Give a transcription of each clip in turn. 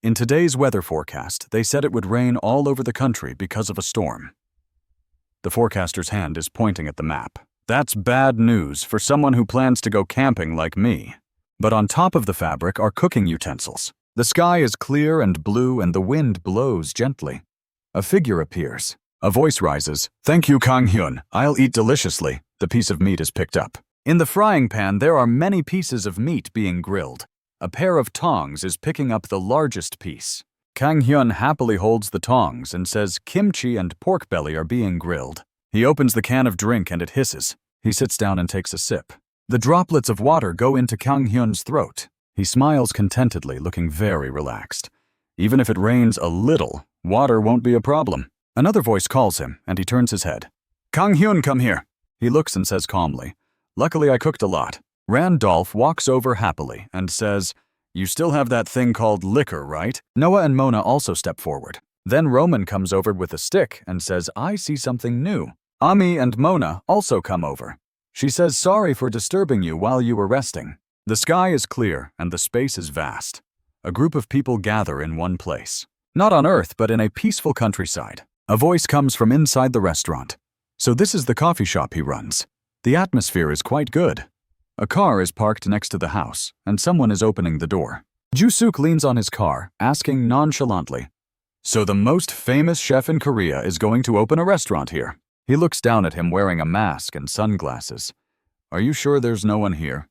In today's weather forecast, they said it would rain all over the country because of a storm. The forecaster's hand is pointing at the map. That's bad news for someone who plans to go camping like me. But on top of the fabric are cooking utensils. The sky is clear and blue and the wind blows gently. A figure appears. A voice rises. "Thank you, Kang-hyun. I'll eat deliciously." The piece of meat is picked up. In the frying pan, there are many pieces of meat being grilled. A pair of tongs is picking up the largest piece. Kang-hyun happily holds the tongs and says kimchi and pork belly are being grilled. He opens the can of drink and it hisses. He sits down and takes a sip. The droplets of water go into Kang-hyun's throat. He smiles contentedly, looking very relaxed. Even if it rains a little, water won't be a problem. Another voice calls him, and he turns his head. "Kang-hyun, come here." He looks and says calmly, "Luckily I cooked a lot." Randolph walks over happily and says, "You still have that thing called liquor, right?" Noah and Mona also step forward. Then Roman comes over with a stick and says, "I see something new." Ami and Mona also come over. She says, "Sorry for disturbing you while you were resting." The sky is clear and the space is vast. A group of people gather in one place. Not on Earth, but in a peaceful countryside. A voice comes from inside the restaurant. So this is the coffee shop he runs. The atmosphere is quite good. A car is parked next to the house, and someone is opening the door. Ju-suk leans on his car, asking nonchalantly, "So the most famous chef in Korea is going to open a restaurant here?" He looks down at him wearing a mask and sunglasses. "Are you sure there's no one here?"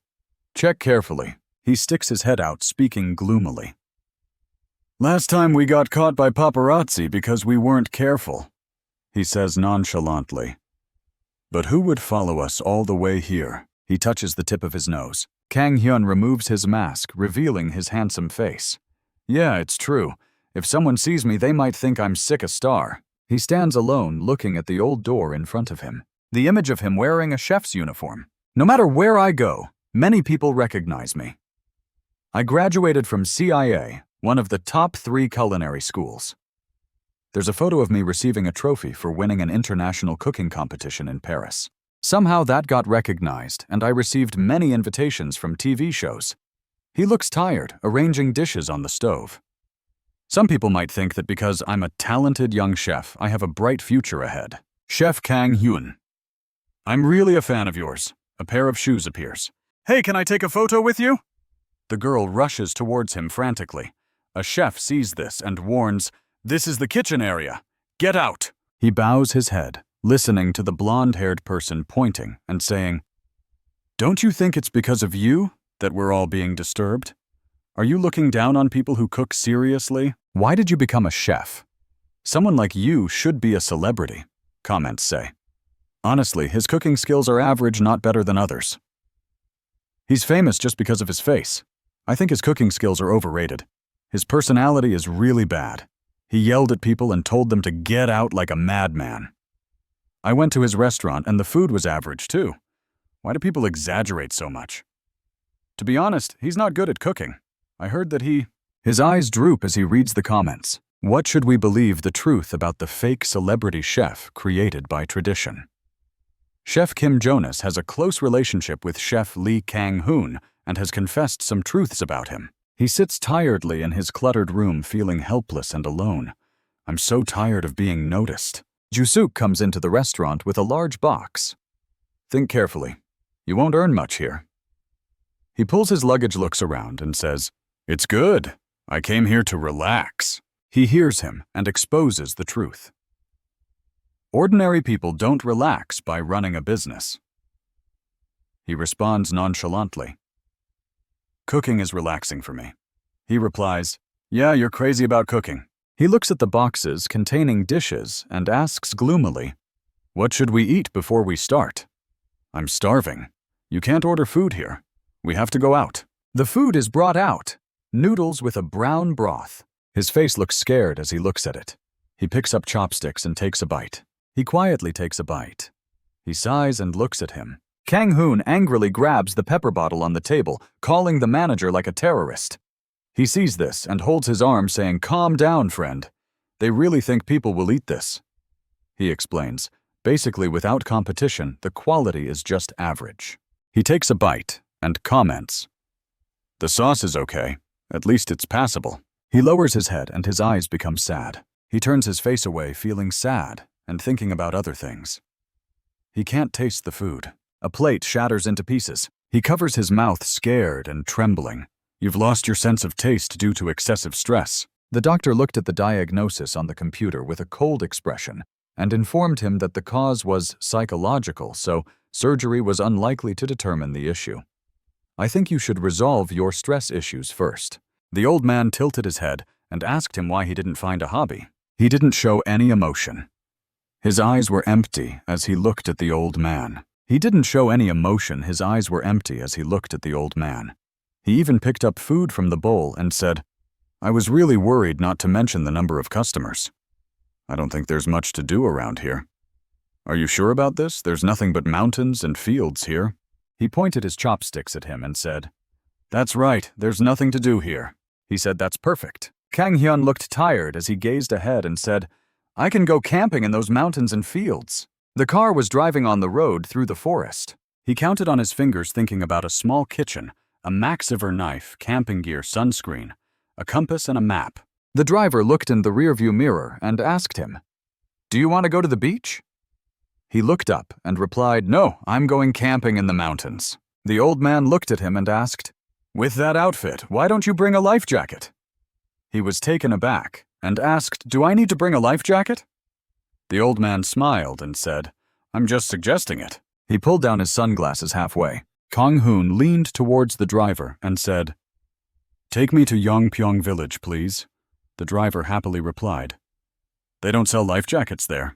"Check carefully." He sticks his head out, speaking gloomily. "Last time we got caught by paparazzi because we weren't careful," he says nonchalantly. "But who would follow us all the way here?" He touches the tip of his nose. Kang-hyun removes his mask, revealing his handsome face. "Yeah, it's true. If someone sees me, they might think I'm sick a star." He stands alone, looking at the old door in front of him. The image of him wearing a chef's uniform. "No matter where I go, many people recognize me. I graduated from CIA, one of the top 3 culinary schools. There's a photo of me receiving a trophy for winning an international cooking competition in Paris. Somehow that got recognized, and I received many invitations from TV shows." He looks tired, arranging dishes on the stove. "Some people might think that because I'm a talented young chef, I have a bright future ahead. Chef Kang-hyun. I'm really a fan of yours." A pair of shoes appears. "Hey, can I take a photo with you?" The girl rushes towards him frantically. A chef sees this and warns, "This is the kitchen area. Get out." He bows his head, listening to the blonde-haired person pointing and saying, "Don't you think it's because of you that we're all being disturbed? Are you looking down on people who cook seriously? Why did you become a chef? Someone like you should be a celebrity," comments say. Honestly, his cooking skills are average, not better than others. He's famous just because of his face. I think his cooking skills are overrated. His personality is really bad. He yelled at people and told them to get out like a madman. I went to his restaurant and the food was average too. Why do people exaggerate so much? To be honest, he's not good at cooking. I heard that His eyes droop as he reads the comments. What should we believe the truth about the fake celebrity chef created by tradition? Chef Kim Jonas has a close relationship with Chef Lee Kang-hoon and has confessed some truths about him. He sits tiredly in his cluttered room, feeling helpless and alone. "I'm so tired of being noticed." Ju-suk comes into the restaurant with a large box. "Think carefully. You won't earn much here." He pulls his luggage, looks around, and says, "It's good. I came here to relax." He hears him and exposes the truth. Ordinary people don't relax by running a business. He responds nonchalantly. "Cooking is relaxing for me." He replies, "Yeah, you're crazy about cooking." He looks at the boxes containing dishes and asks gloomily, "What should we eat before we start?" "I'm starving. You can't order food here. We have to go out." The food is brought out. Noodles with a brown broth. His face looks scared as he looks at it. He picks up chopsticks and takes a bite. He quietly takes a bite. He sighs and looks at him. Kang-hoon angrily grabs the pepper bottle on the table, calling the manager like a terrorist. He sees this and holds his arm, saying, "Calm down, friend. They really think people will eat this." He explains, basically without competition, the quality is just average. He takes a bite and comments, "The sauce is okay. At least it's passable." He lowers his head and his eyes become sad. He turns his face away, feeling sad and thinking about other things. He can't taste the food. A plate shatters into pieces. He covers his mouth, scared and trembling. You've lost your sense of taste due to excessive stress. The doctor looked at the diagnosis on the computer with a cold expression and informed him that the cause was psychological, so surgery was unlikely to determine the issue. I think you should resolve your stress issues first. The old man tilted his head and asked him why he didn't find a hobby. He didn't show any emotion. His eyes were empty as he looked at the old man. He didn't show any emotion. His eyes were empty as he looked at the old man. He even picked up food from the bowl and said, I was really worried not to mention the number of customers. I don't think there's much to do around here. Are you sure about this? There's nothing but mountains and fields here. He pointed his chopsticks at him and said, That's right, there's nothing to do here. He said, That's perfect. Kang Hyun looked tired as he gazed ahead and said, I can go camping in those mountains and fields. The car was driving on the road through the forest. He counted on his fingers, thinking about a small kitchen, a Maxiver knife, camping gear, sunscreen, a compass, and a map. The driver looked in the rearview mirror and asked him, Do you want to go to the beach? He looked up and replied, No, I'm going camping in the mountains. The old man looked at him and asked, With that outfit, why don't you bring a life jacket? He was taken aback and asked, Do I need to bring a life jacket? The old man smiled and said, I'm just suggesting it. He pulled down his sunglasses halfway. Kang Hoon leaned towards the driver and said, Take me to Yongpyong village, please. The driver happily replied, They don't sell life jackets there.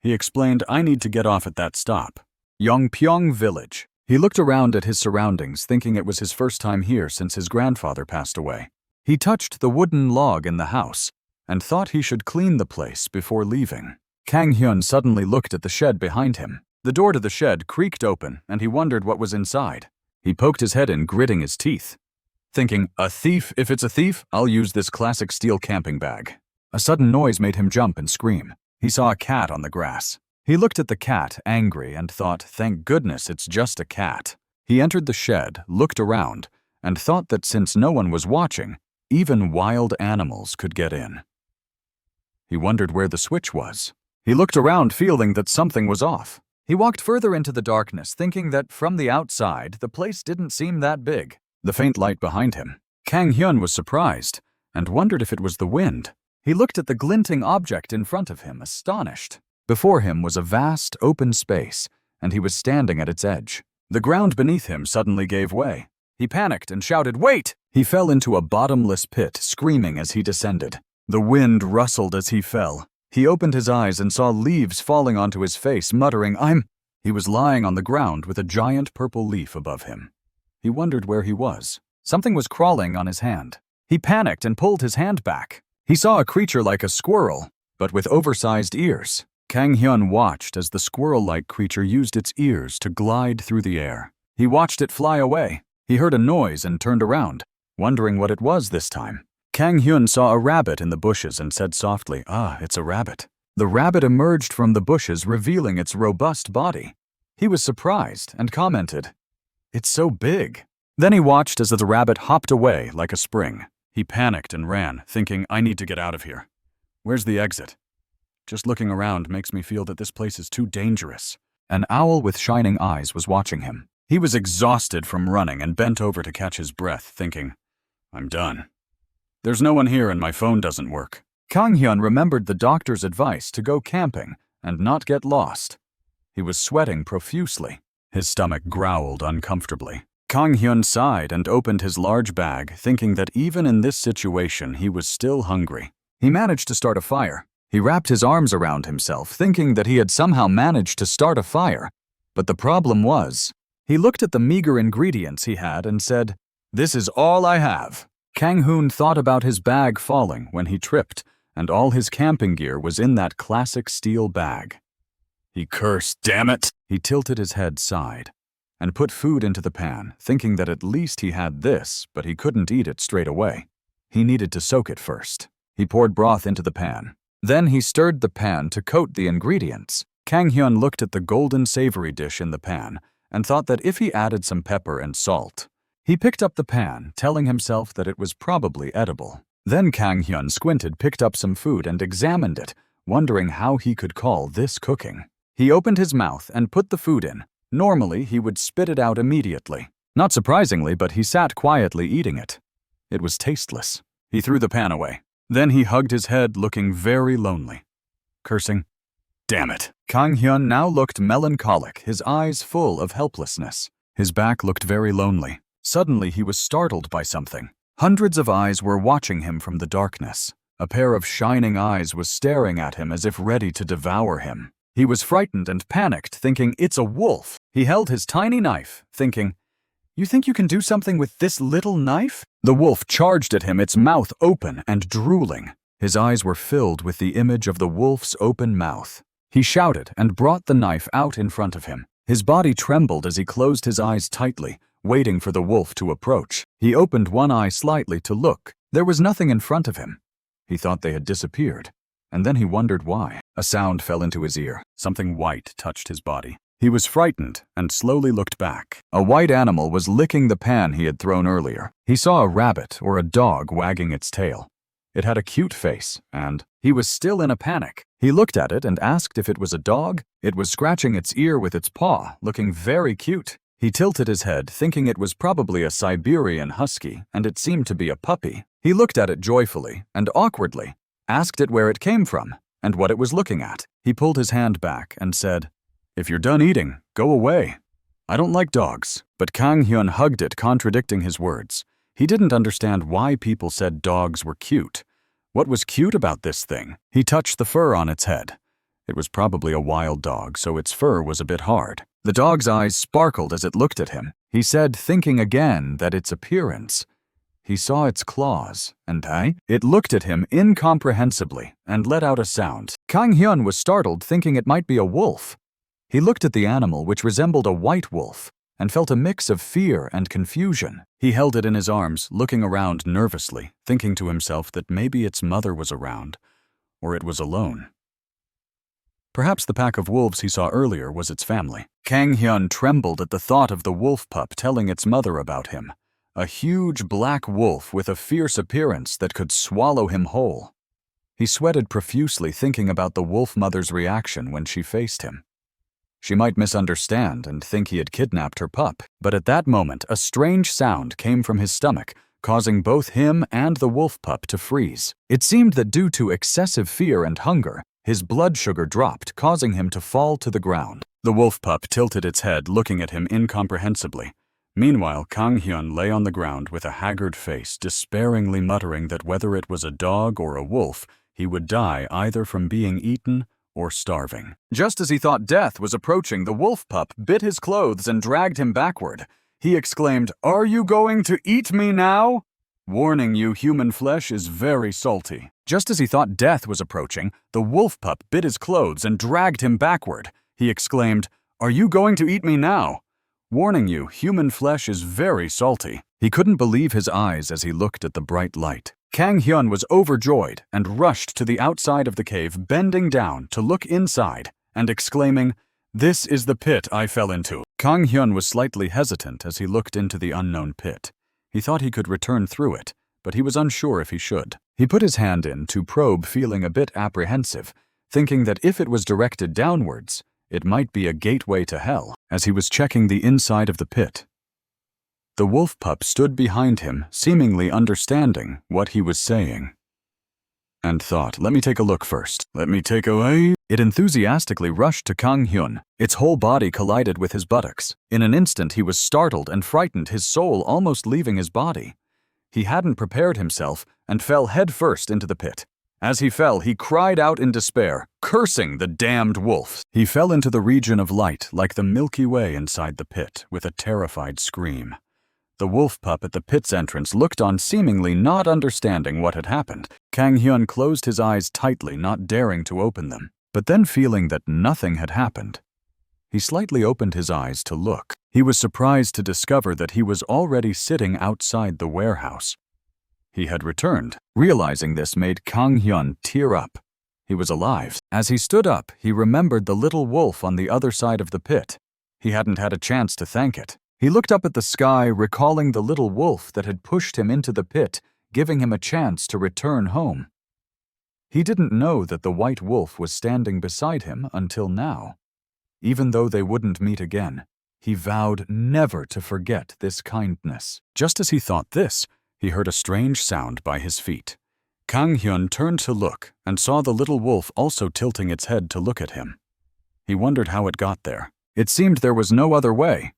He explained, I need to get off at that stop. Yongpyong village. He looked around at his surroundings, thinking it was his first time here since his grandfather passed away. He touched the wooden log in the house and thought he should clean the place before leaving. Kang Hyun suddenly looked at the shed behind him. The door to the shed creaked open and he wondered what was inside. He poked his head in, gritting his teeth, thinking, A thief? If it's a thief, I'll use this classic steel camping bag. A sudden noise made him jump and scream. He saw a cat on the grass. He looked at the cat, angry, and thought, Thank goodness it's just a cat. He entered the shed, looked around, and thought that since no one was watching, even wild animals could get in. He wondered where the switch was. He looked around, feeling that something was off. He walked further into the darkness, thinking that from the outside, the place didn't seem that big. The faint light behind him. Kang Hyun was surprised and wondered if it was the wind. He looked at the glinting object in front of him, astonished. Before him was a vast, open space, and he was standing at its edge. The ground beneath him suddenly gave way. He panicked and shouted, Wait! He fell into a bottomless pit, screaming as he descended. The wind rustled as he fell. He opened his eyes and saw leaves falling onto his face, muttering, He was lying on the ground with a giant purple leaf above him. He wondered where he was. Something was crawling on his hand. He panicked and pulled his hand back. He saw a creature like a squirrel, but with oversized ears. Kang Hyun watched as the squirrel-like creature used its ears to glide through the air. He watched it fly away. He heard a noise and turned around, wondering what it was this time. Kang Hyun saw a rabbit in the bushes and said softly, It's a rabbit. The rabbit emerged from the bushes, revealing its robust body. He was surprised and commented, It's so big. Then he watched as the rabbit hopped away like a spring. He panicked and ran, thinking, I need to get out of here. Where's the exit? Just looking around makes me feel that this place is too dangerous. An owl with shining eyes was watching him. He was exhausted from running and bent over to catch his breath, thinking, I'm done. There's no one here and my phone doesn't work. Kang Hyun remembered the doctor's advice to go camping and not get lost. He was sweating profusely. His stomach growled uncomfortably. Kang Hyun sighed and opened his large bag, thinking that even in this situation he was still hungry. He managed to start a fire. He wrapped his arms around himself, thinking that he had somehow managed to start a fire. But the problem was, he looked at the meager ingredients he had and said, This is all I have. Kang Hoon thought about his bag falling when he tripped, and all his camping gear was in that classic steel bag. He cursed, Damn it! He tilted his head, sighed, and put food into the pan, thinking that at least he had this, but he couldn't eat it straight away. He needed to soak it first. He poured broth into the pan. Then he stirred the pan to coat the ingredients. Kang Hyun looked at the golden savory dish in the pan and thought that if he added some pepper and salt. He picked up the pan, telling himself that it was probably edible. Then Kang Hyun squinted, picked up some food, and examined it, wondering how he could call this cooking. He opened his mouth and put the food in. Normally, he would spit it out immediately. Not surprisingly, but he sat quietly eating it. It was tasteless. He threw the pan away. Then he hugged his head, looking very lonely. Cursing, "Damn it." Kang Hyun now looked melancholic, his eyes full of helplessness. His back looked very lonely. Suddenly, he was startled by something. Hundreds of eyes were watching him from the darkness. A pair of shining eyes was staring at him as if ready to devour him. He was frightened and panicked, thinking, "It's a wolf." He held his tiny knife, thinking, "You think you can do something with this little knife?" The wolf charged at him, its mouth open and drooling. His eyes were filled with the image of the wolf's open mouth. He shouted and brought the knife out in front of him. His body trembled as he closed his eyes tightly, waiting for the wolf to approach. He opened one eye slightly to look. There was nothing in front of him. He thought they had disappeared, and then he wondered why. A sound fell into his ear. Something white touched his body. He was frightened and slowly looked back. A white animal was licking the pan he had thrown earlier. He saw a rabbit or a dog wagging its tail. It had a cute face, and he was still in a panic. He looked at it and asked if it was a dog. It was scratching its ear with its paw, looking very cute. He tilted his head, thinking it was probably a Siberian husky, and it seemed to be a puppy. He looked at it joyfully and awkwardly, asked it where it came from and what it was looking at. He pulled his hand back and said, "If you're done eating, go away. I don't like dogs." But Kang Hyun hugged it, contradicting his words. He didn't understand why people said dogs were cute. What was cute about this thing? He touched the fur on its head. It was probably a wild dog, so its fur was a bit hard. The dog's eyes sparkled as it looked at him. He said, thinking again that its appearance. He saw its claws, and it looked at him incomprehensibly and let out a sound. Kang Hyun was startled, thinking it might be a wolf. He looked at the animal, which resembled a white wolf, and felt a mix of fear and confusion. He held it in his arms, looking around nervously, thinking to himself that maybe its mother was around, or it was alone. Perhaps the pack of wolves he saw earlier was its family. Kang Hyun trembled at the thought of the wolf pup telling its mother about him. A huge black wolf with a fierce appearance that could swallow him whole. He sweated profusely, thinking about the wolf mother's reaction when she faced him. She might misunderstand and think he had kidnapped her pup, but at that moment a strange sound came from his stomach, causing both him and the wolf pup to freeze. It seemed that due to excessive fear and hunger, his blood sugar dropped, causing him to fall to the ground. The wolf pup tilted its head, looking at him incomprehensibly. Meanwhile, Kang Hyun lay on the ground with a haggard face, despairingly muttering that whether it was a dog or a wolf, he would die either from being eaten or starving. Just as he thought death was approaching, the wolf pup bit his clothes and dragged him backward. He exclaimed, "Are you going to eat me now? Warning you, human flesh is very salty." Just as he thought death was approaching, the wolf pup bit his clothes and dragged him backward. He exclaimed, "Are you going to eat me now? Warning you, human flesh is very salty." He couldn't believe his eyes as he looked at the bright light. Kang Hyun was overjoyed and rushed to the outside of the cave, bending down to look inside and exclaiming, "This is the pit I fell into." Kang Hyun was slightly hesitant as he looked into the unknown pit. He thought he could return through it, but he was unsure if he should. He put his hand in to probe, feeling a bit apprehensive, thinking that if it was directed downwards, it might be a gateway to hell. As he was checking the inside of the pit, the wolf pup stood behind him, seemingly understanding what he was saying, and thought, "Let me take a look first. Let me take away." It enthusiastically rushed to Kang Hyun. Its whole body collided with his buttocks. In an instant, he was startled and frightened, his soul almost leaving his body. He hadn't prepared himself and fell headfirst into the pit. As he fell, he cried out in despair, cursing the damned wolf. He fell into the region of light, like the Milky Way inside the pit, with a terrified scream. The wolf pup at the pit's entrance looked on, seemingly not understanding what had happened. Kang Hyun closed his eyes tightly, not daring to open them. But then, feeling that nothing had happened, he slightly opened his eyes to look. He was surprised to discover that he was already sitting outside the warehouse. He had returned. Realizing this made Kang Hyun tear up. He was alive. As he stood up, he remembered the little wolf on the other side of the pit. He hadn't had a chance to thank it. He looked up at the sky, recalling the little wolf that had pushed him into the pit, giving him a chance to return home. He didn't know that the white wolf was standing beside him until now. Even though they wouldn't meet again, he vowed never to forget this kindness. Just as he thought this, he heard a strange sound by his feet. Kang Hyun turned to look and saw the little wolf also tilting its head to look at him. He wondered how it got there. It seemed there was no other way.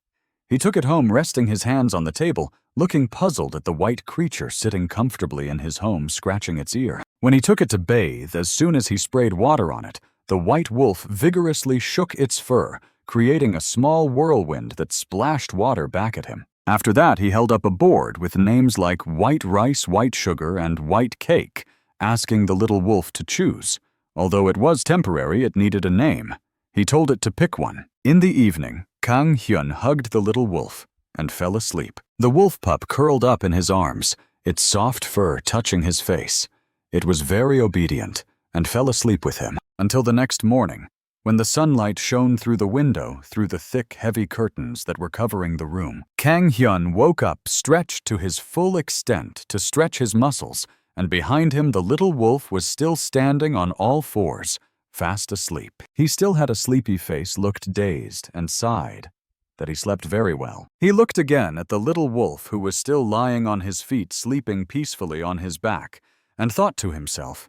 He took it home, resting his hands on the table, looking puzzled at the white creature sitting comfortably in his home, scratching its ear. When he took it to bathe, as soon as he sprayed water on it, the white wolf vigorously shook its fur, creating a small whirlwind that splashed water back at him. After that, he held up a board with names like white rice, white sugar, and white cake, asking the little wolf to choose. Although it was temporary, it needed a name. He told it to pick one. In the evening, Kang Hyun hugged the little wolf and fell asleep. The wolf pup curled up in his arms, its soft fur touching his face. It was very obedient and fell asleep with him until the next morning, when the sunlight shone through the window through the thick, heavy curtains that were covering the room. Kang Hyun woke up, stretched to his full extent to stretch his muscles, and behind him the little wolf was still standing on all fours, fast asleep. He still had a sleepy face, looked dazed, and sighed that he slept very well. He looked again at the little wolf who was still lying on his feet, sleeping peacefully on his back, and thought to himself,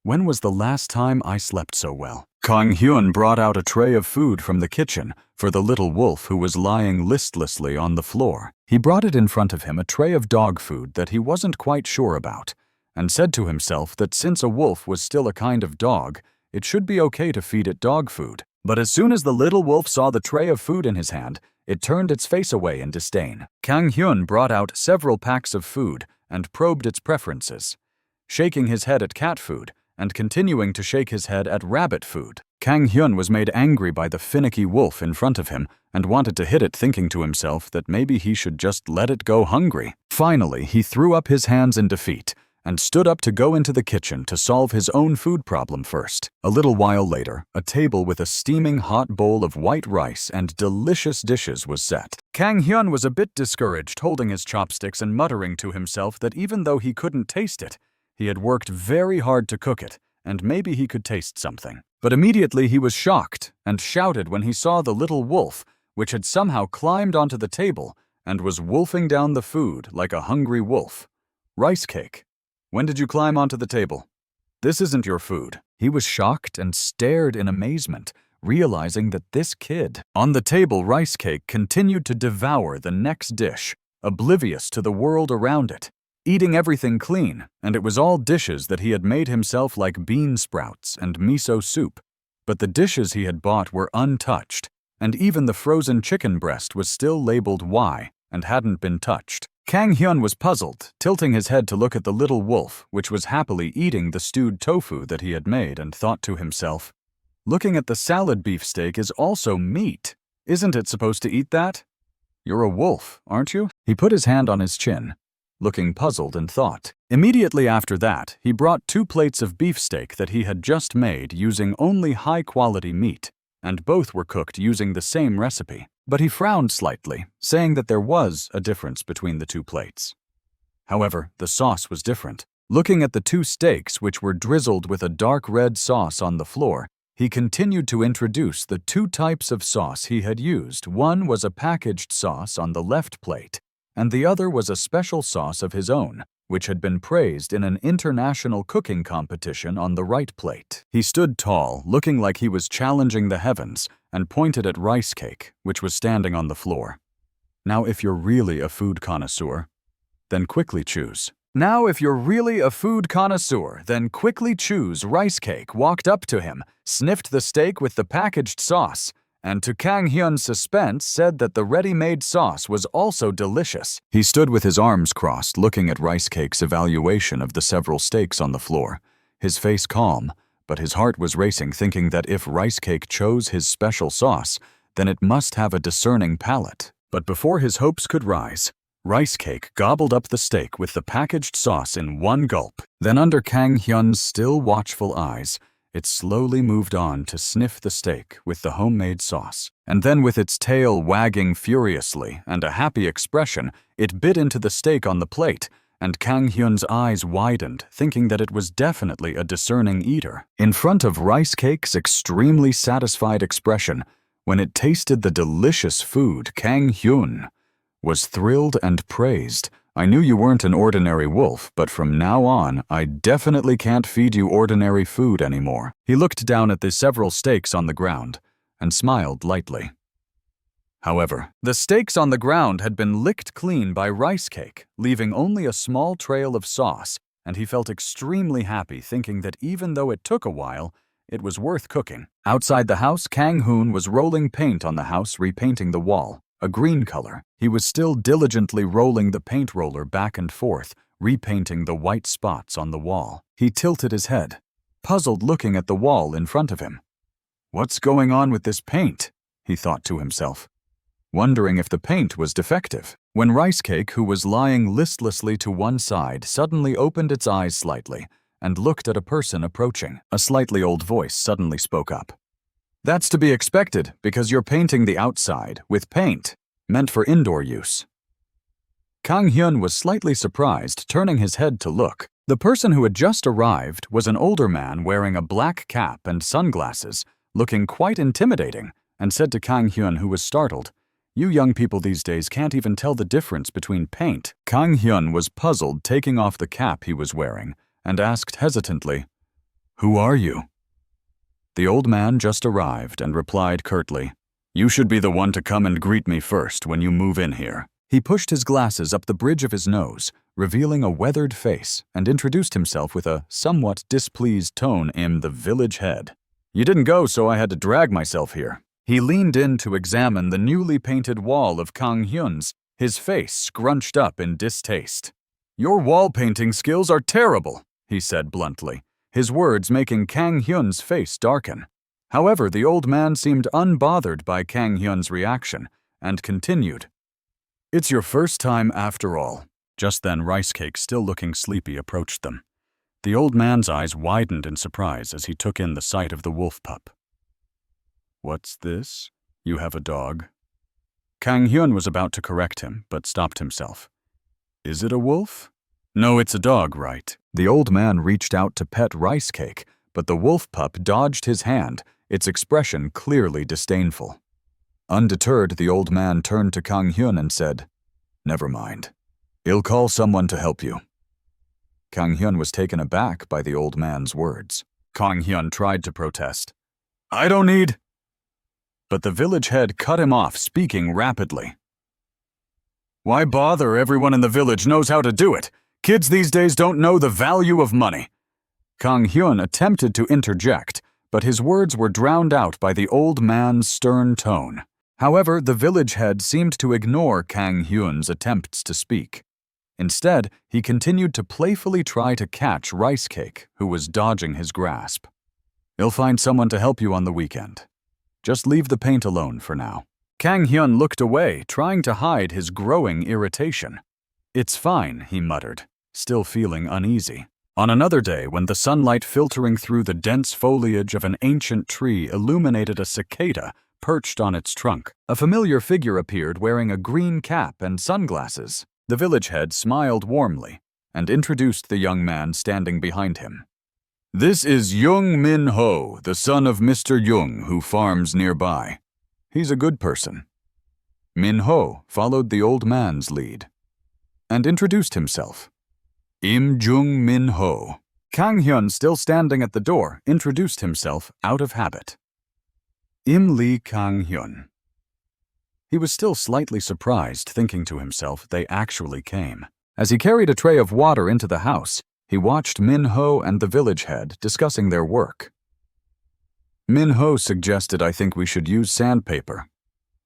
"When was the last time I slept so well?" Kang Hyun brought out a tray of food from the kitchen for the little wolf who was lying listlessly on the floor. He brought it in front of him, a tray of dog food that he wasn't quite sure about, and said to himself that since a wolf was still a kind of dog, it should be okay to feed it dog food. But as soon as the little wolf saw the tray of food in his hand, it turned its face away in disdain. Kang Hyun brought out several packs of food and probed its preferences, shaking his head at cat food and continuing to shake his head at rabbit food. Kang Hyun was made angry by the finicky wolf in front of him and wanted to hit it, thinking to himself that maybe he should just let it go hungry. Finally, he threw up his hands in defeat and stood up to go into the kitchen to solve his own food problem first. A little while later, a table with a steaming hot bowl of white rice and delicious dishes was set. Kang Hyun was a bit discouraged, holding his chopsticks and muttering to himself that even though he couldn't taste it, he had worked very hard to cook it, and maybe he could taste something. But immediately he was shocked and shouted when he saw the little wolf, which had somehow climbed onto the table and was wolfing down the food like a hungry wolf. "Rice cake, when did you climb onto the table? This isn't your food." He was shocked and stared in amazement, realizing that this kid on the table, Rice Cake, continued to devour the next dish, oblivious to the world around it, eating everything clean, and it was all dishes that he had made himself, like bean sprouts and miso soup. But the dishes he had bought were untouched, and even the frozen chicken breast was still labeled Y and hadn't been touched. Kang Hyun was puzzled, tilting his head to look at the little wolf, which was happily eating the stewed tofu that he had made, and thought to himself, "Looking at the salad beefsteak is also meat. Isn't it supposed to eat that? You're a wolf, aren't you?" He put his hand on his chin, looking puzzled, and thought. Immediately after that, he brought 2 plates of beefsteak that he had just made using only high-quality meat, and both were cooked using the same recipe. But he frowned slightly, saying that there was a difference between the 2 plates. However, the sauce was different. Looking at the 2 steaks, which were drizzled with a dark red sauce on the floor, he continued to introduce the 2 types of sauce he had used. One was a packaged sauce on the left plate, and the other was a special sauce of his own, which had been praised in an international cooking competition, on the right plate. He stood tall, looking like he was challenging the heavens, and pointed at Rice Cake, which was standing on the floor. "Now, if you're really a food connoisseur, then quickly choose." Rice Cake walked up to him, sniffed the steak with the packaged sauce, and to Kang Hyun's suspense said that the ready-made sauce was also delicious. He stood with his arms crossed, looking at Rice Cake's evaluation of the several steaks on the floor, his face calm, but his heart was racing, thinking that if Rice Cake chose his special sauce, then it must have a discerning palate. But before his hopes could rise, Rice Cake gobbled up the steak with the packaged sauce in one gulp. Then, under Kang Hyun's still watchful eyes, it slowly moved on to sniff the steak with the homemade sauce. And then, with its tail wagging furiously and a happy expression, it bit into the steak on the plate and Kang Hyun's eyes widened, thinking that it was definitely a discerning eater. In front of Rice Cake's extremely satisfied expression, when it tasted the delicious food, Kang Hyun was thrilled and praised. "I knew you weren't an ordinary wolf, but from now on, I definitely can't feed you ordinary food anymore." He looked down at the several steaks on the ground and smiled lightly. However, the steaks on the ground had been licked clean by Rice Cake, leaving only a small trail of sauce, and he felt extremely happy, thinking that even though it took a while, it was worth cooking. Outside the house, Kang Hyun was rolling paint on the house, repainting the wall, a green color. He was still diligently rolling the paint roller back and forth, repainting the white spots on the wall. He tilted his head, puzzled, looking at the wall in front of him. "What's going on with this paint?" he thought to himself, wondering if the paint was defective, when Rice Cake, who was lying listlessly to one side, suddenly opened its eyes slightly and looked at a person approaching. A slightly old voice suddenly spoke up. "That's to be expected, because you're painting the outside with paint meant for indoor use." Kang Hyun was slightly surprised, turning his head to look. The person who had just arrived was an older man wearing a black cap and sunglasses, looking quite intimidating, and said to Kang Hyun, who was startled, "You young people these days can't even tell the difference between paint." Kang Hyun was puzzled, taking off the cap he was wearing, and asked hesitantly, "Who are you?" The old man just arrived and replied curtly, "You should be the one to come and greet me first when you move in here." He pushed his glasses up the bridge of his nose, revealing a weathered face, and introduced himself with a somewhat displeased tone. "I'm the village head. You didn't go, so I had to drag myself here." He leaned in to examine the newly painted wall of Kang Hyun's, his face scrunched up in distaste. "Your wall painting skills are terrible," he said bluntly, his words making Kang Hyun's face darken. However, the old man seemed unbothered by Kang Hyun's reaction and continued, "It's your first time after all." Just then, Rice Cake, still looking sleepy, approached them. The old man's eyes widened in surprise as he took in the sight of the wolf pup. "What's this? You have a dog?" Kang Hyun was about to correct him, but stopped himself. "Is it a wolf?" "No, it's a dog, right?" The old man reached out to pet Rice Cake, but the wolf pup dodged his hand, its expression clearly disdainful. Undeterred, the old man turned to Kang Hyun and said, "Never mind. I'll call someone to help you." Kang Hyun was taken aback by the old man's words. Kang Hyun tried to protest. "I don't need—" But the village head cut him off, speaking rapidly. "Why bother? Everyone in the village knows how to do it. Kids these days don't know the value of money." Kang Hyun attempted to interject, but his words were drowned out by the old man's stern tone. However, the village head seemed to ignore Kang Hyun's attempts to speak. Instead, he continued to playfully try to catch Rice Cake, who was dodging his grasp. "I'll find someone to help you on the weekend. Just leave the paint alone for now." Kang Hyun looked away, trying to hide his growing irritation. "It's fine," he muttered, still feeling uneasy. On another day, when the sunlight filtering through the dense foliage of an ancient tree illuminated a cicada perched on its trunk, a familiar figure appeared wearing a green cap and sunglasses. The village head smiled warmly and introduced the young man standing behind him. "This is Jung Min Ho, the son of Mr. Jung, who farms nearby. He's a good person." Min Ho followed the old man's lead and introduced himself. "Im Jung Min Ho." Kang Hyun, still standing at the door, introduced himself out of habit. "Im Lee Kang Hyun." He was still slightly surprised, thinking to himself they actually came. As he carried a tray of water into the house, he watched Min Ho and the village head discussing their work. Min Ho suggested, "I think we should use sandpaper."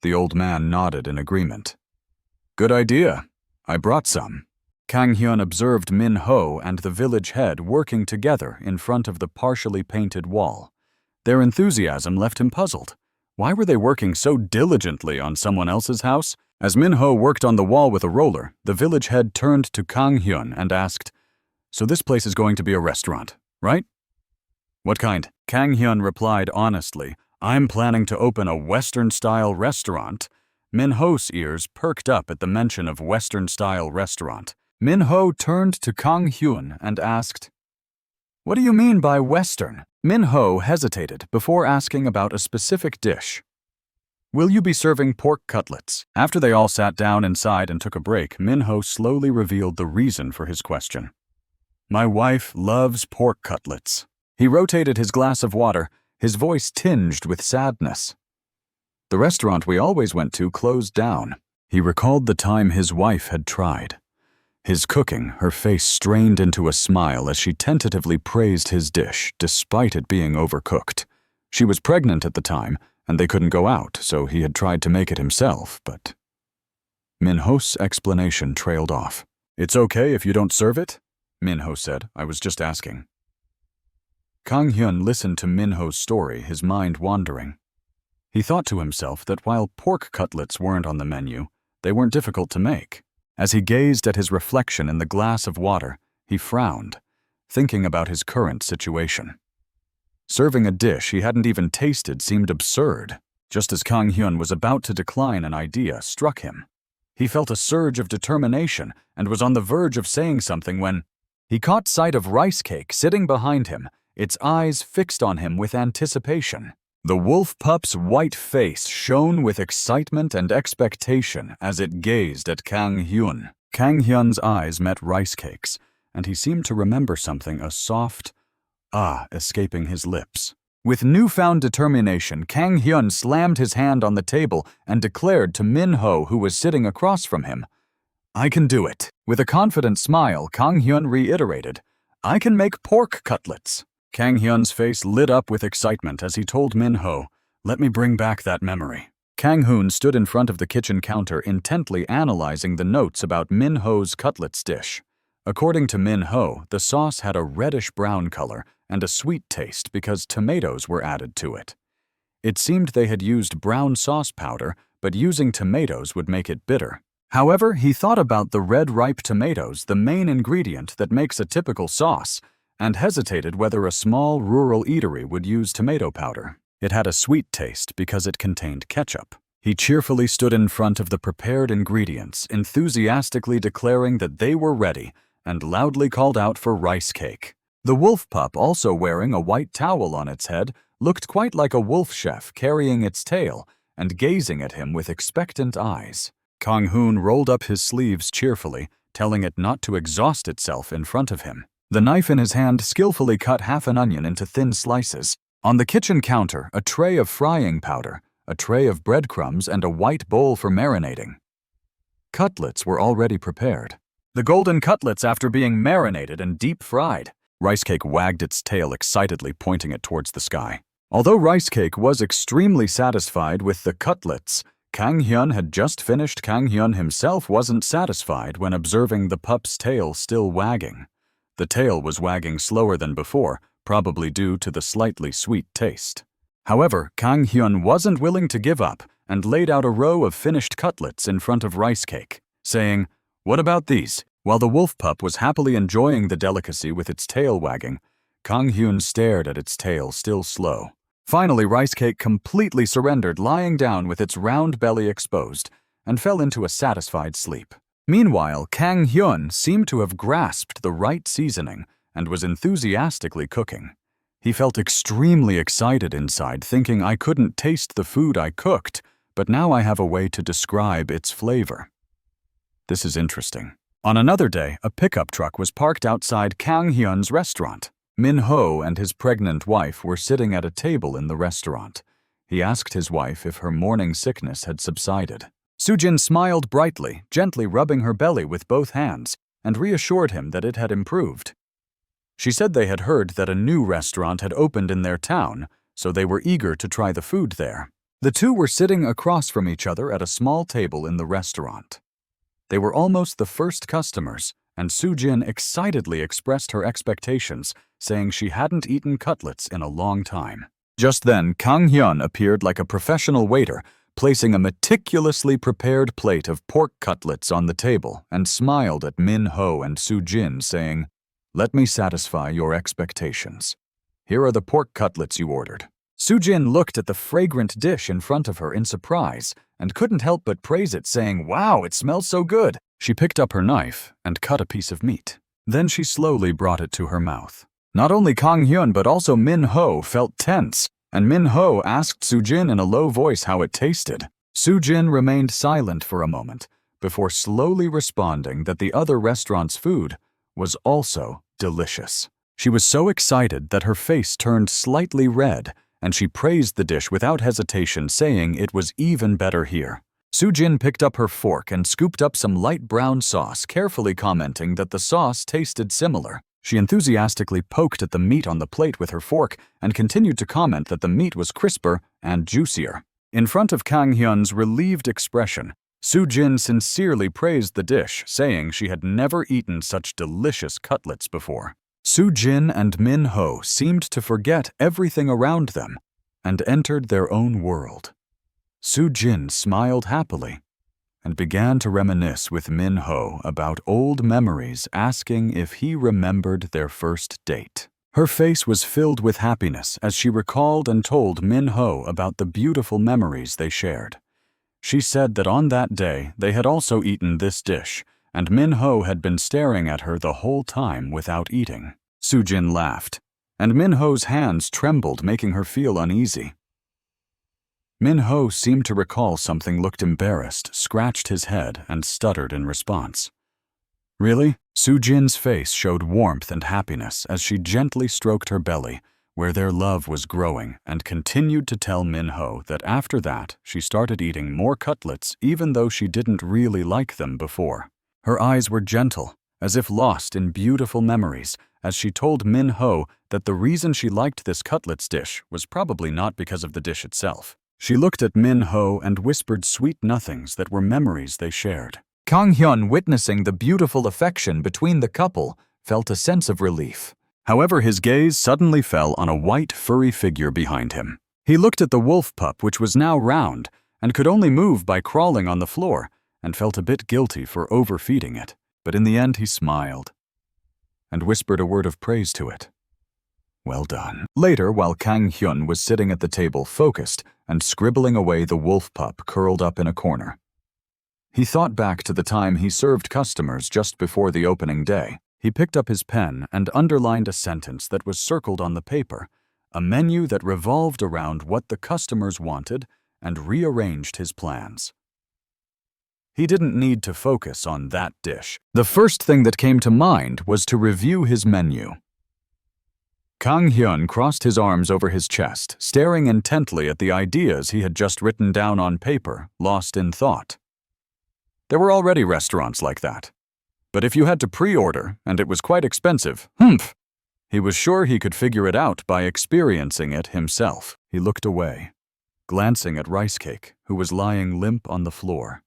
The old man nodded in agreement. "Good idea. I brought some." Kang Hyun observed Min Ho and the village head working together in front of the partially painted wall. Their enthusiasm left him puzzled. Why were they working so diligently on someone else's house? As Min Ho worked on the wall with a roller, the village head turned to Kang Hyun and asked, "So this place is going to be a restaurant, right?" "What kind?" Kang Hyun replied honestly, "I'm planning to open a Western-style restaurant." Min Ho's ears perked up at the mention of Western-style restaurant. Minho turned to Kang Hyun and asked, "What do you mean by Western?" Minho hesitated before asking about a specific dish. "Will you be serving pork cutlets?" After they all sat down inside and took a break, Minho slowly revealed the reason for his question. "My wife loves pork cutlets." He rotated his glass of water, his voice tinged with sadness. "The restaurant we always went to closed down." He recalled the time his wife had tried. His cooking, her face strained into a smile as she tentatively praised his dish, despite it being overcooked. She was pregnant at the time, and they couldn't go out, so he had tried to make it himself, but... Minho's explanation trailed off. "It's okay if you don't serve it?" Minho said. "I was just asking." Kang Hyun listened to Minho's story, his mind wandering. He thought to himself that while pork cutlets weren't on the menu, they weren't difficult to make. As he gazed at his reflection in the glass of water, he frowned, thinking about his current situation. Serving a dish he hadn't even tasted seemed absurd. Just as Kang Hyun was about to decline, an idea struck him. He felt a surge of determination and was on the verge of saying something when he caught sight of rice cake sitting behind him, its eyes fixed on him with anticipation. The wolf pup's white face shone with excitement and expectation as it gazed at Kang Hyun. Kang Hyun's eyes met rice cakes, and he seemed to remember something, a soft "ah" escaping his lips. With newfound determination, Kang Hyun slammed his hand on the table and declared to Minho, who was sitting across from him, "I can do it." With a confident smile, Kang Hyun reiterated, "I can make pork cutlets." Kang Hyun's face lit up with excitement as he told Minho, "Let me bring back that memory." Kang Hyun stood in front of the kitchen counter intently analyzing the notes about Minho's cutlets dish. According to Minho, the sauce had a reddish-brown color and a sweet taste because tomatoes were added to it. It seemed they had used brown sauce powder, but using tomatoes would make it bitter. However, he thought about the red ripe tomatoes, the main ingredient that makes a typical sauce, and hesitated whether a small rural eatery would use tomato powder. It had a sweet taste because it contained ketchup. He cheerfully stood in front of the prepared ingredients, enthusiastically declaring that they were ready, and loudly called out for rice cake. The wolf pup, also wearing a white towel on its head, looked quite like a wolf chef carrying its tail and gazing at him with expectant eyes. Kang Hyun rolled up his sleeves cheerfully, telling it not to exhaust itself in front of him. The knife in his hand skillfully cut half an onion into thin slices. On the kitchen counter, a tray of frying powder, a tray of breadcrumbs, and a white bowl for marinating. Cutlets were already prepared. The golden cutlets after being marinated and deep fried. Rice Cake wagged its tail excitedly, pointing it towards the sky. Although Rice Cake was extremely satisfied with the cutlets, Kang Hyun had just finished. Kang Hyun himself wasn't satisfied when observing the pup's tail still wagging. The tail was wagging slower than before, probably due to the slightly sweet taste. However, Kang Hyun wasn't willing to give up and laid out a row of finished cutlets in front of Rice Cake, saying, "What about these?" While the wolf pup was happily enjoying the delicacy with its tail wagging, Kang Hyun stared at its tail still slow. Finally, Rice Cake completely surrendered, lying down with its round belly exposed, and fell into a satisfied sleep. Meanwhile, Kang Hyun seemed to have grasped the right seasoning and was enthusiastically cooking. He felt extremely excited inside, thinking, "I couldn't taste the food I cooked, but now I have a way to describe its flavor." This is interesting. On another day, a pickup truck was parked outside Kang Hyun's restaurant. Minho and his pregnant wife were sitting at a table in the restaurant. He asked his wife if her morning sickness had subsided. Sujin smiled brightly, gently rubbing her belly with both hands, and reassured him that it had improved. She said they had heard that a new restaurant had opened in their town, so they were eager to try the food there. The two were sitting across from each other at a small table in the restaurant. They were almost the first customers, and Sujin excitedly expressed her expectations, saying she hadn't eaten cutlets in a long time. Just then, Kang Hyun appeared like a professional waiter, placing a meticulously prepared plate of pork cutlets on the table and smiled at Minho and Sujin, saying, "Let me satisfy your expectations. Here are the pork cutlets you ordered." Sujin looked at the fragrant dish in front of her in surprise and couldn't help but praise it, saying, "Wow, it smells so good." She picked up her knife and cut a piece of meat. Then she slowly brought it to her mouth. Not only Kang Hyun but also Min Ho felt tense, and Min Ho asked Soo-jin in a low voice how it tasted. Soo-jin remained silent for a moment before slowly responding that the other restaurant's food was also delicious. She was so excited that her face turned slightly red, and she praised the dish without hesitation, saying it was even better here. Soo-jin picked up her fork and scooped up some light brown sauce, carefully commenting that the sauce tasted similar. She enthusiastically poked at the meat on the plate with her fork and continued to comment that the meat was crisper and juicier. In front of Kang Hyun's relieved expression, Soo-jin sincerely praised the dish, saying she had never eaten such delicious cutlets before. Soo-jin and Min Ho seemed to forget everything around them and entered their own world. Soo-jin smiled happily and began to reminisce with Min Ho about old memories, asking if he remembered their first date. Her face was filled with happiness as she recalled and told Min Ho about the beautiful memories they shared. She said that on that day they had also eaten this dish, and Min Ho had been staring at her the whole time without eating. Soo-jin laughed, and Min Ho's hands trembled, making her feel uneasy. Min Ho seemed to recall something, looked embarrassed, scratched his head, and stuttered in response. Really? Soo-jin's face showed warmth and happiness as she gently stroked her belly, where their love was growing, and continued to tell Min Ho that after that she started eating more cutlets even though she didn't really like them before. Her eyes were gentle, as if lost in beautiful memories, as she told Min Ho that the reason she liked this cutlets dish was probably not because of the dish itself. She looked at Min Ho and whispered sweet nothings that were memories they shared. Kang Hyun, witnessing the beautiful affection between the couple, felt a sense of relief. However, his gaze suddenly fell on a white, furry figure behind him. He looked at the wolf pup, which was now round and could only move by crawling on the floor, and felt a bit guilty for overfeeding it. But in the end he smiled and whispered a word of praise to it. Well done. Later, while Kang Hyun was sitting at the table focused and scribbling away, the wolf pup curled up in a corner. He thought back to the time he served customers just before the opening day. He picked up his pen and underlined a sentence that was circled on the paper, a menu that revolved around what the customers wanted, and rearranged his plans. He didn't need to focus on that dish. The first thing that came to mind was to review his menu. Kang Hyun crossed his arms over his chest, staring intently at the ideas he had just written down on paper, lost in thought. There were already restaurants like that. But if you had to pre-order, and it was quite expensive, he was sure he could figure it out by experiencing it himself. He looked away, glancing at Rice Cake, who was lying limp on the floor.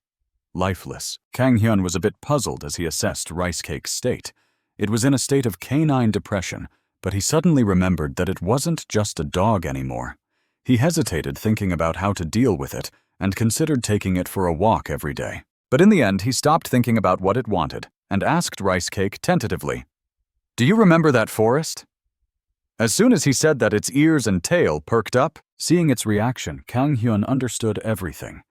Lifeless, Kang Hyun was a bit puzzled as he assessed Rice Cake's state. It was in a state of canine depression, but he suddenly remembered that it wasn't just a dog anymore. He hesitated, thinking about how to deal with it, and considered taking it for a walk every day. But in the end, he stopped thinking about what it wanted and asked Rice Cake tentatively, "Do you remember that forest?" As soon as he said that, its ears and tail perked up. Seeing its reaction, Kang Hyun understood everything.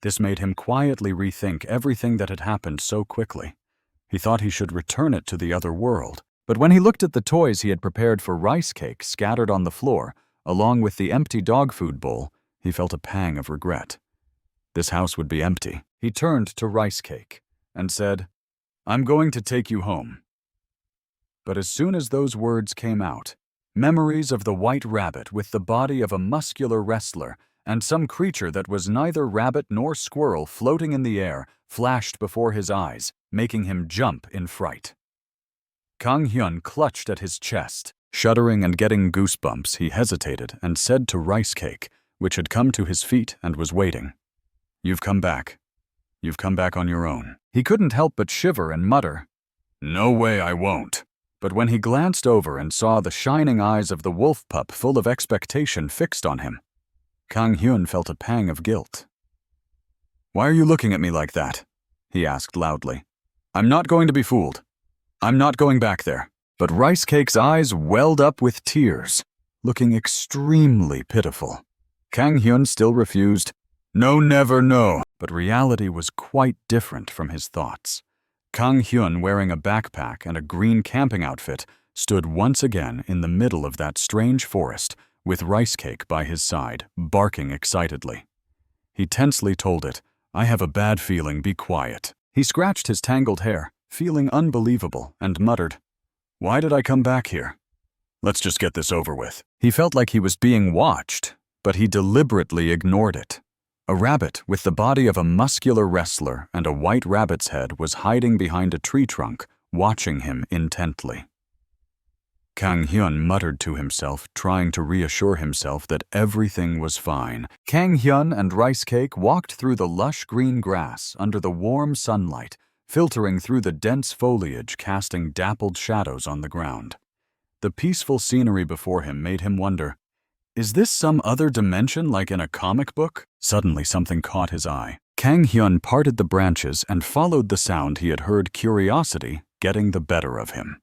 This made him quietly rethink everything that had happened so quickly. He thought he should return it to the other world. But when he looked at the toys he had prepared for Rice Cake scattered on the floor, along with the empty dog food bowl, he felt a pang of regret. This house would be empty. He turned to Rice Cake and said, "I'm going to take you home." But as soon as those words came out, memories of the white rabbit with the body of a muscular wrestler and some creature that was neither rabbit nor squirrel floating in the air flashed before his eyes, making him jump in fright. Kang Hyun clutched at his chest. Shuddering and getting goosebumps, he hesitated and said to Rice Cake, which had come to his feet and was waiting, "You've come back. You've come back on your own." He couldn't help but shiver and mutter, "No way I won't." But when he glanced over and saw the shining eyes of the wolf pup full of expectation fixed on him, Kang Hyun felt a pang of guilt. "Why are you looking at me like that?" he asked loudly. "I'm not going to be fooled. I'm not going back there." But Rice Cake's eyes welled up with tears, looking extremely pitiful. Kang Hyun still refused. "No, never, no." But reality was quite different from his thoughts. Kang Hyun, wearing a backpack and a green camping outfit, stood once again in the middle of that strange forest with Rice Cake by his side, barking excitedly. He tensely told it, "I have a bad feeling, be quiet." He scratched his tangled hair, feeling unbelievable, and muttered, "Why did I come back here? Let's just get this over with." He felt like he was being watched, but he deliberately ignored it. A rabbit with the body of a muscular wrestler and a white rabbit's head was hiding behind a tree trunk, watching him intently. Kang Hyun muttered to himself, trying to reassure himself that everything was fine. Kang Hyun and Rice Cake walked through the lush green grass under the warm sunlight, filtering through the dense foliage, casting dappled shadows on the ground. The peaceful scenery before him made him wonder, is this some other dimension like in a comic book? Suddenly something caught his eye. Kang Hyun parted the branches and followed the sound he had heard, curiosity getting the better of him.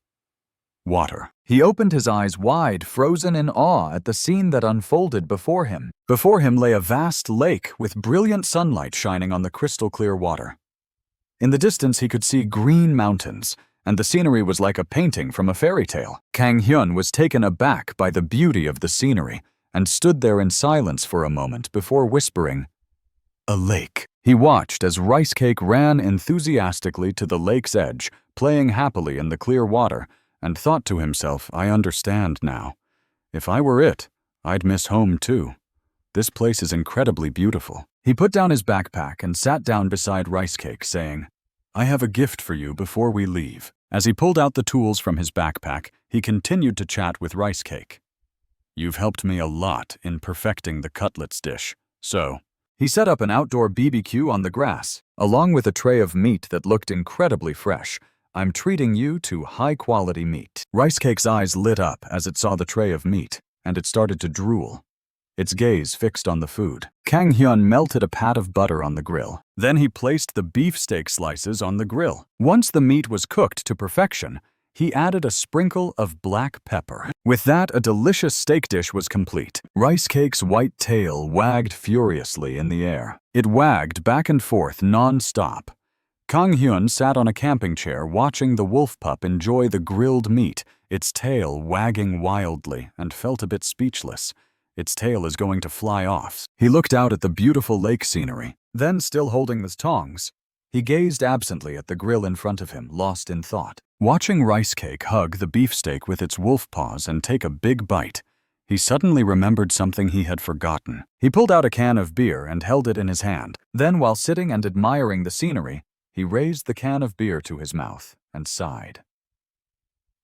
Water. He opened his eyes wide, frozen in awe at the scene that unfolded before him. Before him lay a vast lake with brilliant sunlight shining on the crystal-clear water. In the distance he could see green mountains, and the scenery was like a painting from a fairy tale. Kang Hyun was taken aback by the beauty of the scenery and stood there in silence for a moment before whispering, "A lake." He watched as Rice Cake ran enthusiastically to the lake's edge, playing happily in the clear water, and thought to himself, "I understand now. If I were it, I'd miss home too. This place is incredibly beautiful." He put down his backpack and sat down beside Rice Cake, saying, "I have a gift for you before we leave." As he pulled out the tools from his backpack, he continued to chat with Rice Cake. "You've helped me a lot in perfecting the cutlets dish, so..." He set up an outdoor BBQ on the grass, along with a tray of meat that looked incredibly fresh. "I'm treating you to high-quality meat." Rice Cake's eyes lit up as it saw the tray of meat, and it started to drool, its gaze fixed on the food. Kang Hyun melted a pat of butter on the grill. Then he placed the beefsteak slices on the grill. Once the meat was cooked to perfection, he added a sprinkle of black pepper. With that, a delicious steak dish was complete. Rice Cake's white tail wagged furiously in the air. It wagged back and forth non-stop. Kang Hyun sat on a camping chair watching the wolf pup enjoy the grilled meat, its tail wagging wildly, and felt a bit speechless. Its tail is going to fly off. He looked out at the beautiful lake scenery. Then, still holding the tongs, he gazed absently at the grill in front of him, lost in thought. Watching Rice Cake hug the beefsteak with its wolf paws and take a big bite, he suddenly remembered something he had forgotten. He pulled out a can of beer and held it in his hand. Then, while sitting and admiring the scenery, he raised the can of beer to his mouth and sighed,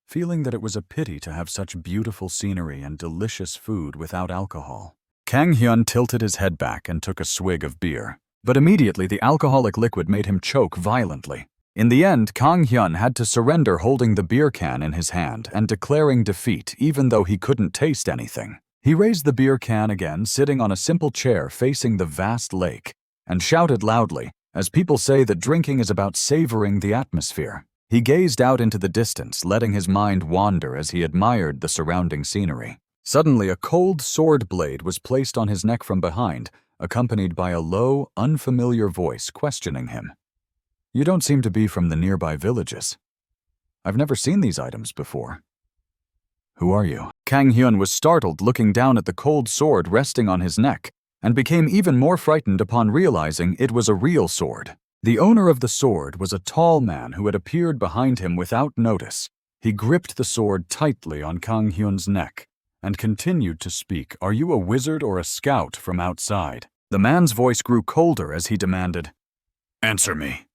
feeling that it was a pity to have such beautiful scenery and delicious food without alcohol. Kang Hyun tilted his head back and took a swig of beer, but immediately the alcoholic liquid made him choke violently. In the end, Kang Hyun had to surrender, holding the beer can in his hand and declaring defeat even though he couldn't taste anything. He raised the beer can again, sitting on a simple chair facing the vast lake, and shouted loudly, as people say that drinking is about savoring the atmosphere. He gazed out into the distance, letting his mind wander as he admired the surrounding scenery. Suddenly, a cold sword blade was placed on his neck from behind, accompanied by a low, unfamiliar voice questioning him. "You don't seem to be from the nearby villages. I've never seen these items before. Who are you?" Kang Hyun was startled, looking down at the cold sword resting on his neck, and became even more frightened upon realizing it was a real sword. The owner of the sword was a tall man who had appeared behind him without notice. He gripped the sword tightly on Kang Hyun's neck and continued to speak. "Are you a wizard or a scout from outside?" The man's voice grew colder as he demanded, "Answer me."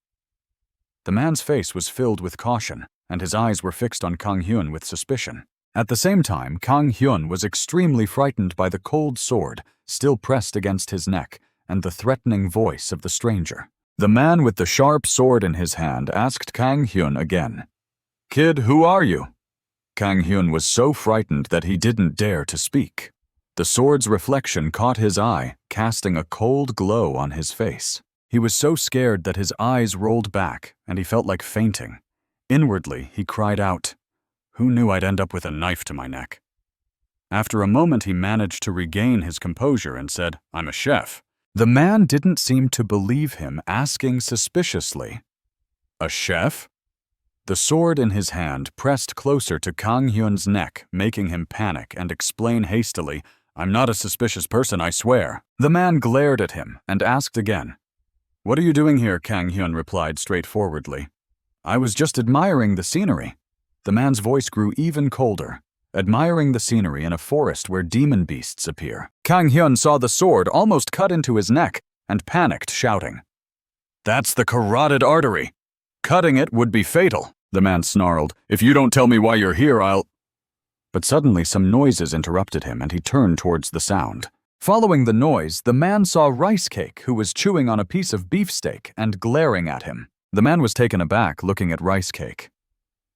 The man's face was filled with caution, and his eyes were fixed on Kang Hyun with suspicion. At the same time, Kang Hyun was extremely frightened by the cold sword still pressed against his neck and the threatening voice of the stranger. The man with the sharp sword in his hand asked Kang Hyun again, "Kid, who are you?" Kang Hyun was so frightened that he didn't dare to speak. The sword's reflection caught his eye, casting a cold glow on his face. He was so scared that his eyes rolled back and he felt like fainting. Inwardly, he cried out, "Who knew I'd end up with a knife to my neck?" After a moment, he managed to regain his composure and said, "I'm a chef." The man didn't seem to believe him, asking suspiciously, "A chef?" The sword in his hand pressed closer to Kang Hyun's neck, making him panic and explain hastily, "I'm not a suspicious person, I swear." The man glared at him and asked again. "What are you doing here?" Kang Hyun replied straightforwardly. "I was just admiring the scenery." The man's voice grew even colder. "Admiring the scenery in a forest where demon beasts appear." Kang Hyun saw the sword almost cut into his neck and panicked, shouting, "That's the carotid artery. Cutting it would be fatal." The man snarled, "If you don't tell me why you're here, I'll—" But suddenly some noises interrupted him and he turned towards the sound. Following the noise, the man saw Rice Cake, who was chewing on a piece of beefsteak and glaring at him. The man was taken aback, looking at Rice Cake.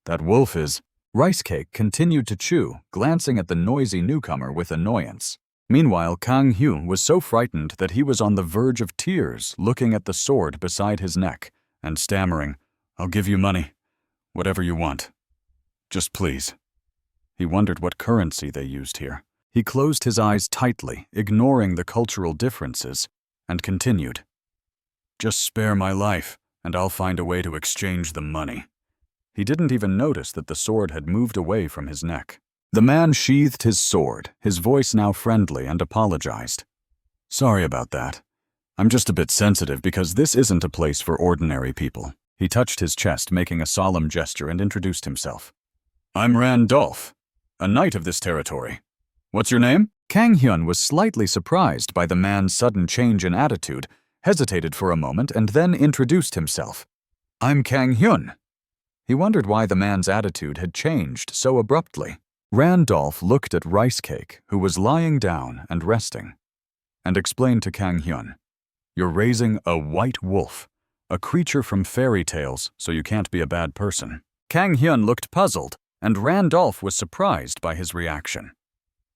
"That wolf is—" Rice Cake continued to chew, glancing at the noisy newcomer with annoyance. Meanwhile, Kang Hyun was so frightened that he was on the verge of tears, looking at the sword beside his neck and stammering, "I'll give you money. Whatever you want. Just please." He wondered what currency they used here. He closed his eyes tightly, ignoring the cultural differences, and continued, "Just spare my life, and I'll find a way to exchange the money." He didn't even notice that the sword had moved away from his neck. The man sheathed his sword, his voice now friendly, and apologized. "Sorry about that. I'm just a bit sensitive because this isn't a place for ordinary people." He touched his chest, making a solemn gesture, and introduced himself. "I'm Randolph, a knight of this territory. What's your name?" Kang Hyun was slightly surprised by the man's sudden change in attitude, hesitated for a moment, and then introduced himself. "I'm Kang Hyun." He wondered why the man's attitude had changed so abruptly. Randolph looked at Rice Cake, who was lying down and resting, and explained to Kang Hyun, "You're raising a white wolf. A creature from fairy tales, so you can't be a bad person." Kang Hyun looked puzzled, and Randolph was surprised by his reaction.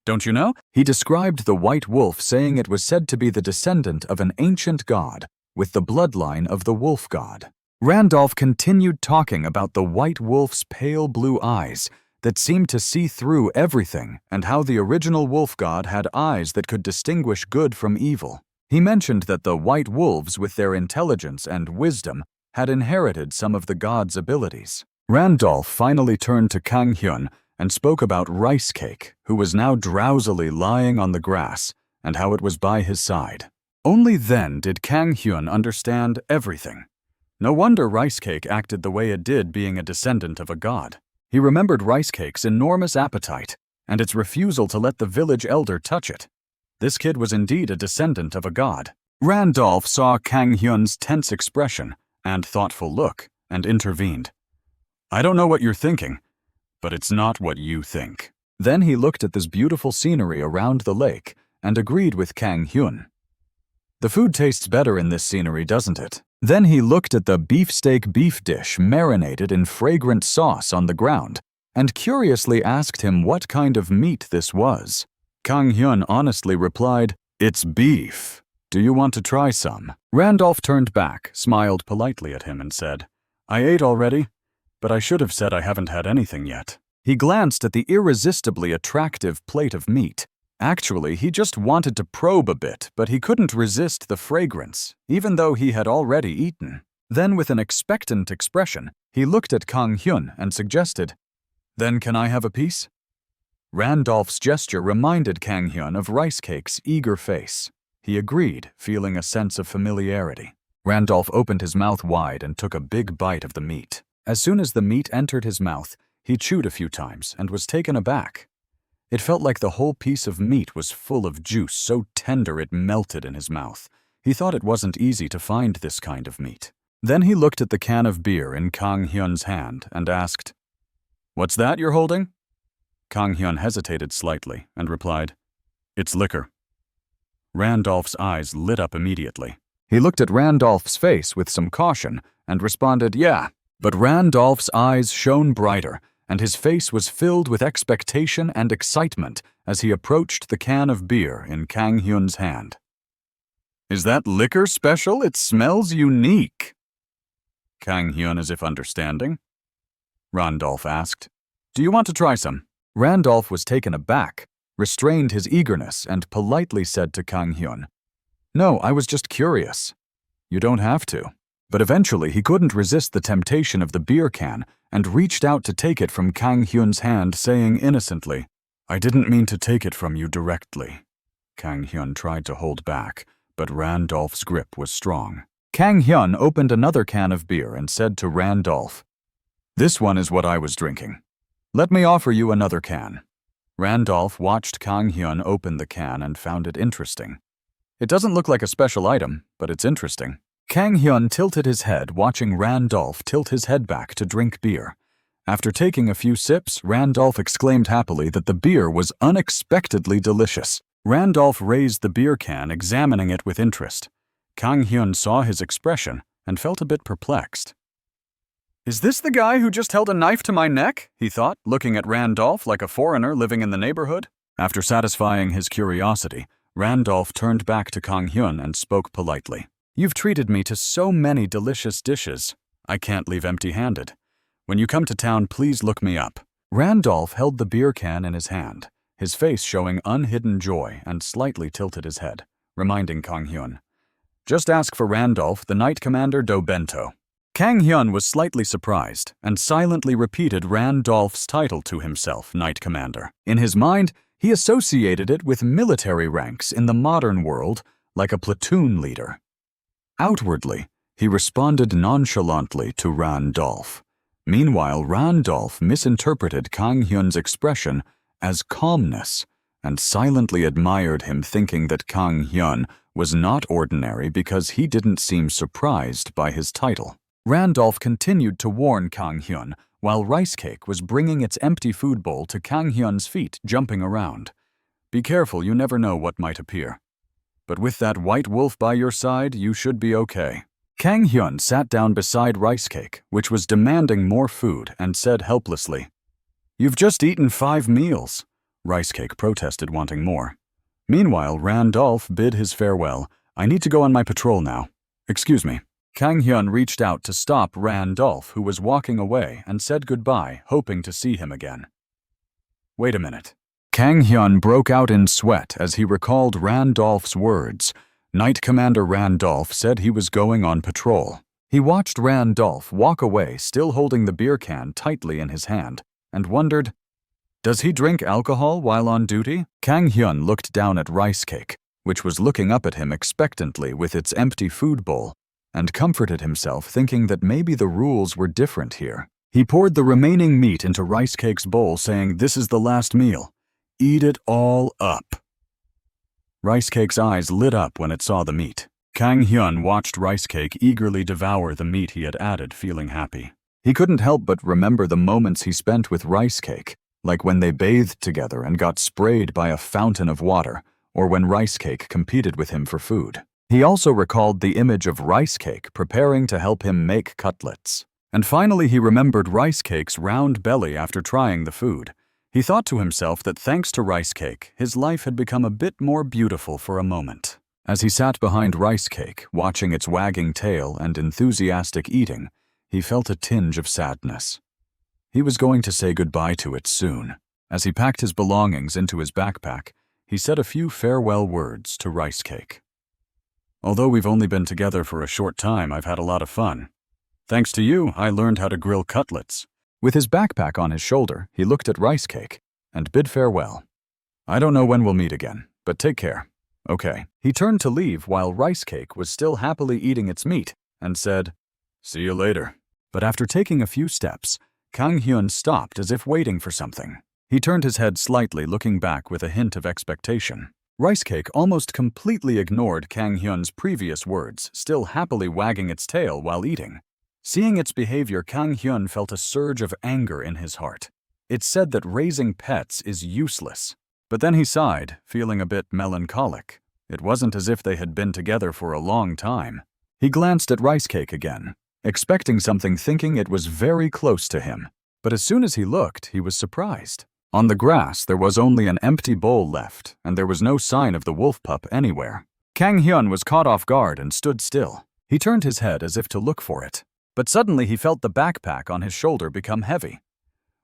"Don't you know?" He described the white wolf, saying it was said to be the descendant of an ancient god, with the bloodline of the wolf god. Randolph continued talking about the white wolf's pale blue eyes that seemed to see through everything, and how the original wolf god had eyes that could distinguish good from evil. He mentioned that the white wolves, with their intelligence and wisdom, had inherited some of the god's abilities. Randolph finally turned to Kang Hyun and spoke about Rice Cake, who was now drowsily lying on the grass, and how it was by his side. Only then did Kang Hyun understand everything. No wonder Rice Cake acted the way it did, being a descendant of a god. He remembered Rice Cake's enormous appetite and its refusal to let the village elder touch it. This kid was indeed a descendant of a god. Randolph saw Kang Hyun's tense expression and thoughtful look and intervened. "I don't know what you're thinking, but it's not what you think." Then he looked at this beautiful scenery around the lake and agreed with Kang Hyun. "The food tastes better in this scenery, doesn't it?" Then he looked at the beefsteak beef dish marinated in fragrant sauce on the ground and curiously asked him what kind of meat this was. Kang Hyun honestly replied, "It's beef. Do you want to try some?" Randolph turned back, smiled politely at him, and said, "I ate already, but I should have said I haven't had anything yet." He glanced at the irresistibly attractive plate of meat. Actually, he just wanted to probe a bit, but he couldn't resist the fragrance, even though he had already eaten. Then, with an expectant expression, he looked at Kang Hyun and suggested, "Then can I have a piece?" Randolph's gesture reminded Kang Hyun of Rice Cake's eager face. He agreed, feeling a sense of familiarity. Randolph opened his mouth wide and took a big bite of the meat. As soon as the meat entered his mouth, he chewed a few times and was taken aback. It felt like the whole piece of meat was full of juice, so tender it melted in his mouth. He thought it wasn't easy to find this kind of meat. Then he looked at the can of beer in Kang Hyun's hand and asked, "What's that you're holding?" Kang Hyun hesitated slightly and replied, "It's liquor." Randolph's eyes lit up immediately. He looked at Randolph's face with some caution and responded, "Yeah." But Randolph's eyes shone brighter, and his face was filled with expectation and excitement as he approached the can of beer in Kang Hyun's hand. "Is that liquor special? It smells unique." Kang Hyun, as if understanding, Randolph asked, "Do you want to try some?" Randolph was taken aback, restrained his eagerness, and politely said to Kang Hyun, "No, I was just curious." "You don't have to." But eventually he couldn't resist the temptation of the beer can and reached out to take it from Kang Hyun's hand, saying innocently, "I didn't mean to take it from you directly." Kang Hyun tried to hold back, but Randolph's grip was strong. Kang Hyun opened another can of beer and said to Randolph, "This one is what I was drinking. Let me offer you another can." Randolph watched Kang Hyun open the can and found it interesting. "It doesn't look like a special item, but it's interesting." Kang Hyun tilted his head, watching Randolph tilt his head back to drink beer. After taking a few sips, Randolph exclaimed happily that the beer was unexpectedly delicious. Randolph raised the beer can, examining it with interest. Kang Hyun saw his expression and felt a bit perplexed. "Is this the guy who just held a knife to my neck?" he thought, looking at Randolph like a foreigner living in the neighborhood. After satisfying his curiosity, Randolph turned back to Kang Hyun and spoke politely. "You've treated me to so many delicious dishes. I can't leave empty-handed. When you come to town, please look me up." Randolph held the beer can in his hand, his face showing unhidden joy, and slightly tilted his head, reminding Kang Hyun, "Just ask for Randolph, the Knight Commander do Bento." Kang Hyun was slightly surprised and silently repeated Randolph's title to himself, Knight Commander. In his mind, he associated it with military ranks in the modern world, like a platoon leader. Outwardly, he responded nonchalantly to Randolph. Meanwhile, Randolph misinterpreted Kang Hyun's expression as calmness and silently admired him, thinking that Kang Hyun was not ordinary because he didn't seem surprised by his title. Randolph continued to warn Kang Hyun while Rice Cake was bringing its empty food bowl to Kang Hyun's feet, jumping around. "Be careful, you never know what might appear. But with that white wolf by your side, you should be okay." Kang Hyun sat down beside Rice Cake, which was demanding more food, and said helplessly, "You've just eaten 5 meals." Rice Cake protested, wanting more. Meanwhile, Randolph bid his farewell. "I need to go on my patrol now. Excuse me." Kang Hyun reached out to stop Randolph, who was walking away, and said goodbye, hoping to see him again. "Wait a minute." Kang Hyun broke out in sweat as he recalled Randolph's words. Knight Commander Randolph said he was going on patrol. He watched Randolph walk away, still holding the beer can tightly in his hand, and wondered, does he drink alcohol while on duty? Kang Hyun looked down at Rice Cake, which was looking up at him expectantly with its empty food bowl, and comforted himself, thinking that maybe the rules were different here. He poured the remaining meat into Rice Cake's bowl, saying, "This is the last meal. Eat it all up." Rice Cake's eyes lit up when it saw the meat. Kang Hyun watched Rice Cake eagerly devour the meat he had added, feeling happy. He couldn't help but remember the moments he spent with Rice Cake, like when they bathed together and got sprayed by a fountain of water, or when Rice Cake competed with him for food. He also recalled the image of Rice Cake preparing to help him make cutlets. And finally he remembered Rice Cake's round belly after trying the food. He thought to himself that thanks to Rice Cake, his life had become a bit more beautiful for a moment. As he sat behind Rice Cake, watching its wagging tail and enthusiastic eating, he felt a tinge of sadness. He was going to say goodbye to it soon. As he packed his belongings into his backpack, he said a few farewell words to Rice Cake. "Although we've only been together for a short time, I've had a lot of fun. Thanks to you, I learned how to grill cutlets." With his backpack on his shoulder, he looked at Rice Cake and bid farewell. "I don't know when we'll meet again, but take care." "Okay." He turned to leave while Rice Cake was still happily eating its meat and said, "See you later." But after taking a few steps, Kang Hyun stopped as if waiting for something. He turned his head slightly, looking back with a hint of expectation. Rice Cake almost completely ignored Kang Hyun's previous words, still happily wagging its tail while eating. Seeing its behavior, Kang Hyun felt a surge of anger in his heart. It said that raising pets is useless. But then he sighed, feeling a bit melancholic. It wasn't as if they had been together for a long time. He glanced at Rice Cake again, expecting something, thinking it was very close to him. But as soon as he looked, he was surprised. On the grass, there was only an empty bowl left, and there was no sign of the wolf pup anywhere. Kang Hyun was caught off guard and stood still. He turned his head as if to look for it. But suddenly he felt the backpack on his shoulder become heavy.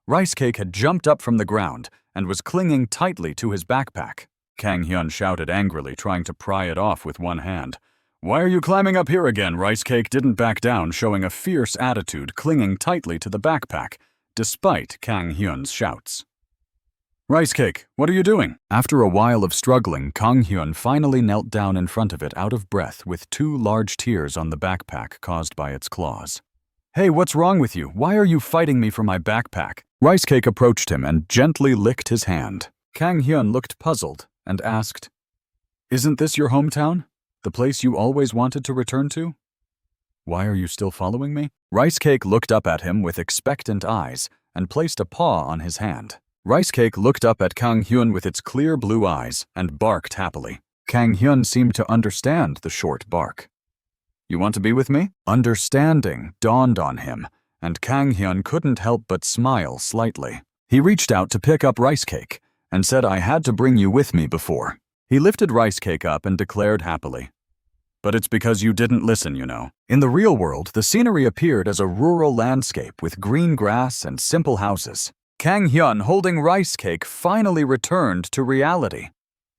Rice Cake had jumped up from the ground and was clinging tightly to his backpack. Kang Hyun shouted angrily, trying to pry it off with one hand. Why are you climbing up here again? Rice Cake didn't back down, showing a fierce attitude, clinging tightly to the backpack, despite Kang Hyun's shouts. Rice Cake, what are you doing? After a while of struggling, Kang Hyun finally knelt down in front of it out of breath with 2 large tears on the backpack caused by its claws. Hey, what's wrong with you? Why are you fighting me for my backpack? Rice Cake approached him and gently licked his hand. Kang Hyun looked puzzled and asked, Isn't this your hometown? The place you always wanted to return to? Why are you still following me? Rice Cake looked up at him with expectant eyes and placed a paw on his hand. Rice Cake looked up at Kang Hyun with its clear blue eyes and barked happily. Kang Hyun seemed to understand the short bark. You want to be with me? Understanding dawned on him, and Kang Hyun couldn't help but smile slightly. He reached out to pick up Rice Cake and said, I had to bring you with me before. He lifted Rice Cake up and declared happily, But it's because you didn't listen, you know. In the real world, the scenery appeared as a rural landscape with green grass and simple houses. Kang Hyun, holding Rice Cake, finally returned to reality.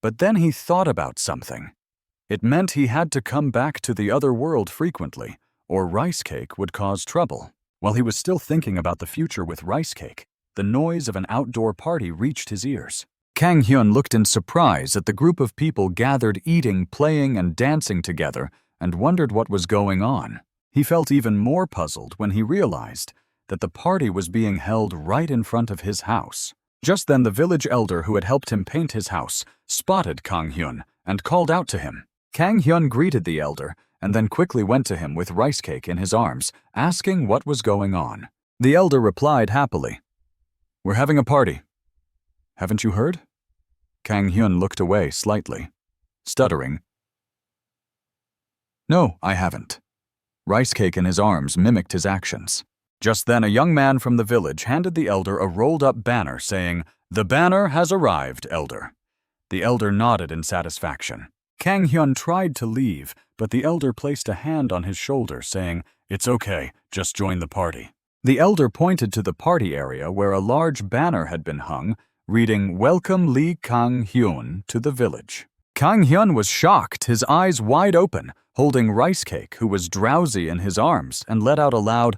But then he thought about something. It meant he had to come back to the other world frequently, or Rice Cake would cause trouble. While he was still thinking about the future with Rice Cake, the noise of an outdoor party reached his ears. Kang Hyun looked in surprise at the group of people gathered eating, playing, and dancing together and wondered what was going on. He felt even more puzzled when he realized that the party was being held right in front of his house. Just then the village elder who had helped him paint his house spotted Kang Hyun and called out to him. Kang Hyun greeted the elder and then quickly went to him with Rice Cake in his arms, asking what was going on. The elder replied happily, We're having a party. Haven't you heard? Kang Hyun looked away slightly, stuttering. No, I haven't. Rice Cake in his arms mimicked his actions. Just then a young man from the village handed the elder a rolled-up banner saying, The banner has arrived, elder. The elder nodded in satisfaction. Kang Hyun tried to leave, but the elder placed a hand on his shoulder saying, It's okay, just join the party. The elder pointed to the party area where a large banner had been hung, reading, Welcome Lee Kang Hyun to the village. Kang Hyun was shocked, his eyes wide open, holding Rice Cake, who was drowsy in his arms, and let out a loud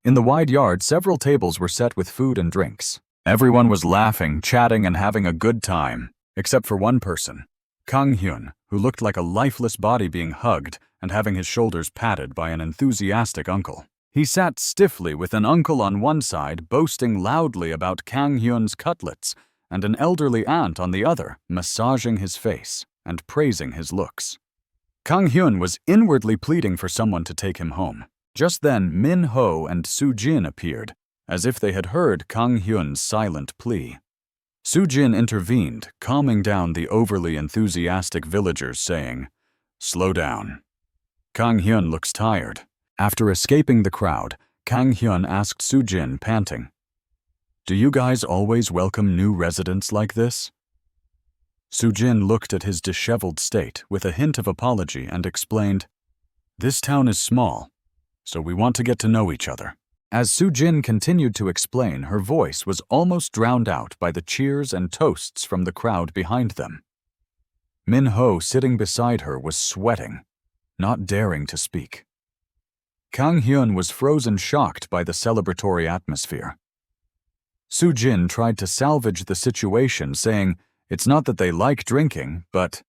In the wide yard, several tables were set with food and drinks. Everyone was laughing, chatting, and having a good time, except for one person, Kang Hyun, who looked like a lifeless body being hugged and having his shoulders patted by an enthusiastic uncle. He sat stiffly with an uncle on one side, boasting loudly about Kang Hyun's cutlets, and an elderly aunt on the other, massaging his face and praising his looks. Kang Hyun was inwardly pleading for someone to take him home. Just then, Min Ho and Soo Jin appeared, as if they had heard Kang Hyun's silent plea. Soo Jin intervened, calming down the overly enthusiastic villagers, saying, Slow down. Kang Hyun looks tired. After escaping the crowd, Kang Hyun asked Soo Jin, panting, Do you guys always welcome new residents like this? Soo Jin looked at his disheveled state with a hint of apology and explained, This town is small, so we want to get to know each other. As Soo Jin continued to explain, her voice was almost drowned out by the cheers and toasts from the crowd behind them. Min Ho, sitting beside her, was sweating, not daring to speak. Kang Hyun was frozen shocked by the celebratory atmosphere. Soo Jin tried to salvage the situation, saying, It's not that they like drinking, but...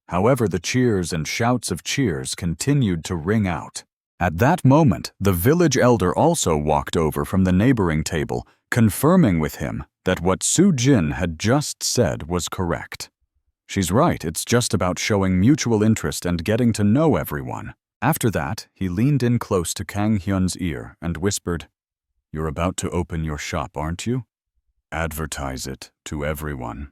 However, the cheers and shouts of cheers continued to ring out. At that moment, the village elder also walked over from the neighboring table, confirming with him that what Soo Jin had just said was correct. She's right, it's just about showing mutual interest and getting to know everyone. After that, he leaned in close to Kang Hyun's ear and whispered, You're about to open your shop, aren't you? Advertise it to everyone.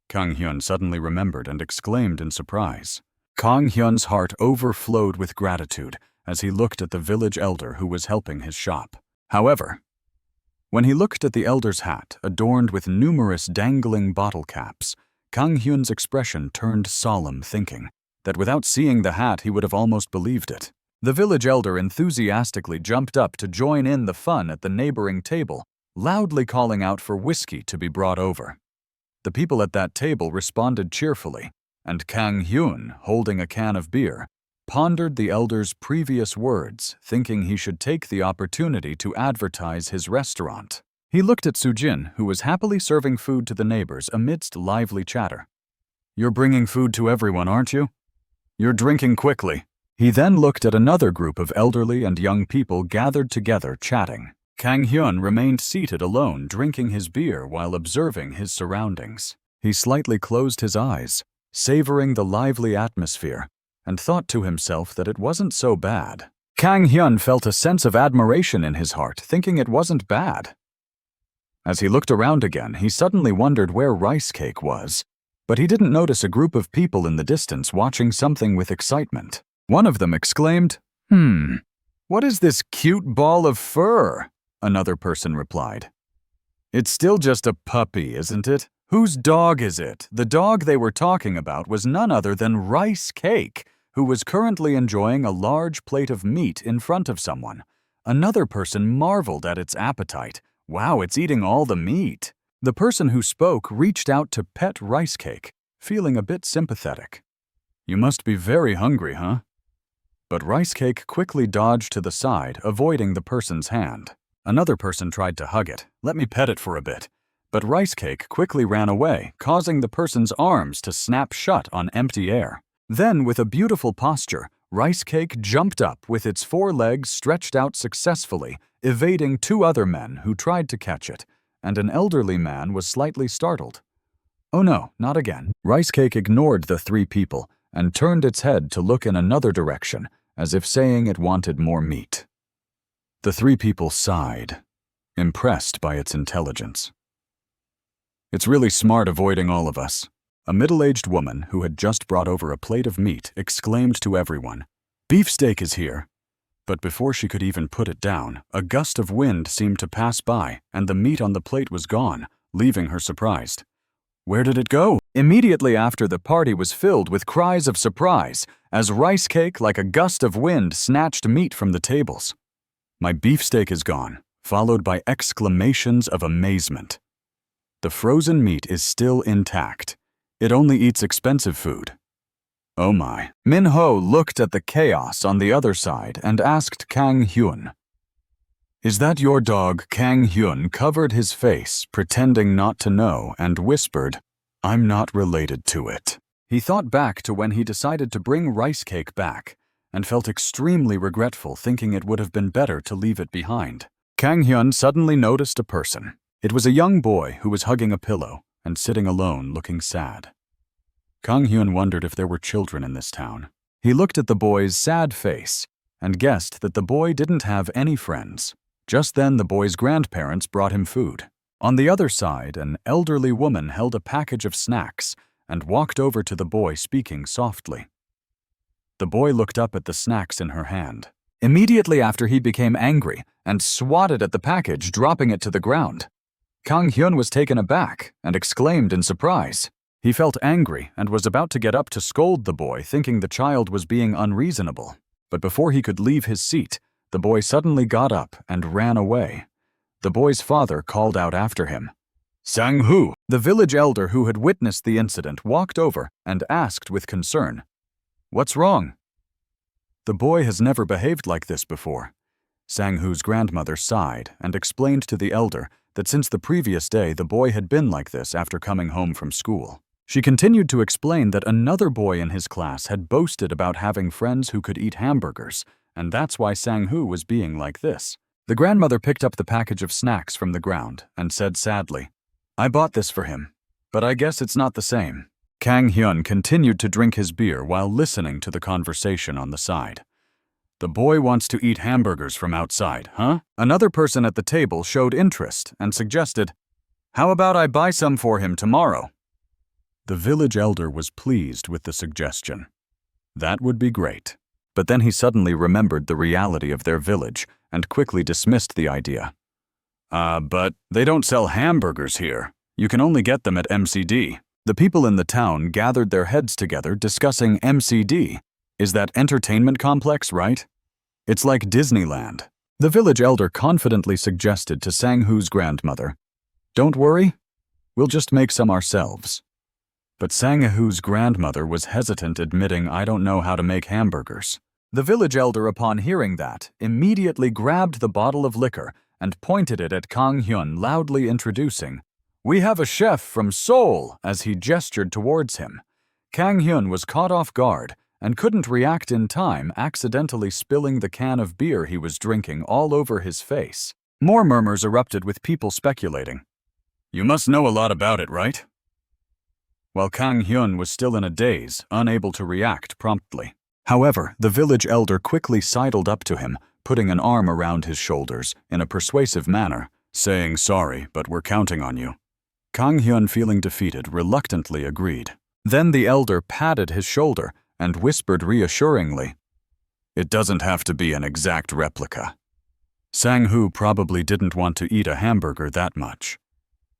Kang Hyun suddenly remembered and exclaimed in surprise. Kang Hyun's heart overflowed with gratitude as he looked at the village elder who was helping his shop. However, when he looked at the elder's hat, adorned with numerous dangling bottle caps, Kang Hyun's expression turned solemn, thinking that without seeing the hat he would have almost believed it. The village elder enthusiastically jumped up to join in the fun at the neighboring table, loudly calling out for whiskey to be brought over. The people at that table responded cheerfully, and Kang Hyun, holding a can of beer, pondered the elder's previous words, thinking he should take the opportunity to advertise his restaurant. He looked at Sujin, who was happily serving food to the neighbors amidst lively chatter. "You're bringing food to everyone, aren't you? You're drinking quickly." He then looked at another group of elderly and young people gathered together chatting. Kang Hyun remained seated alone, drinking his beer while observing his surroundings. He slightly closed his eyes, savoring the lively atmosphere, and thought to himself that it wasn't so bad. Kang Hyun felt a sense of admiration in his heart, thinking it wasn't bad. As he looked around again, he suddenly wondered where Rice Cake was, but he didn't notice a group of people in the distance watching something with excitement. One of them exclaimed, "What is this cute ball of fur?" Another person replied, "It's still just a puppy, isn't it? Whose dog is it?" The dog they were talking about was none other than Rice Cake, who was currently enjoying a large plate of meat in front of someone. Another person marveled at its appetite. "Wow, it's eating all the meat." The person who spoke reached out to pet Rice Cake, feeling a bit sympathetic. "You must be very hungry, huh?" But Rice Cake quickly dodged to the side, avoiding the person's hand. Another person tried to hug it. "Let me pet it for a bit." But Rice Cake quickly ran away, causing the person's arms to snap shut on empty air. Then, with a beautiful posture, Rice Cake jumped up with its 4 legs stretched out successfully, evading 2 other men who tried to catch it, and an elderly man was slightly startled. "Oh no, not again." Rice Cake ignored the 3 people and turned its head to look in another direction, as if saying it wanted more meat. The 3 people sighed, impressed by its intelligence. "It's really smart avoiding all of us." A middle-aged woman who had just brought over a plate of meat exclaimed to everyone, "Beefsteak is here." But before she could even put it down, a gust of wind seemed to pass by, and the meat on the plate was gone, leaving her surprised. Where did it go? Immediately after, the party was filled with cries of surprise, as Rice Cake, like a gust of wind, snatched meat from the tables. "My beefsteak is gone," followed by exclamations of amazement. "The frozen meat is still intact. It only eats expensive food." "Oh my." Minho looked at the chaos on the other side and asked Kang Hyun, "Is that your dog?" Kang Hyun covered his face, pretending not to know, and whispered, "I'm not related to it." He thought back to when he decided to bring Rice Cake back, and felt extremely regretful, thinking it would have been better to leave it behind. Kang Hyun suddenly noticed a person. It was a young boy who was hugging a pillow and sitting alone, looking sad. Kang Hyun wondered if there were children in this town. He looked at the boy's sad face and guessed that the boy didn't have any friends. Just then, the boy's grandparents brought him food. On the other side, an elderly woman held a package of snacks and walked over to the boy, speaking softly. The boy looked up at the snacks in her hand. Immediately after, he became angry and swatted at the package, dropping it to the ground. Kang Hyun was taken aback and exclaimed in surprise. He felt angry and was about to get up to scold the boy, thinking the child was being unreasonable. But before he could leave his seat, the boy suddenly got up and ran away. The boy's father called out after him, "Sang-hoo!" The village elder who had witnessed the incident walked over and asked with concern, "What's wrong?" "The boy has never behaved like this before." Sang-hoo's grandmother sighed and explained to the elder that since the previous day the boy had been like this after coming home from school. She continued to explain that another boy in his class had boasted about having friends who could eat hamburgers, and that's why Sang-hoo was being like this. The grandmother picked up the package of snacks from the ground and said sadly, "I bought this for him, but I guess it's not the same." Kang Hyun continued to drink his beer while listening to the conversation on the side. "The boy wants to eat hamburgers from outside, huh?" Another person at the table showed interest and suggested, "How about I buy some for him tomorrow?" The village elder was pleased with the suggestion. That would be great. But then he suddenly remembered the reality of their village and quickly dismissed the idea. But they don't sell hamburgers here. You can only get them at MCD." The people in the town gathered their heads together discussing MCD. Is that entertainment complex, right? It's like Disneyland. The village elder confidently suggested to Sang-hoo's grandmother, "Don't worry, we'll just make some ourselves." But Sang-Hu's grandmother was hesitant, admitting, "I don't know how to make hamburgers." The village elder, upon hearing that, immediately grabbed the bottle of liquor and pointed it at Kang Hyun, loudly introducing, "We have a chef from Seoul," as he gestured towards him. Kang Hyun was caught off guard and couldn't react in time, accidentally spilling the can of beer he was drinking all over his face. More murmurs erupted, with people speculating, "You must know a lot about it, right?" While Kang Hyun was still in a daze, unable to react promptly. However, the village elder quickly sidled up to him, putting an arm around his shoulders in a persuasive manner, saying, "Sorry, but we're counting on you." Kang Hyun, feeling defeated, reluctantly agreed. Then the elder patted his shoulder and whispered reassuringly, "It doesn't have to be an exact replica." Sang-Hu probably didn't want to eat a hamburger that much.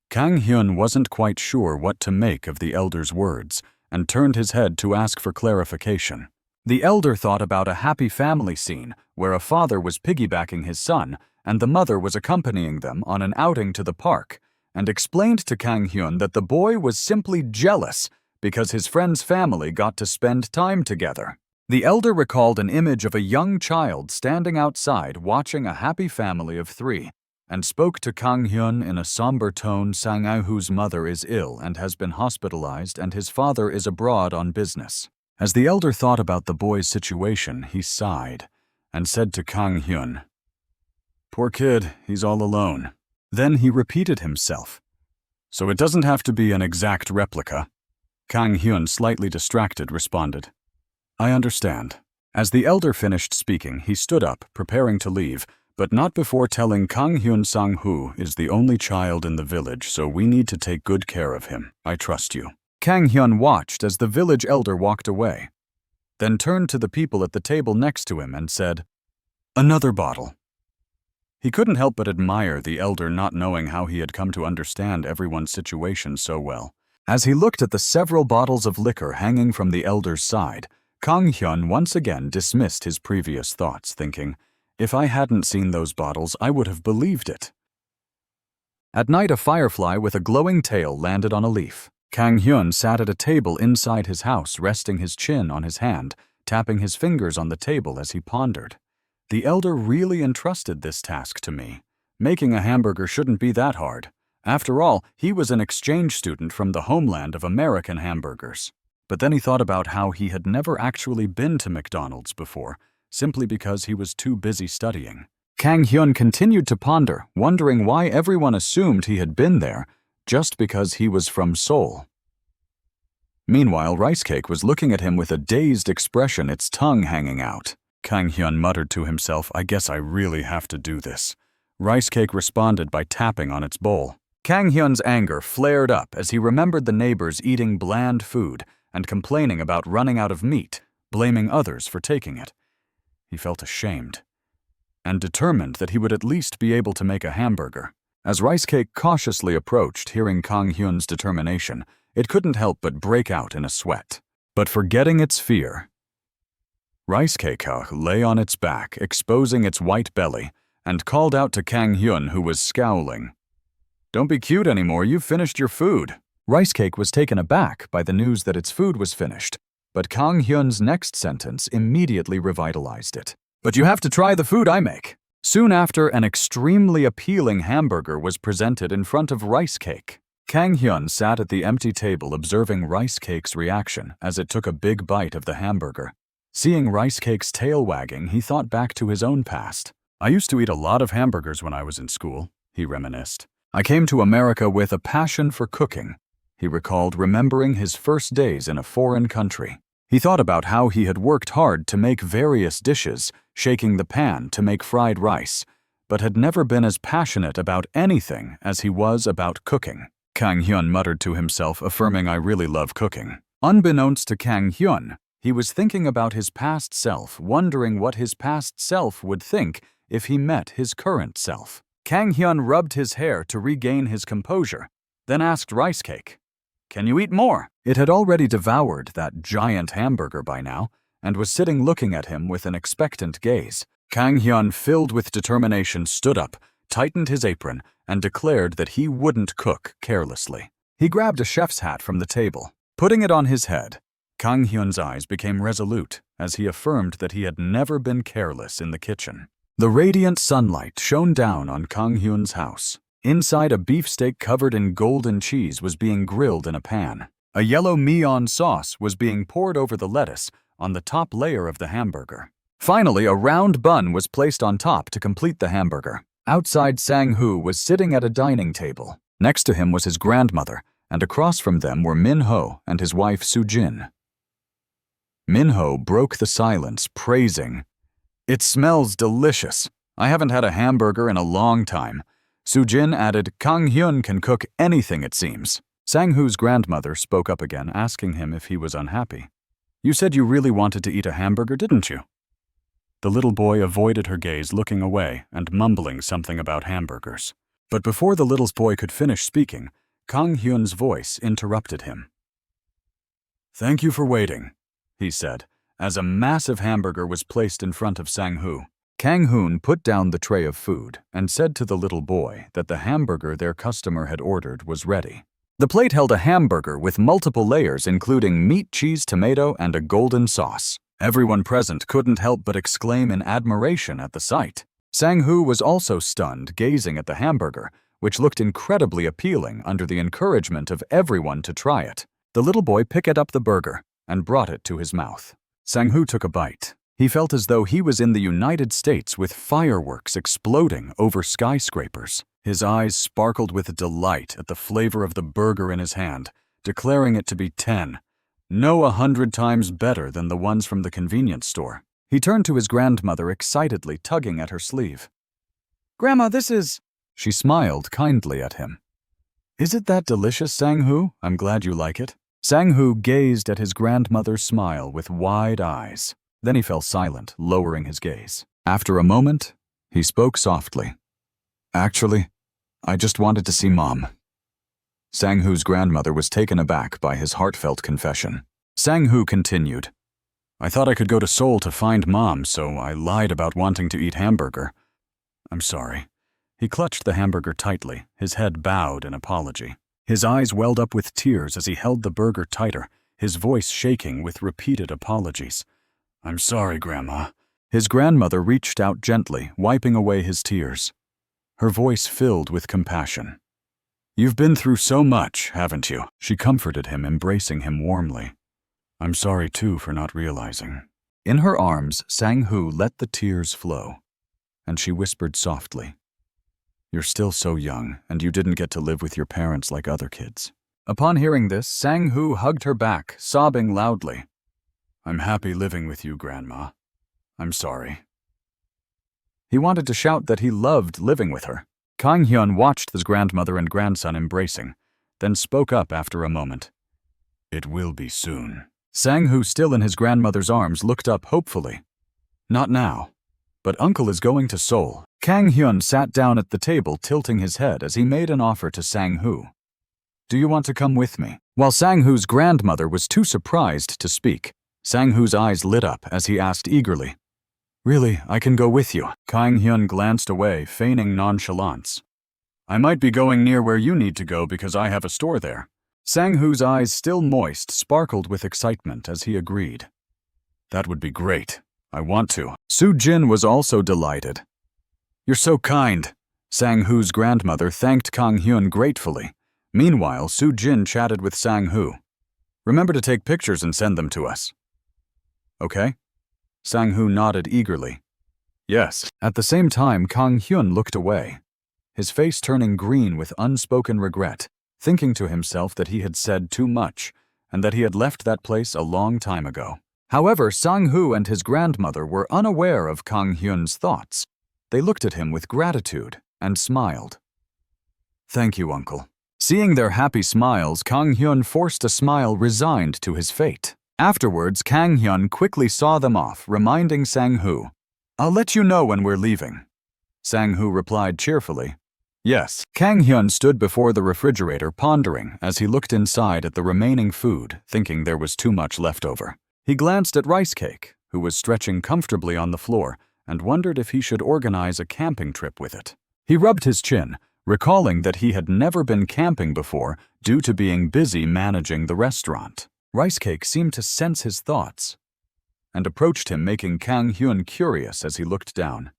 Kang Hyun wasn't quite sure what to make of the elder's words and turned his head to ask for clarification. The elder thought about a happy family scene where a father was piggybacking his son and the mother was accompanying them on an outing to the park, and explained to Kang Hyun that the boy was simply jealous because his friend's family got to spend time together. The elder recalled an image of a young child standing outside watching a happy family of 3, and spoke to Kang Hyun in a somber tone. Sang-Hu's mother is ill and has been hospitalized, and his father is abroad on business. As the elder thought about the boy's situation, he sighed and said to Kang Hyun, "Poor kid, he's all alone." Then he repeated himself, "So it doesn't have to be an exact replica?" Kang Hyun, slightly distracted, responded, "I understand." As the elder finished speaking, he stood up, preparing to leave, but not before telling Kang Hyun, "Sang-Hu is the only child in the village, so we need to take good care of him. I trust you." Kang Hyun watched as the village elder walked away, then turned to the people at the table next to him and said, "Another bottle." He couldn't help but admire the elder, not knowing how he had come to understand everyone's situation so well. As he looked at the several bottles of liquor hanging from the elder's side, Kang Hyun once again dismissed his previous thoughts, thinking, "If I hadn't seen those bottles, I would have believed it." At night, a firefly with a glowing tail landed on a leaf. Kang Hyun sat at a table inside his house, resting his chin on his hand, tapping his fingers on the table as he pondered. The elder really entrusted this task to me. Making a hamburger shouldn't be that hard. After all, he was an exchange student from the homeland of American hamburgers. But then he thought about how he had never actually been to McDonald's before, simply because he was too busy studying. Kang Hyun continued to ponder, wondering why everyone assumed he had been there just because he was from Seoul. Meanwhile, Rice Cake was looking at him with a dazed expression, its tongue hanging out. Kang Hyun muttered to himself, "I guess I really have to do this." Rice Cake responded by tapping on its bowl. Kang Hyun's anger flared up as he remembered the neighbors eating bland food and complaining about running out of meat, blaming others for taking it. He felt ashamed and determined that he would at least be able to make a hamburger. As Rice Cake cautiously approached, hearing Kang Hyun's determination, it couldn't help but break out in a sweat. But forgetting its fear, Rice Cake lay on its back, exposing its white belly, and called out to Kang Hyun, who was scowling, "Don't be cute anymore, you've finished your food." Rice Cake was taken aback by the news that its food was finished, but Kang Hyun's next sentence immediately revitalized it. "But you have to try the food I make." Soon after, an extremely appealing hamburger was presented in front of Rice Cake. Kang Hyun sat at the empty table observing Rice Cake's reaction as it took a big bite of the hamburger. Seeing Rice Cake's tail wagging, he thought back to his own past. "I used to eat a lot of hamburgers when I was in school," he reminisced. "I came to America with a passion for cooking," he recalled, remembering his first days in a foreign country. He thought about how he had worked hard to make various dishes, shaking the pan to make fried rice, but had never been as passionate about anything as he was about cooking. Kang Hyun muttered to himself, affirming, "I really love cooking." Unbeknownst to Kang Hyun, he was thinking about his past self, wondering what his past self would think if he met his current self. Kang Hyun rubbed his hair to regain his composure, then asked Rice Cake, "Can you eat more?" It had already devoured that giant hamburger by now, and was sitting looking at him with an expectant gaze. Kang Hyun, filled with determination, stood up, tightened his apron, and declared that he wouldn't cook carelessly. He grabbed a chef's hat from the table, Putting it on his head, Kang Hyun's eyes became resolute as he affirmed that he had never been careless in the kitchen. The radiant sunlight shone down on Kang Hyun's house. Inside, a beefsteak covered in golden cheese was being grilled in a pan. A yellow mian sauce was being poured over the lettuce on the top layer of the hamburger. Finally, a round bun was placed on top to complete the hamburger. Outside, Sang-hoo was sitting at a dining table. Next to him was his grandmother, and across from them were Min-ho and his wife Soo-jin. Min-ho broke the silence, praising, "It smells delicious. I haven't had a hamburger in a long time." Soo-jin added, "Kang Hyun can cook anything, it seems." Sang-hoo's grandmother spoke up again, asking him if he was unhappy. "You said you really wanted to eat a hamburger, didn't you?" The little boy avoided her gaze, looking away and mumbling something about hamburgers. But before the little boy could finish speaking, Kang Hyun's voice interrupted him. "Thank you for waiting," he said, as a massive hamburger was placed in front of Sang-hoo. Kang Hyun put down the tray of food and said to the little boy that the hamburger their customer had ordered was ready. The plate held a hamburger with multiple layers, including meat, cheese, tomato, and a golden sauce. Everyone present couldn't help but exclaim in admiration at the sight. Sang-hoo was also stunned, gazing at the hamburger, which looked incredibly appealing under the encouragement of everyone to try it. The little boy picked up the burger and brought it to his mouth. Sang-hoo took a bite. He felt as though he was in the United States with fireworks exploding over skyscrapers. His eyes sparkled with delight at the flavor of the burger in his hand, declaring it to be 10. No, 100 times better than the ones from the convenience store. He turned to his grandmother, excitedly tugging at her sleeve. "Grandma, this is..." She smiled kindly at him. "Is it that delicious, Sang-hoo? I'm glad you like it." Sang-hoo gazed at his grandmother's smile with wide eyes. Then he fell silent, lowering his gaze. After a moment, he spoke softly. "Actually, I just wanted to see Mom." Sang-hoo's grandmother was taken aback by his heartfelt confession. Sang-hoo continued, "I thought I could go to Seoul to find Mom, so I lied about wanting to eat hamburger. I'm sorry." He clutched the hamburger tightly, his head bowed in apology. His eyes welled up with tears as he held the burger tighter, his voice shaking with repeated apologies. "I'm sorry, Grandma." His grandmother reached out gently, wiping away his tears. Her voice filled with compassion. "You've been through so much, haven't you?" She comforted him, embracing him warmly. "I'm sorry, too, for not realizing." In her arms, Sang-hoo let the tears flow, and she whispered softly, "You're still so young, and you didn't get to live with your parents like other kids." Upon hearing this, Sang-hoo hugged her back, sobbing loudly. "I'm happy living with you, Grandma. I'm sorry." He wanted to shout that he loved living with her. Kang Hyun watched his grandmother and grandson embracing, then spoke up after a moment. "It will be soon." Sang-hoo, still in his grandmother's arms, looked up hopefully. "Not now, but Uncle is going to Seoul." Kang Hyun sat down at the table, tilting his head as he made an offer to Sang-hoo. "Do you want to come with me?" While Sang-hoo's grandmother was too surprised to speak, Sang-hoo's eyes lit up as he asked eagerly, "Really, I can go with you." Kang Hyun glanced away, feigning nonchalance. "I might be going near where you need to go because I have a store there." Sang-hoo's eyes, still moist, sparkled with excitement as he agreed. "That would be great. I want to." Soo-jin was also delighted. "You're so kind." Sang-hoo's grandmother thanked Kang Hyun gratefully. Meanwhile, Soo-jin chatted with Sang-hoo. "Remember to take pictures and send them to us." "Okay?" Sang-hoo nodded eagerly. "Yes." At the same time, Kang Hyun looked away, his face turning green with unspoken regret, thinking to himself that he had said too much and that he had left that place a long time ago. However, Sang-hoo and his grandmother were unaware of Kang Hyun's thoughts. They looked at him with gratitude and smiled. "Thank you, Uncle." Seeing their happy smiles, Kang Hyun forced a smile resigned to his fate. Afterwards, Kang Hyun quickly saw them off, reminding Sang-hoo, "I'll let you know when we're leaving." Sang-hoo replied cheerfully, "Yes." Kang Hyun stood before the refrigerator, pondering as he looked inside at the remaining food, thinking there was too much left over. He glanced at Rice Cake, who was stretching comfortably on the floor, and wondered if he should organize a camping trip with it. He rubbed his chin, recalling that he had never been camping before due to being busy managing the restaurant. Rice Cake seemed to sense his thoughts and approached him, making Kang Hyun curious as he looked down.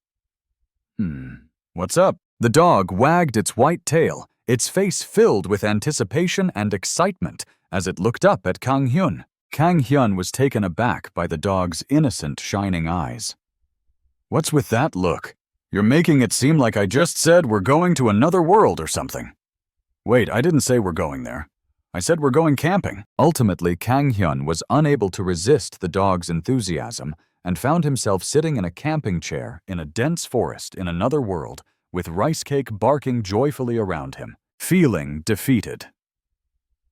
What's up? The dog wagged its white tail, its face filled with anticipation and excitement as it looked up at Kang Hyun. Kang Hyun was taken aback by the dog's innocent, shining eyes. What's with that look? You're making it seem like I just said we're going to another world or something. Wait, I didn't say we're going there. I said we're going camping. Ultimately, Kang Hyun was unable to resist the dog's enthusiasm and found himself sitting in a camping chair in a dense forest in another world, with Rice Cake barking joyfully around him, feeling defeated.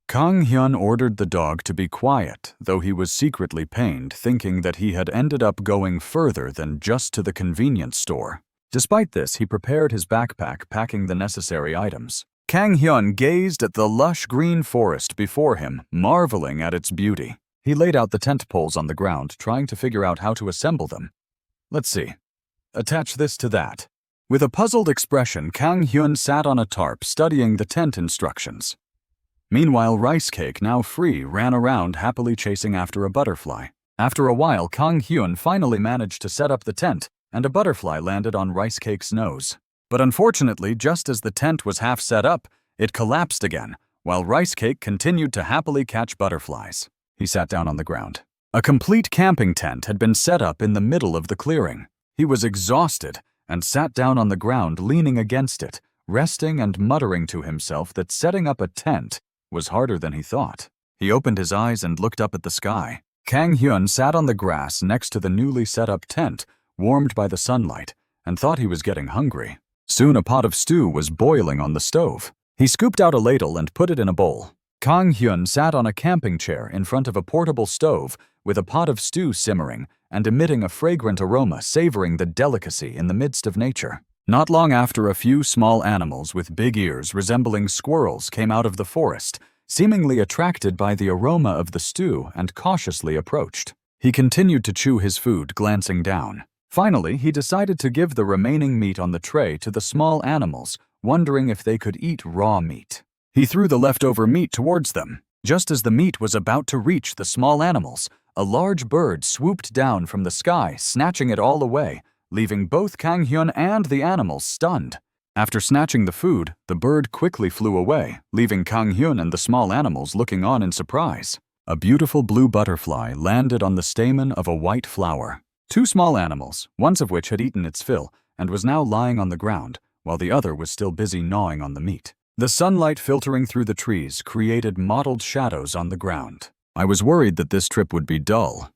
Kang Hyun ordered the dog to be quiet, though he was secretly pained, thinking that he had ended up going further than just to the convenience store. Despite this, he prepared his backpack, packing the necessary items. Kang Hyun gazed at the lush green forest before him, marveling at its beauty. He laid out the tent poles on the ground, trying to figure out how to assemble them. Let's see. Attach this to that. With a puzzled expression, Kang Hyun sat on a tarp, studying the tent instructions. Meanwhile, Rice Cake, now free, ran around happily chasing after a butterfly. After a while, Kang Hyun finally managed to set up the tent, and a butterfly landed on Rice Cake's nose. But unfortunately, just as the tent was half set up, it collapsed again, while Rice Cake continued to happily catch butterflies. He sat down on the ground. A complete camping tent had been set up in the middle of the clearing. He was exhausted and sat down on the ground, leaning against it, resting and muttering to himself that setting up a tent was harder than he thought. He opened his eyes and looked up at the sky. Kang Hyun sat on the grass next to the newly set up tent, warmed by the sunlight, and thought he was getting hungry. Soon a pot of stew was boiling on the stove. He scooped out a ladle and put it in a bowl. Kang Hyun sat on a camping chair in front of a portable stove with a pot of stew simmering and emitting a fragrant aroma, savoring the delicacy in the midst of nature. Not long after, a few small animals with big ears resembling squirrels came out of the forest, seemingly attracted by the aroma of the stew, and cautiously approached. He continued to chew his food, glancing down. Finally, he decided to give the remaining meat on the tray to the small animals, wondering if they could eat raw meat. He threw the leftover meat towards them. Just as the meat was about to reach the small animals, a large bird swooped down from the sky, snatching it all away, leaving both Kang Hyun and the animals stunned. After snatching the food, the bird quickly flew away, leaving Kang Hyun and the small animals looking on in surprise. A beautiful blue butterfly landed on the stamen of a white flower. Two small animals, one of which had eaten its fill and was now lying on the ground, while the other was still busy gnawing on the meat. The sunlight filtering through the trees created mottled shadows on the ground. I was worried that this trip would be dull.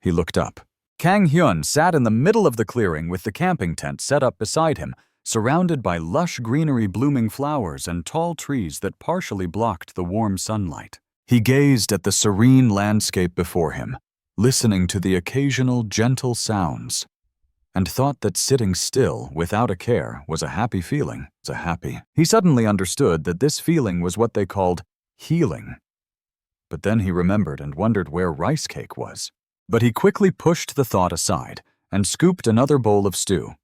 He looked up. Kang Hyun sat in the middle of the clearing with the camping tent set up beside him, surrounded by lush greenery, blooming flowers, and tall trees that partially blocked the warm sunlight. He gazed at the serene landscape before him, listening to the occasional gentle sounds, and thought that sitting still without a care was a happy feeling. He suddenly understood that this feeling was what they called healing. But then he remembered and wondered where Rice Cake was. But he quickly pushed the thought aside and scooped another bowl of stew,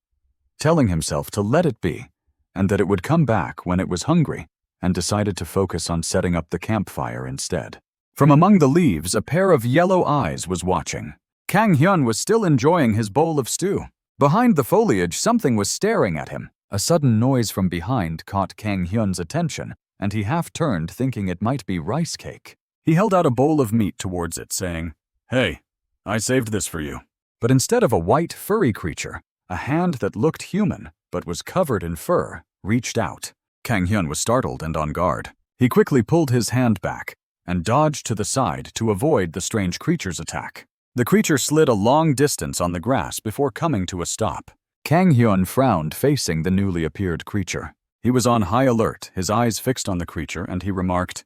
telling himself to let it be and that it would come back when it was hungry, and decided to focus on setting up the campfire instead. From among the leaves, a pair of yellow eyes was watching. Kang Hyun was still enjoying his bowl of stew. Behind the foliage, something was staring at him. A sudden noise from behind caught Kang Hyun's attention, and he half turned, thinking it might be Rice Cake. He held out a bowl of meat towards it, saying, "Hey, I saved this for you." But instead of a white, furry creature, a hand that looked human but was covered in fur reached out. Kang Hyun was startled and on guard. He quickly pulled his hand back and dodged to the side to avoid the strange creature's attack. The creature slid a long distance on the grass before coming to a stop. Kang Hyun frowned, facing the newly appeared creature. He was on high alert, his eyes fixed on the creature, and he remarked,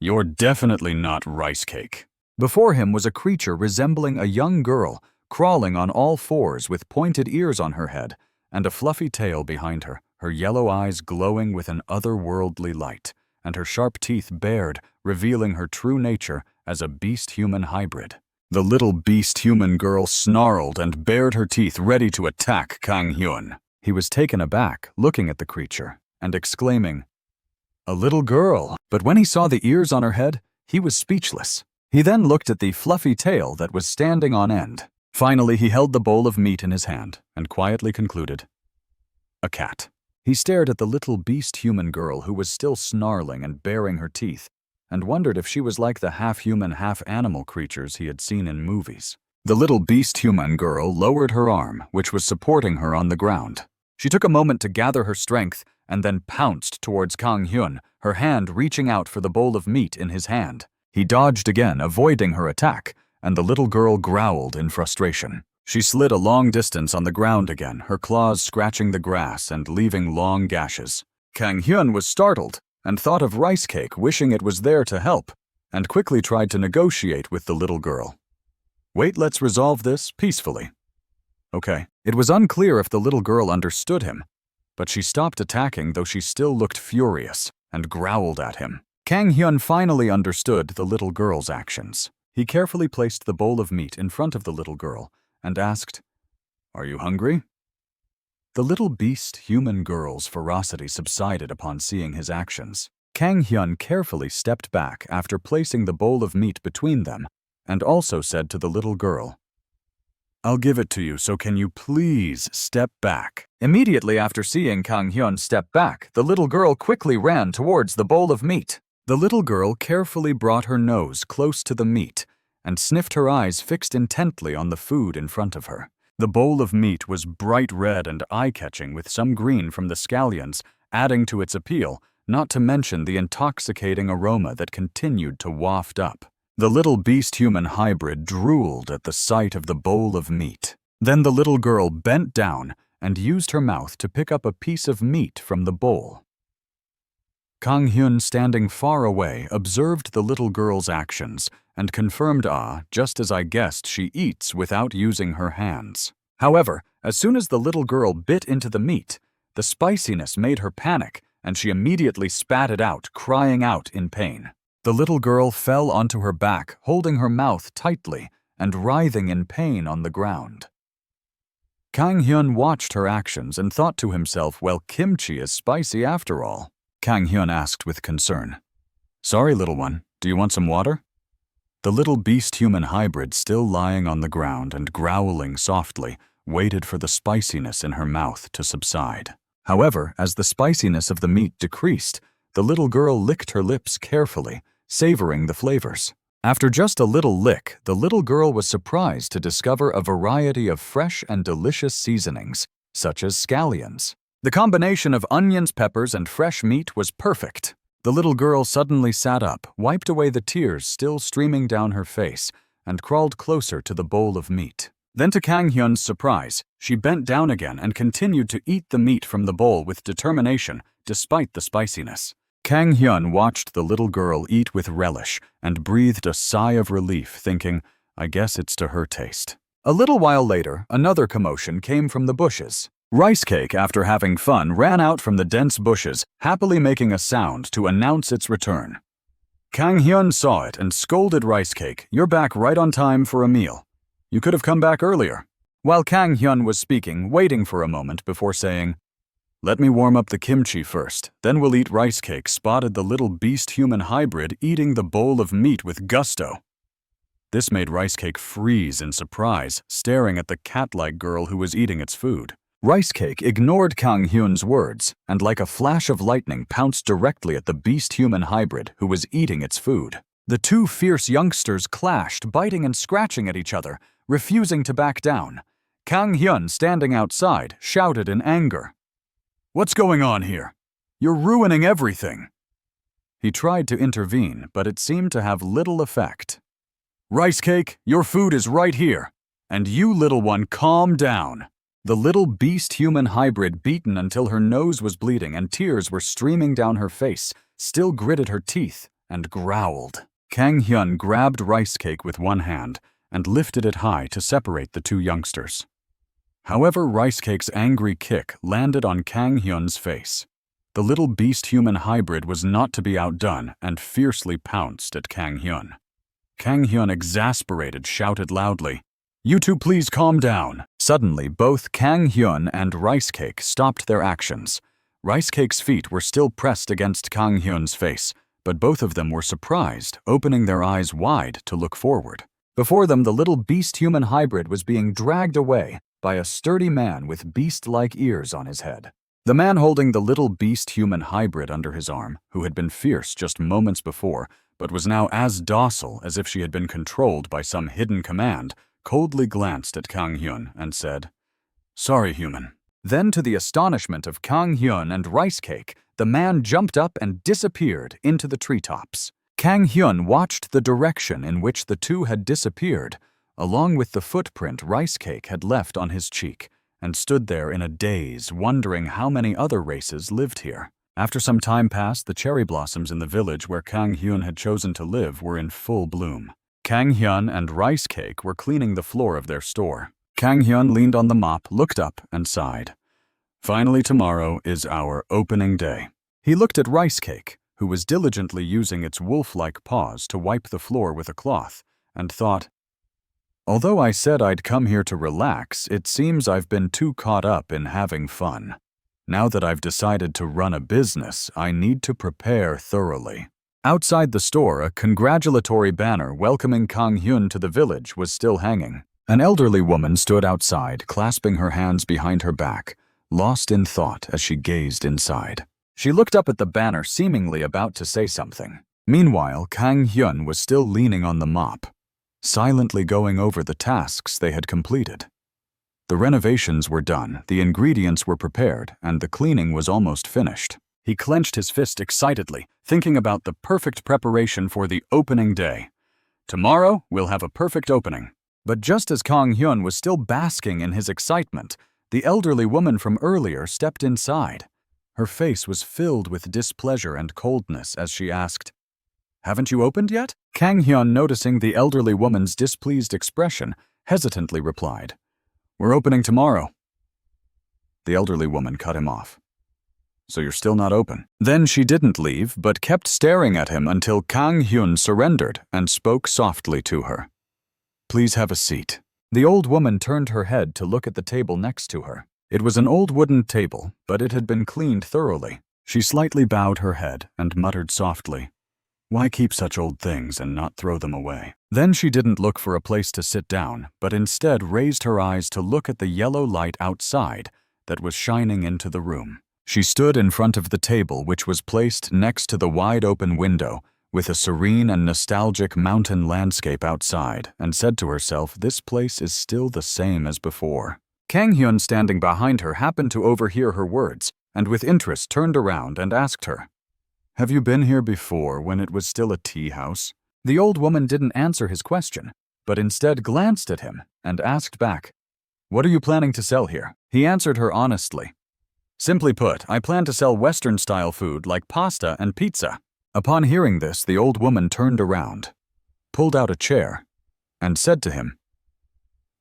"You're definitely not Rice Cake." Before him was a creature resembling a young girl, crawling on all fours with pointed ears on her head and a fluffy tail behind her, her yellow eyes glowing with an otherworldly light, and her sharp teeth bared, revealing her true nature as a beast-human hybrid. The little beast-human girl snarled and bared her teeth, ready to attack Kang Hyun. He was taken aback, looking at the creature and exclaiming, A little girl. But when he saw the ears on her head, he was speechless. He then looked at the fluffy tail that was standing on end. Finally, he held the bowl of meat in his hand and quietly concluded, a cat. He stared at the little beast-human girl who was still snarling and baring her teeth, and wondered if she was like the half-human, half-animal creatures he had seen in movies. The little beast-human girl lowered her arm, which was supporting her on the ground. She took a moment to gather her strength and then pounced towards Kang Hyun, her hand reaching out for the bowl of meat in his hand. He dodged again, avoiding her attack, and the little girl growled in frustration. She slid a long distance on the ground again, her claws scratching the grass and leaving long gashes. Kang Hyun was startled and thought of Rice Cake, wishing it was there to help, and quickly tried to negotiate with the little girl. Wait, let's resolve this peacefully. Okay. It was unclear if the little girl understood him, but she stopped attacking, though she still looked furious and growled at him. Kang Hyun finally understood the little girl's actions. He carefully placed the bowl of meat in front of the little girl and asked, "Are you hungry?" The little beast-human girl's ferocity subsided upon seeing his actions. Kang Hyun carefully stepped back after placing the bowl of meat between them and also said to the little girl, "I'll give it to you, so can you please step back?" Immediately after seeing Kang Hyun step back, the little girl quickly ran towards the bowl of meat. The little girl carefully brought her nose close to the meat and sniffed, her eyes fixed intently on the food in front of her. The bowl of meat was bright red and eye-catching, with some green from the scallions adding to its appeal, not to mention the intoxicating aroma that continued to waft up. The little beast-human hybrid drooled at the sight of the bowl of meat. Then the little girl bent down and used her mouth to pick up a piece of meat from the bowl. Kang Hyun, standing far away, observed the little girl's actions and confirmed, just as I guessed, she eats without using her hands. However, as soon as the little girl bit into the meat, the spiciness made her panic, and she immediately spat it out, crying out in pain. The little girl fell onto her back, holding her mouth tightly and writhing in pain on the ground. Kang Hyun watched her actions and thought to himself, well, kimchi is spicy after all. Kang Hyun asked with concern, "Sorry, little one, do you want some water?" The little beast-human hybrid, still lying on the ground and growling softly, waited for the spiciness in her mouth to subside. However, as the spiciness of the meat decreased, the little girl licked her lips carefully, savoring the flavors. After just a little lick, the little girl was surprised to discover a variety of fresh and delicious seasonings, such as scallions. The combination of onions, peppers, and fresh meat was perfect. The little girl suddenly sat up, wiped away the tears still streaming down her face, and crawled closer to the bowl of meat. Then, to Kang Hyun's surprise, she bent down again and continued to eat the meat from the bowl with determination, despite the spiciness. Kang Hyun watched the little girl eat with relish and breathed a sigh of relief, thinking, I guess it's to her taste. A little while later, another commotion came from the bushes. Rice Cake, after having fun, ran out from the dense bushes, happily making a sound to announce its return. Kang Hyun saw it and scolded Rice Cake, "You're back right on time for a meal. You could have come back earlier." While Kang Hyun was speaking, waiting for a moment before saying, "Let me warm up the kimchi first, then we'll eat." Rice Cake spotted the little beast-human hybrid eating the bowl of meat with gusto. This made Rice Cake freeze in surprise, staring at the cat-like girl who was eating its food. Rice Cake ignored Kang Hyun's words and, like a flash of lightning, pounced directly at the beast-human hybrid who was eating its food. The two fierce youngsters clashed, biting and scratching at each other, refusing to back down. Kang Hyun, standing outside, shouted in anger, "What's going on here? You're ruining everything." He tried to intervene, but it seemed to have little effect. "Rice Cake, your food is right here. And you, little one, calm down." The little beast-human hybrid, beaten until her nose was bleeding and tears were streaming down her face, still gritted her teeth and growled. Kang Hyun grabbed Rice Cake with one hand and lifted it high to separate the two youngsters. However, Rice Cake's angry kick landed on Kang Hyun's face. The little beast-human hybrid was not to be outdone and fiercely pounced at Kang Hyun. Kang Hyun, exasperated, shouted loudly, "You two please calm down." Suddenly, both Kang Hyun and Rice Cake stopped their actions. Rice Cake's feet were still pressed against Kang Hyun's face, but both of them were surprised, opening their eyes wide to look forward. Before them, the little beast-human hybrid was being dragged away by a sturdy man with beast-like ears on his head. The man holding the little beast-human hybrid under his arm, who had been fierce just moments before, but was now as docile as if she had been controlled by some hidden command, coldly glanced at Kang Hyun and said, "Sorry, human." Then, to the astonishment of Kang Hyun and Rice Cake, the man jumped up and disappeared into the treetops. Kang Hyun watched the direction in which the two had disappeared, along with the footprint Rice Cake had left on his cheek, and stood there in a daze, wondering how many other races lived here. After some time passed, the cherry blossoms in the village where Kang Hyun had chosen to live were in full bloom. Kang Hyun and Rice Cake were cleaning the floor of their store. Kang Hyun leaned on the mop, looked up, and sighed. Finally, tomorrow is our opening day. He looked at Rice Cake, who was diligently using its wolf-like paws to wipe the floor with a cloth, and thought, although I said I'd come here to relax, it seems I've been too caught up in having fun. Now that I've decided to run a business, I need to prepare thoroughly. Outside the store, a congratulatory banner welcoming Kang Hyun to the village was still hanging. An elderly woman stood outside, clasping her hands behind her back, lost in thought as she gazed inside. She looked up at the banner, seemingly about to say something. Meanwhile, Kang Hyun was still leaning on the mop, silently going over the tasks they had completed. The renovations were done, the ingredients were prepared, and the cleaning was almost finished. He clenched his fist excitedly, thinking about the perfect preparation for the opening day. Tomorrow, we'll have a perfect opening. But just as Kang Hyun was still basking in his excitement, the elderly woman from earlier stepped inside. Her face was filled with displeasure and coldness as she asked, "Haven't you opened yet?" Kang Hyun, noticing the elderly woman's displeased expression, hesitantly replied, "We're opening tomorrow." The elderly woman cut him off. "So you're still not open?" Then she didn't leave, but kept staring at him until Kang Hyun surrendered and spoke softly to her. "Please have a seat." The old woman turned her head to look at the table next to her. It was an old wooden table, but it had been cleaned thoroughly. She slightly bowed her head and muttered softly, "Why keep such old things and not throw them away?" Then she didn't look for a place to sit down, but instead raised her eyes to look at the yellow light outside that was shining into the room. She stood in front of the table, which was placed next to the wide-open window, with a serene and nostalgic mountain landscape outside, and said to herself, this place is still the same as before. Kang Hyun, standing behind her, happened to overhear her words, and with interest turned around and asked her, "Have you been here before when it was still a tea house?" The old woman didn't answer his question, but instead glanced at him and asked back, "What are you planning to sell here?" He answered her honestly, "Simply put, I plan to sell Western-style food like pasta and pizza." Upon hearing this, the old woman turned around, pulled out a chair, and said to him,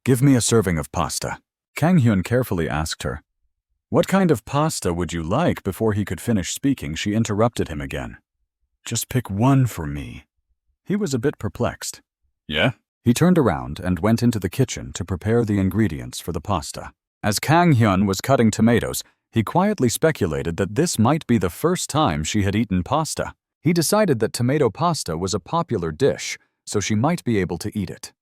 "Give me a serving of pasta." Kang Hyun carefully asked her, "What kind of pasta would you like?" Before he could finish speaking, she interrupted him again. "Just pick one for me." He was a bit perplexed. "Yeah?" He turned around and went into the kitchen to prepare the ingredients for the pasta. As Kang Hyun was cutting tomatoes, he quietly speculated that this might be the first time she had eaten pasta. He decided that tomato pasta was a popular dish, so she might be able to eat it.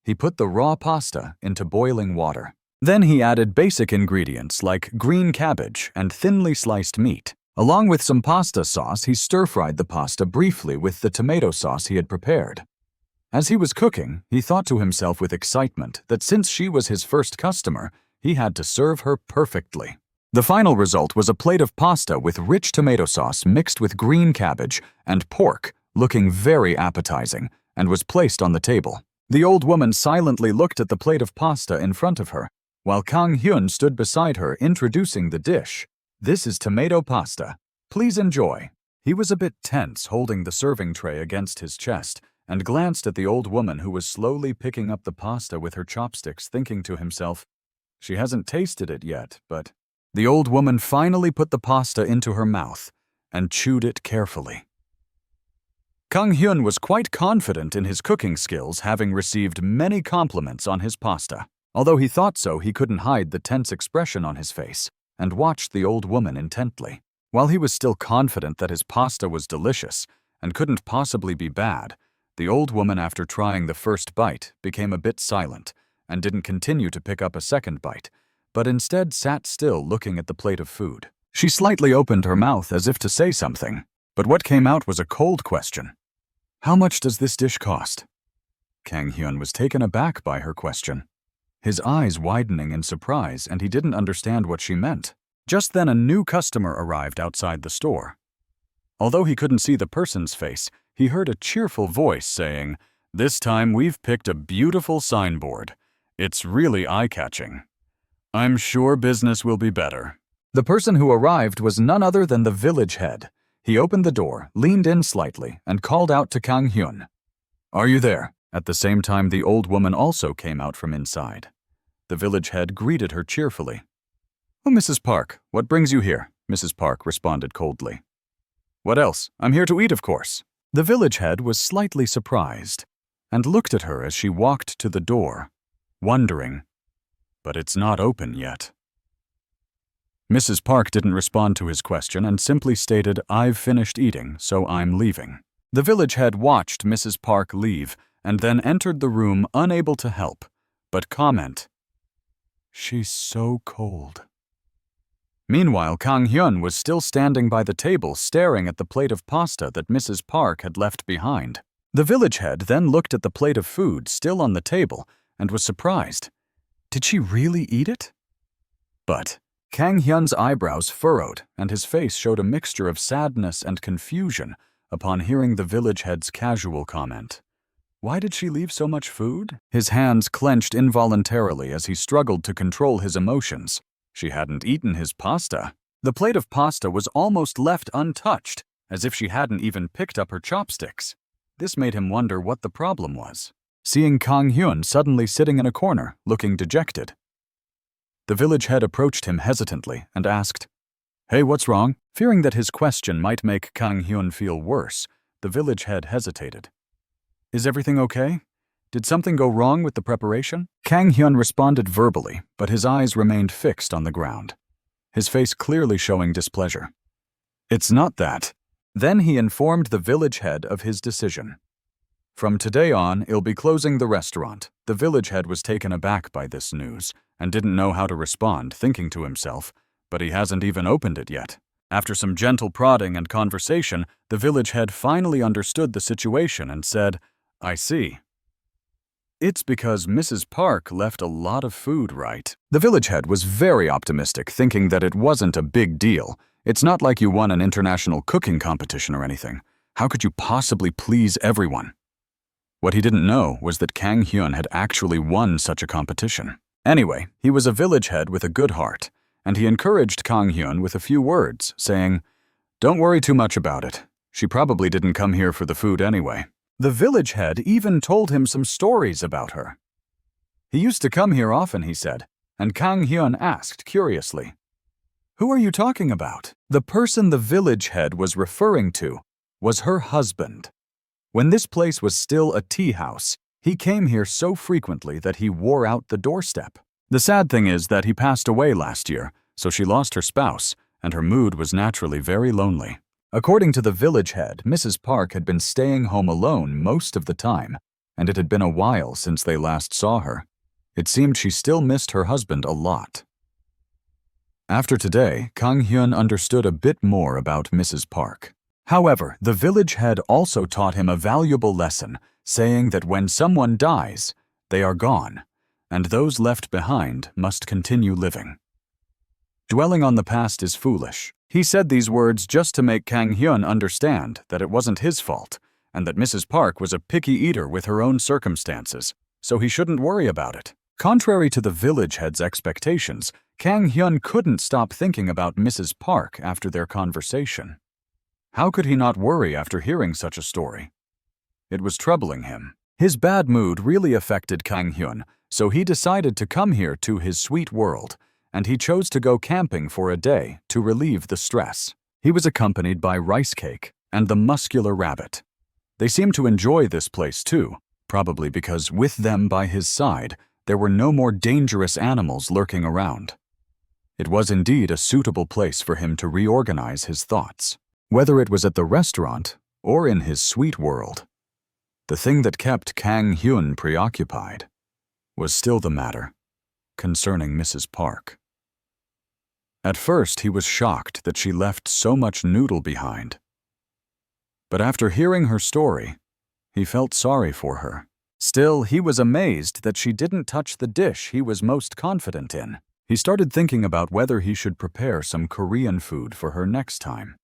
He put the raw pasta into boiling water. Then he added basic ingredients like green cabbage and thinly sliced meat. Along with some pasta sauce, he stir-fried the pasta briefly with the tomato sauce he had prepared. As he was cooking, he thought to himself with excitement that since she was his first customer, he had to serve her perfectly. The final result was a plate of pasta with rich tomato sauce mixed with green cabbage and pork, looking very appetizing, and was placed on the table. The old woman silently looked at the plate of pasta in front of her, while Kang Hyun stood beside her introducing the dish. "This is tomato pasta. Please enjoy." He was a bit tense, holding the serving tray against his chest, and glanced at the old woman who was slowly picking up the pasta with her chopsticks, thinking to himself, "She hasn't tasted it yet, but..." The old woman finally put the pasta into her mouth and chewed it carefully. Kang Hyun was quite confident in his cooking skills, having received many compliments on his pasta. Although he thought so, he couldn't hide the tense expression on his face and watched the old woman intently. While he was still confident that his pasta was delicious and couldn't possibly be bad, the old woman, after trying the first bite, became a bit silent and didn't continue to pick up a second bite, but instead sat still looking at the plate of food. She slightly opened her mouth as if to say something, but what came out was a cold question. "How much does this dish cost?" Kang Hyun was taken aback by her question, his eyes widening in surprise, and he didn't understand what she meant. Just then a new customer arrived outside the store. Although he couldn't see the person's face, he heard a cheerful voice saying, "This time we've picked a beautiful signboard. It's really eye-catching. I'm sure business will be better." The person who arrived was none other than the village head. He opened the door, leaned in slightly, and called out to Kang Hyun. "Are you there?" At the same time, the old woman also came out from inside. The village head greeted her cheerfully. "Oh, Mrs. Park, what brings you here?" Mrs. Park responded coldly. "What else? I'm here to eat, of course." The village head was slightly surprised and looked at her as she walked to the door, wondering, "But it's not open yet." Mrs. Park didn't respond to his question and simply stated, "I've finished eating, so I'm leaving." The village head watched Mrs. Park leave and then entered the room, unable to help but comment, "She's so cold." Meanwhile, Kang Hyun was still standing by the table staring at the plate of pasta that Mrs. Park had left behind. The village head then looked at the plate of food still on the table and was surprised. Did she really eat it? But Kang Hyun's eyebrows furrowed and his face showed a mixture of sadness and confusion upon hearing the village head's casual comment. Why did she leave so much food? His hands clenched involuntarily as he struggled to control his emotions. She hadn't eaten his pasta. The plate of pasta was almost left untouched, as if she hadn't even picked up her chopsticks. This made him wonder what the problem was. Seeing Kang Hyun suddenly sitting in a corner, looking dejected, the village head approached him hesitantly and asked, "Hey, what's wrong?" Fearing that his question might make Kang Hyun feel worse, the village head hesitated. "Is everything okay? Did something go wrong with the preparation?" Kang Hyun responded verbally, but his eyes remained fixed on the ground, his face clearly showing displeasure. "It's not that." Then he informed the village head of his decision. From today on, he'll be closing the restaurant. The village head was taken aback by this news and didn't know how to respond, thinking to himself, "But he hasn't even opened it yet." After some gentle prodding and conversation, the village head finally understood the situation and said, "I see. It's because Mrs. Park left a lot of food, right?" The village head was very optimistic, thinking that it wasn't a big deal. It's not like you won an international cooking competition or anything. How could you possibly please everyone? What he didn't know was that Kang Hyun had actually won such a competition. Anyway, he was a village head with a good heart, and he encouraged Kang Hyun with a few words, saying, "Don't worry too much about it. She probably didn't come here for the food anyway." The village head even told him some stories about her. He used to come here often, he said, and Kang Hyun asked curiously, "Who are you talking about?" The person the village head was referring to was her husband. When this place was still a tea house, he came here so frequently that he wore out the doorstep. The sad thing is that he passed away last year, so she lost her spouse, and her mood was naturally very lonely. According to the village head, Mrs. Park had been staying home alone most of the time, and it had been a while since they last saw her. It seemed she still missed her husband a lot. After today, Kang Hyun understood a bit more about Mrs. Park. However, the village head also taught him a valuable lesson, saying that when someone dies, they are gone, and those left behind must continue living. Dwelling on the past is foolish. He said these words just to make Kang Hyun understand that it wasn't his fault, and that Mrs. Park was a picky eater with her own circumstances, so he shouldn't worry about it. Contrary to the village head's expectations, Kang Hyun couldn't stop thinking about Mrs. Park after their conversation. How could he not worry after hearing such a story? It was troubling him. His bad mood really affected Kang Hyun, so he decided to come here to his sweet world, and he chose to go camping for a day to relieve the stress. He was accompanied by Rice Cake and the muscular rabbit. They seemed to enjoy this place too, probably because with them by his side, there were no more dangerous animals lurking around. It was indeed a suitable place for him to reorganize his thoughts, whether it was at the restaurant or in his sweet world. The thing that kept Kang Hyun preoccupied was still the matter concerning Mrs. Park. At first, he was shocked that she left so much noodle behind. But after hearing her story, he felt sorry for her. Still, he was amazed that she didn't touch the dish he was most confident in. He started thinking about whether he should prepare some Korean food for her next time.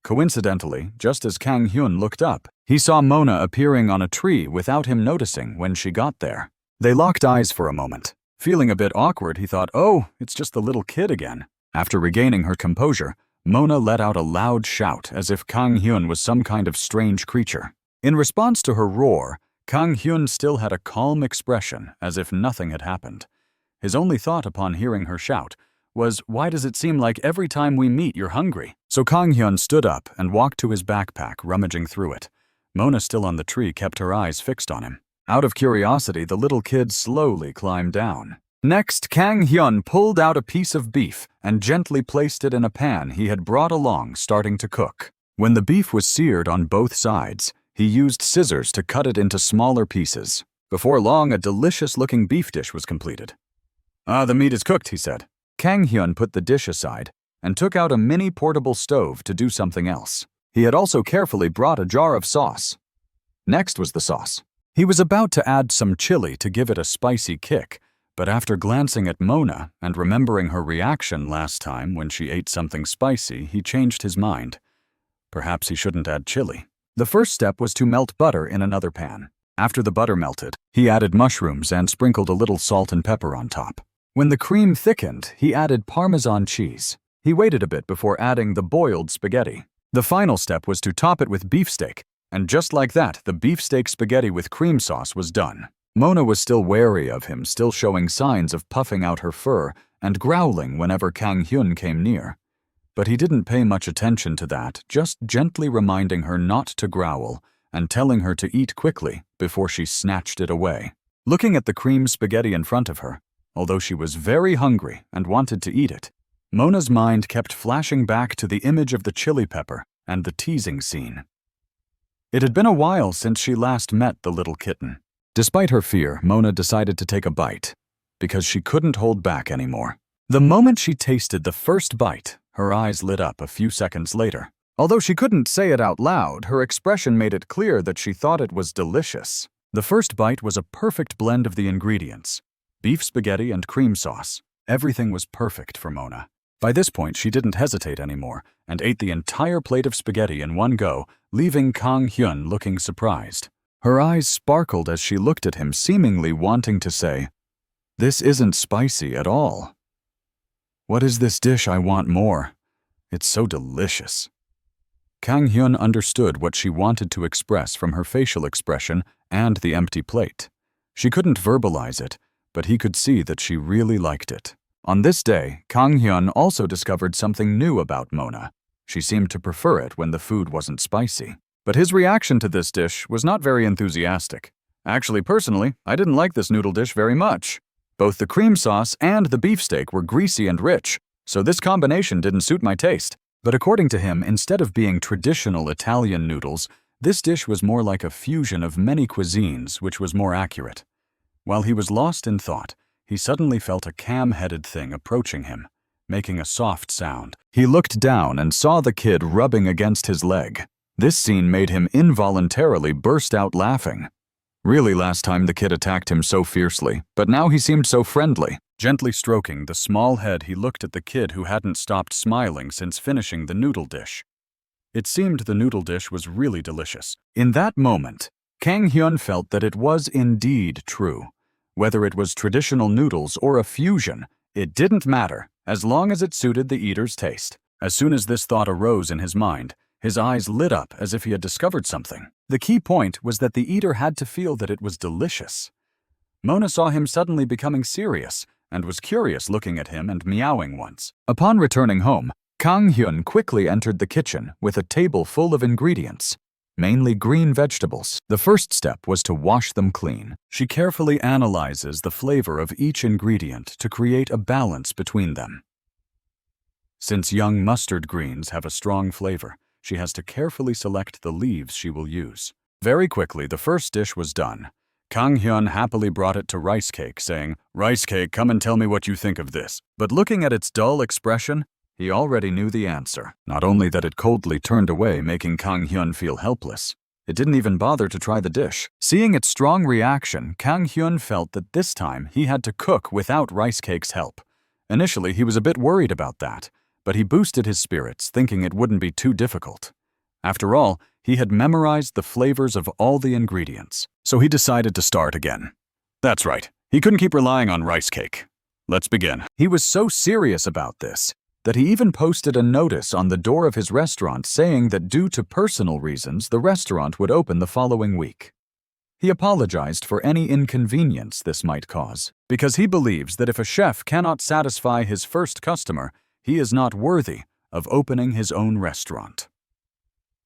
Coincidentally, just as Kang Hyun looked up, he saw Mona appearing on a tree without him noticing when she got there. They locked eyes for a moment. Feeling a bit awkward, he thought, oh, it's just the little kid again. After regaining her composure, Mona let out a loud shout as if Kang Hyun was some kind of strange creature. In response to her roar, Kang Hyun still had a calm expression as if nothing had happened. His only thought upon hearing her shout was, why does it seem like every time we meet you're hungry? So Kang Hyun stood up and walked to his backpack, rummaging through it. Mona, still on the tree, kept her eyes fixed on him. Out of curiosity, the little kid slowly climbed down. Next, Kang Hyun pulled out a piece of beef and gently placed it in a pan he had brought along, starting to cook. When the beef was seared on both sides, he used scissors to cut it into smaller pieces. Before long, a delicious-looking beef dish was completed. "Ah, the meat is cooked," he said. Kang Hyun put the dish aside and took out a mini portable stove to do something else. He had also carefully brought a jar of sauce. Next was the sauce. He was about to add some chili to give it a spicy kick, but after glancing at Mona and remembering her reaction last time when she ate something spicy, he changed his mind. Perhaps he shouldn't add chili. The first step was to melt butter in another pan. After the butter melted, he added mushrooms and sprinkled a little salt and pepper on top. When the cream thickened, he added Parmesan cheese. He waited a bit before adding the boiled spaghetti. The final step was to top it with beefsteak, and just like that, the beefsteak spaghetti with cream sauce was done. Mona was still wary of him, still showing signs of puffing out her fur and growling whenever Kang Hyun came near. But he didn't pay much attention to that, just gently reminding her not to growl and telling her to eat quickly before she snatched it away. Looking at the cream spaghetti in front of her, although she was very hungry and wanted to eat it, Mona's mind kept flashing back to the image of the chili pepper and the teasing scene. It had been a while since she last met the little kitten. Despite her fear, Mona decided to take a bite, because she couldn't hold back anymore. The moment she tasted the first bite, her eyes lit up a few seconds later. Although she couldn't say it out loud, her expression made it clear that she thought it was delicious. The first bite was a perfect blend of the ingredients: beef spaghetti and cream sauce. Everything was perfect for Mona. By this point, she didn't hesitate anymore and ate the entire plate of spaghetti in one go, leaving Kang Hyun looking surprised. Her eyes sparkled as she looked at him, seemingly wanting to say, "This isn't spicy at all. What is this dish? I want more. It's so delicious." Kang Hyun understood what she wanted to express from her facial expression and the empty plate. She couldn't verbalize it, but he could see that she really liked it. On this day, Kang Hyun also discovered something new about Mona. She seemed to prefer it when the food wasn't spicy. But his reaction to this dish was not very enthusiastic. Actually, personally, I didn't like this noodle dish very much. Both the cream sauce and the beefsteak were greasy and rich, so this combination didn't suit my taste. But according to him, instead of being traditional Italian noodles, this dish was more like a fusion of many cuisines, which was more accurate. While he was lost in thought, he suddenly felt a cam-headed thing approaching him, making a soft sound. He looked down and saw the kid rubbing against his leg. This scene made him involuntarily burst out laughing. Really, last time the kid attacked him so fiercely, but now he seemed so friendly. Gently stroking the small head, he looked at the kid who hadn't stopped smiling since finishing the noodle dish. It seemed the noodle dish was really delicious. In that moment, Kang Hyun felt that it was indeed true. Whether it was traditional noodles or a fusion, it didn't matter, as long as it suited the eater's taste. As soon as this thought arose in his mind, his eyes lit up as if he had discovered something. The key point was that the eater had to feel that it was delicious. Mona saw him suddenly becoming serious and was curious, looking at him and meowing once. Upon returning home, Kang Hyun quickly entered the kitchen with a table full of ingredients, mainly green vegetables. The first step was to wash them clean. She carefully analyzes the flavor of each ingredient to create a balance between them. Since young mustard greens have a strong flavor, she has to carefully select the leaves she will use. Very quickly, the first dish was done. Kang Hyun happily brought it to Rice Cake, saying, "Rice Cake, come and tell me what you think of this." But looking at its dull expression, he already knew the answer. Not only that it coldly turned away, making Kang Hyun feel helpless, it didn't even bother to try the dish. Seeing its strong reaction, Kang Hyun felt that this time he had to cook without Rice Cake's help. Initially, he was a bit worried about that, but he boosted his spirits, thinking it wouldn't be too difficult. After all, he had memorized the flavors of all the ingredients, so he decided to start again. That's right, he couldn't keep relying on Rice Cake. Let's begin. He was so serious about this that he even posted a notice on the door of his restaurant saying that due to personal reasons, the restaurant would open the following week. He apologized for any inconvenience this might cause, because he believes that if a chef cannot satisfy his first customer, he is not worthy of opening his own restaurant.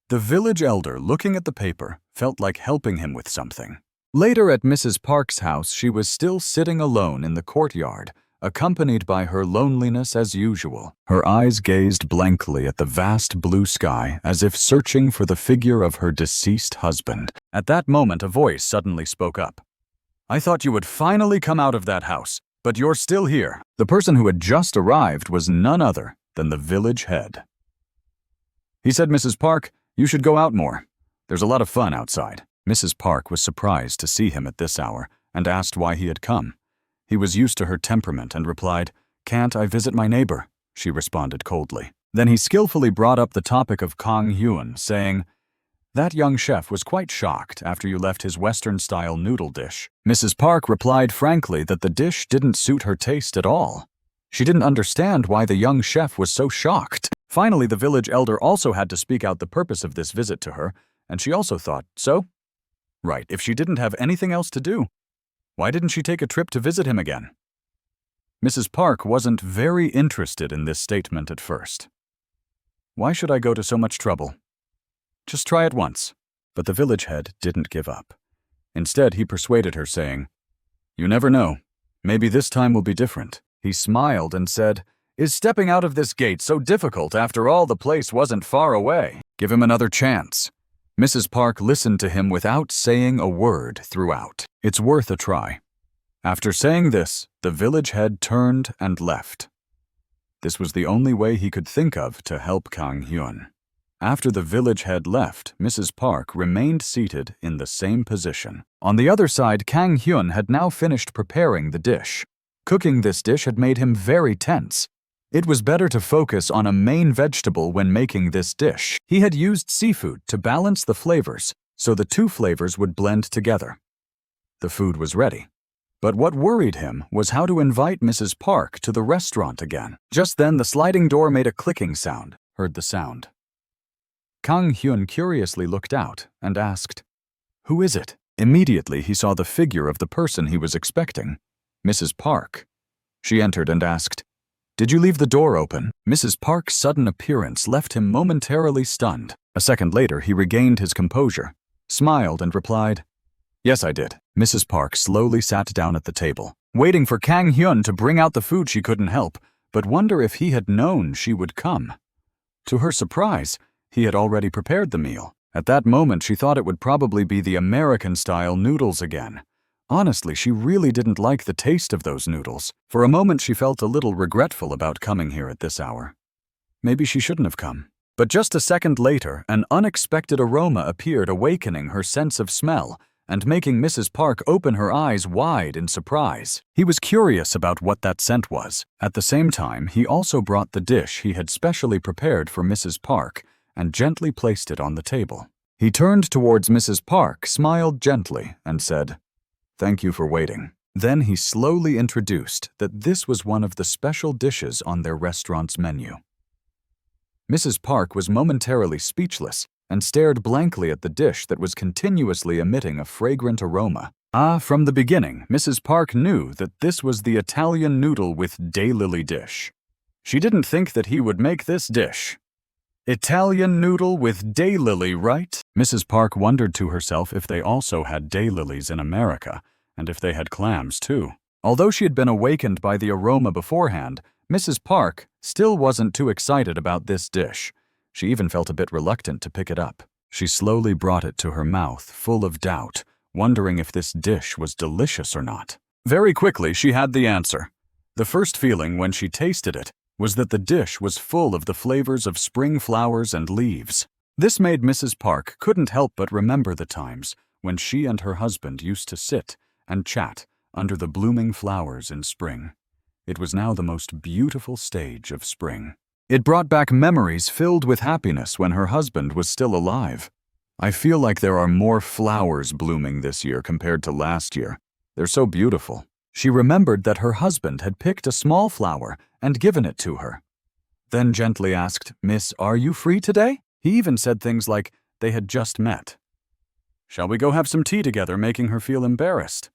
The village elder, looking at the paper, felt like helping him with something. Later at Mrs. Park's house, she was still sitting alone in the courtyard, accompanied by her loneliness as usual. Her eyes gazed blankly at the vast blue sky, as if searching for the figure of her deceased husband. At that moment, a voice suddenly spoke up. "I thought you would finally come out of that house, but you're still here." The person who had just arrived was none other than the village head. He said, "Mrs. Park, you should go out more. There's a lot of fun outside." Mrs. Park was surprised to see him at this hour and asked why he had come. He was used to her temperament and replied, "Can't I visit my neighbor?" She responded coldly. Then he skillfully brought up the topic of Kang Hyun, saying, "That young chef was quite shocked after you left his Western-style noodle dish." Mrs. Park replied frankly that the dish didn't suit her taste at all. She didn't understand why the young chef was so shocked. Finally, the village elder also had to speak out the purpose of this visit to her, and she also thought, so? Right, if she didn't have anything else to do, why didn't she take a trip to visit him again? Mrs. Park wasn't very interested in this statement at first. "Why should I go to so much trouble? Just try it once." But the village head didn't give up. Instead, he persuaded her, saying, "You never know. Maybe this time will be different." He smiled and said, "Is stepping out of this gate so difficult? After all, the place wasn't far away. Give him another chance." Mrs. Park listened to him without saying a word throughout. "It's worth a try." After saying this, the village head turned and left. This was the only way he could think of to help Kang Hyun. After the village head left, Mrs. Park remained seated in the same position. On the other side, Kang Hyun had now finished preparing the dish. Cooking this dish had made him very tense. It was better to focus on a main vegetable when making this dish. He had used seafood to balance the flavors, so the two flavors would blend together. The food was ready. But what worried him was how to invite Mrs. Park to the restaurant again. Just then, the sliding door made a clicking sound. Heard the sound. Kang Hyun curiously looked out and asked, "Who is it?" Immediately, he saw the figure of the person he was expecting, Mrs. Park. She entered and asked, "Did you leave the door open?" Mrs. Park's sudden appearance left him momentarily stunned. A second later, he regained his composure, smiled, and replied, "Yes, I did." Mrs. Park slowly sat down at the table, waiting for Kang Hyun to bring out the food. She couldn't help but wonder if he had known she would come. To her surprise, he had already prepared the meal. At that moment, she thought it would probably be the American-style noodles again. Honestly, she really didn't like the taste of those noodles. For a moment, she felt a little regretful about coming here at this hour. Maybe she shouldn't have come. But just a second later, an unexpected aroma appeared, awakening her sense of smell and making Mrs. Park open her eyes wide in surprise. He was curious about what that scent was. At the same time, he also brought the dish he had specially prepared for Mrs. Park and gently placed it on the table. He turned towards Mrs. Park, smiled gently, and said, "Thank you for waiting." Then he slowly introduced that this was one of the special dishes on their restaurant's menu. Mrs. Park was momentarily speechless and stared blankly at the dish that was continuously emitting a fragrant aroma. From the beginning, Mrs. Park knew that this was the Italian noodle with daylily dish. She didn't think that he would make this dish. Italian noodle with daylily, right? Mrs. Park wondered to herself if they also had daylilies in America, and if they had clams too. Although she had been awakened by the aroma beforehand, Mrs. Park still wasn't too excited about this dish. She even felt a bit reluctant to pick it up. She slowly brought it to her mouth, full of doubt, wondering if this dish was delicious or not. Very quickly, she had the answer. The first feeling when she tasted it was that the dish was full of the flavors of spring flowers and leaves. This made Mrs. Park couldn't help but remember the times when she and her husband used to sit and chat under the blooming flowers in spring. It was now the most beautiful stage of spring. It brought back memories filled with happiness when her husband was still alive. I feel like there are more flowers blooming this year compared to last year. They're so beautiful. She remembered that her husband had picked a small flower and given it to her. Then gently asked, "Miss, are you free today?" He even said things like they had just met. "Shall we go have some tea together?" making her feel embarrassed.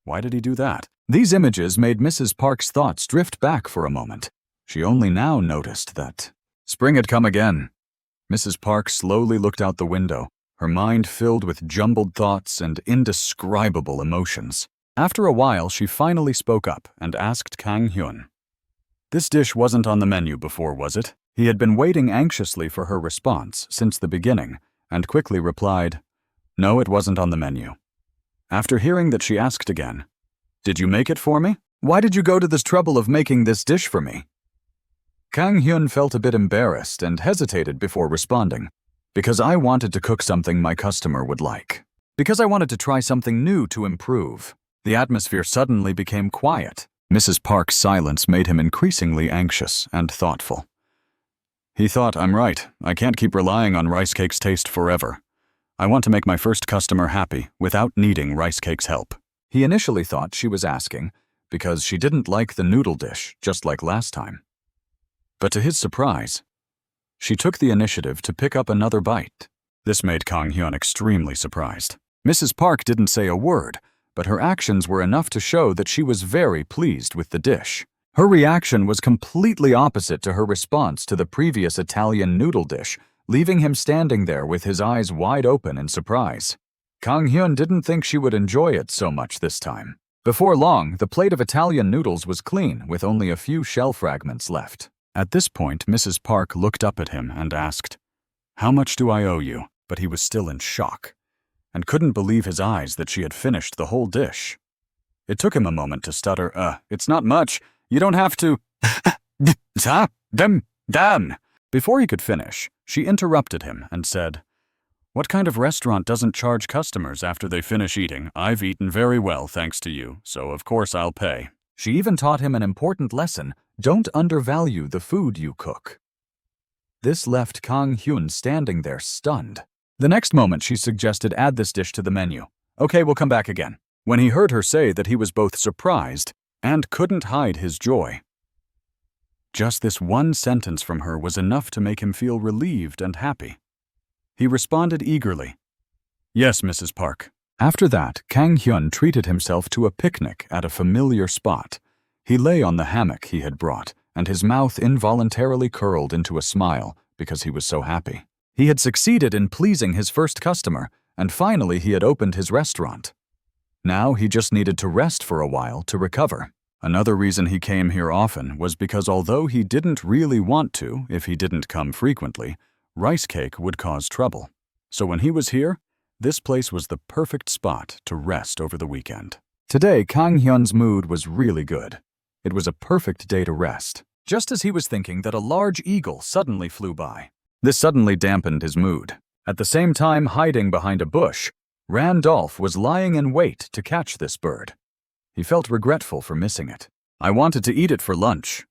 Why did he do that? These images made Mrs. Park's thoughts drift back for a moment. She only now noticed that spring had come again. Mrs. Park slowly looked out the window, her mind filled with jumbled thoughts and indescribable emotions. After a while, she finally spoke up and asked Kang Hyun. This dish wasn't on the menu before, was it? He had been waiting anxiously for her response since the beginning and quickly replied, "No, it wasn't on the menu." After hearing that she asked again, "Did you make it for me? Why did you go to this trouble of making this dish for me?" Kang Hyun felt a bit embarrassed and hesitated before responding. "Because I wanted to cook something my customer would like. Because I wanted to try something new to improve." The atmosphere suddenly became quiet. Mrs. Park's silence made him increasingly anxious and thoughtful. He thought, "I'm right. I can't keep relying on rice cake's taste forever. I want to make my first customer happy without needing rice cake's help." He initially thought she was asking because she didn't like the noodle dish, just like last time. But to his surprise, she took the initiative to pick up another bite. This made Kang Hyun extremely surprised. Mrs. Park didn't say a word, but her actions were enough to show that she was very pleased with the dish. Her reaction was completely opposite to her response to the previous Italian noodle dish, leaving him standing there with his eyes wide open in surprise. Kang Hyun didn't think she would enjoy it so much this time. Before long, the plate of Italian noodles was clean, with only a few shell fragments left. At this point, Mrs. Park looked up at him and asked, "How much do I owe you?" But he was still in shock and couldn't believe his eyes that she had finished the whole dish. It took him a moment to stutter, "It's not much. You don't have to." Damn. Before he could finish, she interrupted him and said, "What kind of restaurant doesn't charge customers after they finish eating? I've eaten very well thanks to you, so of course I'll pay." She even taught him an important lesson: don't undervalue the food you cook. This left Kang Hyun standing there stunned. The next moment she suggested add this dish to the menu. "Okay, we'll come back again." When he heard her say that, he was both surprised and couldn't hide his joy. Just this one sentence from her was enough to make him feel relieved and happy. He responded eagerly, "Yes, Mrs. Park." After that, Kang Hyun treated himself to a picnic at a familiar spot. He lay on the hammock he had brought, and his mouth involuntarily curled into a smile because he was so happy. He had succeeded in pleasing his first customer, and finally he had opened his restaurant. Now he just needed to rest for a while to recover. Another reason he came here often was because although he didn't really want to, if he didn't come frequently, rice cake would cause trouble. So when he was here, this place was the perfect spot to rest over the weekend. Today, Kang Hyun's mood was really good. It was a perfect day to rest. Just as he was thinking that a large eagle suddenly flew by. This suddenly dampened his mood. At the same time, hiding behind a bush, Randolph was lying in wait to catch this bird. He felt regretful for missing it. "I wanted to eat it for lunch."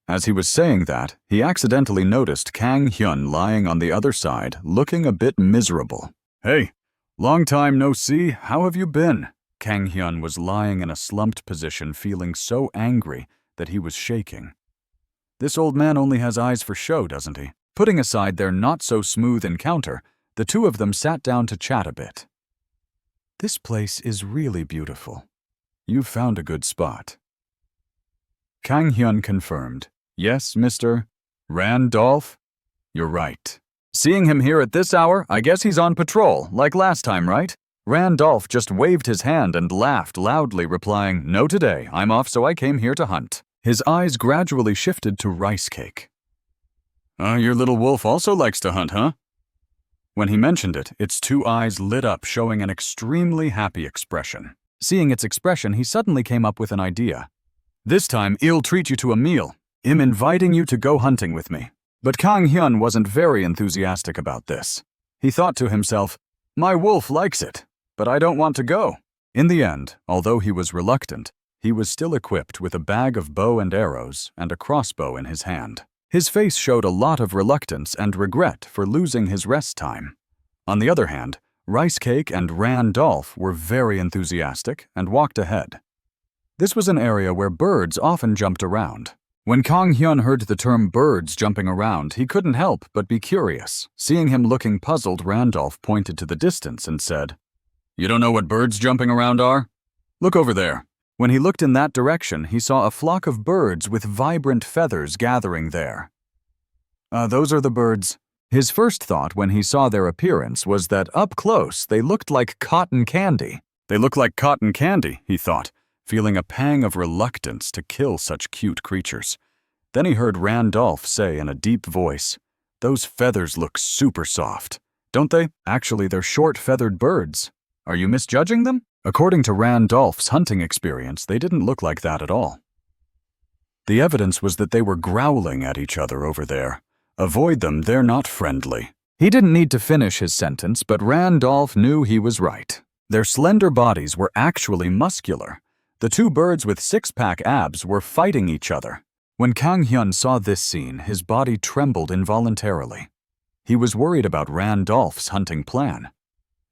As he was saying that, he accidentally noticed Kang Hyun lying on the other side, looking a bit miserable. "Hey, long time no see. How have you been?" Kang Hyun was lying in a slumped position, feeling so angry that he was shaking. This old man only has eyes for show, doesn't he? Putting aside their not-so-smooth encounter, the two of them sat down to chat a bit. "This place is really beautiful. You've found a good spot." Kang Hyun confirmed, "Yes, Mr. Randolph? You're right. Seeing him here at this hour, I guess he's on patrol, like last time, right?" Randolph just waved his hand and laughed loudly, replying, "No today. I'm off, so I came here to hunt." His eyes gradually shifted to rice cake. Your little wolf also likes to hunt, huh? When he mentioned it, its two eyes lit up, showing an extremely happy expression. Seeing its expression, he suddenly came up with an idea. This time, I'll treat you to a meal. I'm inviting you to go hunting with me. But Kang Hyun wasn't very enthusiastic about this. He thought to himself, my wolf likes it, but I don't want to go. In the end, although he was reluctant, he was still equipped with a bag of bow and arrows and a crossbow in his hand. His face showed a lot of reluctance and regret for losing his rest time. On the other hand, Rice Cake and Randolph were very enthusiastic and walked ahead. This was an area where birds often jumped around. When Kang Hyun heard the term birds jumping around, he couldn't help but be curious. Seeing him looking puzzled, Randolph pointed to the distance and said, You don't know what birds jumping around are? Look over there. When he looked in that direction, he saw a flock of birds with vibrant feathers gathering there. Those are the birds. His first thought when he saw their appearance was that up close they looked like cotton candy. They look like cotton candy, he thought, feeling a pang of reluctance to kill such cute creatures. Then he heard Randolph say in a deep voice, Those feathers look super soft. Don't they? Actually, they're short-feathered birds. Are you misjudging them? According to Randolph's hunting experience, they didn't look like that at all. The evidence was that they were growling at each other over there. Avoid them, they're not friendly. He didn't need to finish his sentence, but Randolph knew he was right. Their slender bodies were actually muscular. The two birds with six-pack abs were fighting each other. When Kang Hyun saw this scene, his body trembled involuntarily. He was worried about Randolph's hunting plan.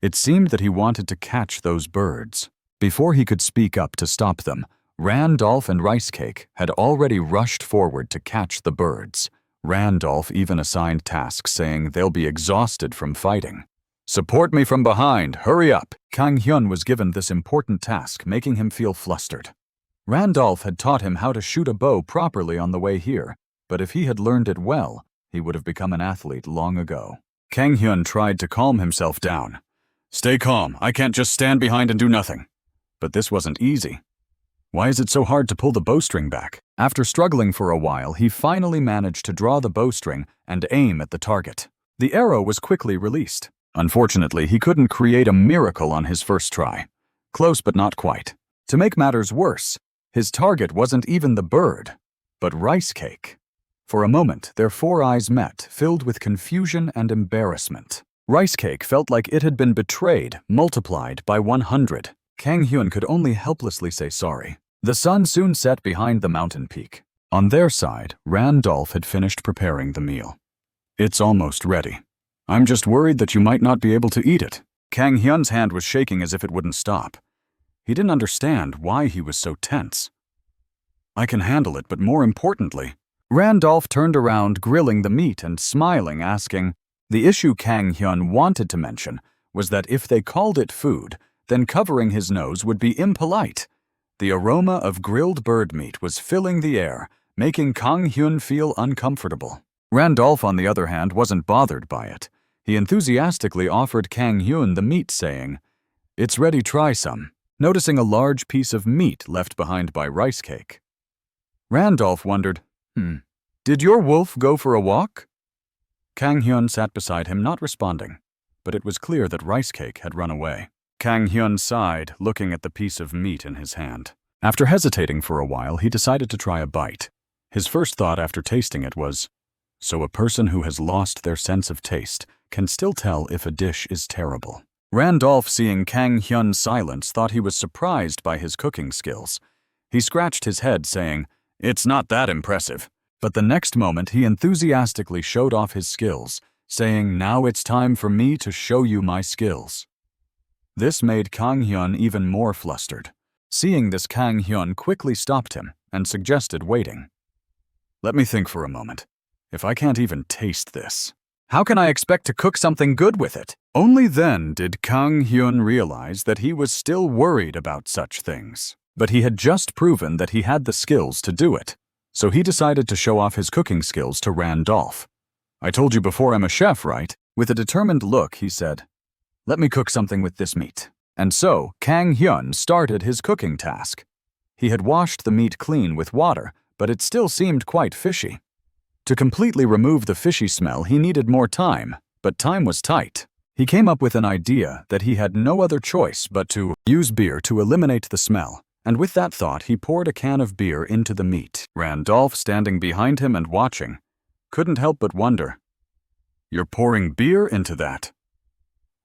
It seemed that he wanted to catch those birds. Before he could speak up to stop them, Randolph and Rice Cake had already rushed forward to catch the birds. Randolph even assigned tasks, saying they'll be exhausted from fighting. Support me from behind, hurry up! Kang Hyun was given this important task, making him feel flustered. Randolph had taught him how to shoot a bow properly on the way here, but if he had learned it well, he would have become an athlete long ago. Kang Hyun tried to calm himself down. Stay calm, I can't just stand behind and do nothing. But this wasn't easy. Why is it so hard to pull the bowstring back? After struggling for a while, he finally managed to draw the bowstring and aim at the target. The arrow was quickly released. Unfortunately, he couldn't create a miracle on his first try. Close but not quite. To make matters worse, his target wasn't even the bird, but Rice Cake. For a moment, their four eyes met, filled with confusion and embarrassment. Rice Cake felt like it had been betrayed, multiplied by 100. Kang Hyun could only helplessly say sorry. The sun soon set behind the mountain peak. On their side, Randolph had finished preparing the meal. It's almost ready. I'm just worried that you might not be able to eat it. Kang Hyun's hand was shaking as if it wouldn't stop. He didn't understand why he was so tense. I can handle it, but more importantly, Randolph turned around, grilling the meat and smiling, asking, the issue Kang Hyun wanted to mention was that if they called it food, then covering his nose would be impolite. The aroma of grilled bird meat was filling the air, making Kang Hyun feel uncomfortable. Randolph, on the other hand, wasn't bothered by it. He enthusiastically offered Kang Hyun the meat, saying, It's ready, try some, noticing a large piece of meat left behind by Rice Cake. Randolph wondered, Did your wolf go for a walk? Kang Hyun sat beside him, not responding, but it was clear that Rice Cake had run away. Kang Hyun sighed, looking at the piece of meat in his hand. After hesitating for a while, he decided to try a bite. His first thought after tasting it was, so a person who has lost their sense of taste can still tell if a dish is terrible. Randolph, seeing Kang Hyun's silence, thought he was surprised by his cooking skills. He scratched his head, saying, It's not that impressive. But the next moment, he enthusiastically showed off his skills, saying, Now it's time for me to show you my skills. This made Kang Hyun even more flustered. Seeing this, Kang Hyun quickly stopped him and suggested waiting. Let me think for a moment. If I can't even taste this, how can I expect to cook something good with it? Only then did Kang Hyun realize that he was still worried about such things. But he had just proven that he had the skills to do it. So he decided to show off his cooking skills to Randolph. I told you before I'm a chef, right? With a determined look, he said, Let me cook something with this meat. And so, Kang Hyun started his cooking task. He had washed the meat clean with water, but it still seemed quite fishy. To completely remove the fishy smell, he needed more time, but time was tight. He came up with an idea that he had no other choice but to use beer to eliminate the smell, and with that thought, he poured a can of beer into the meat. Randolph, standing behind him and watching, couldn't help but wonder, "You're pouring beer into that?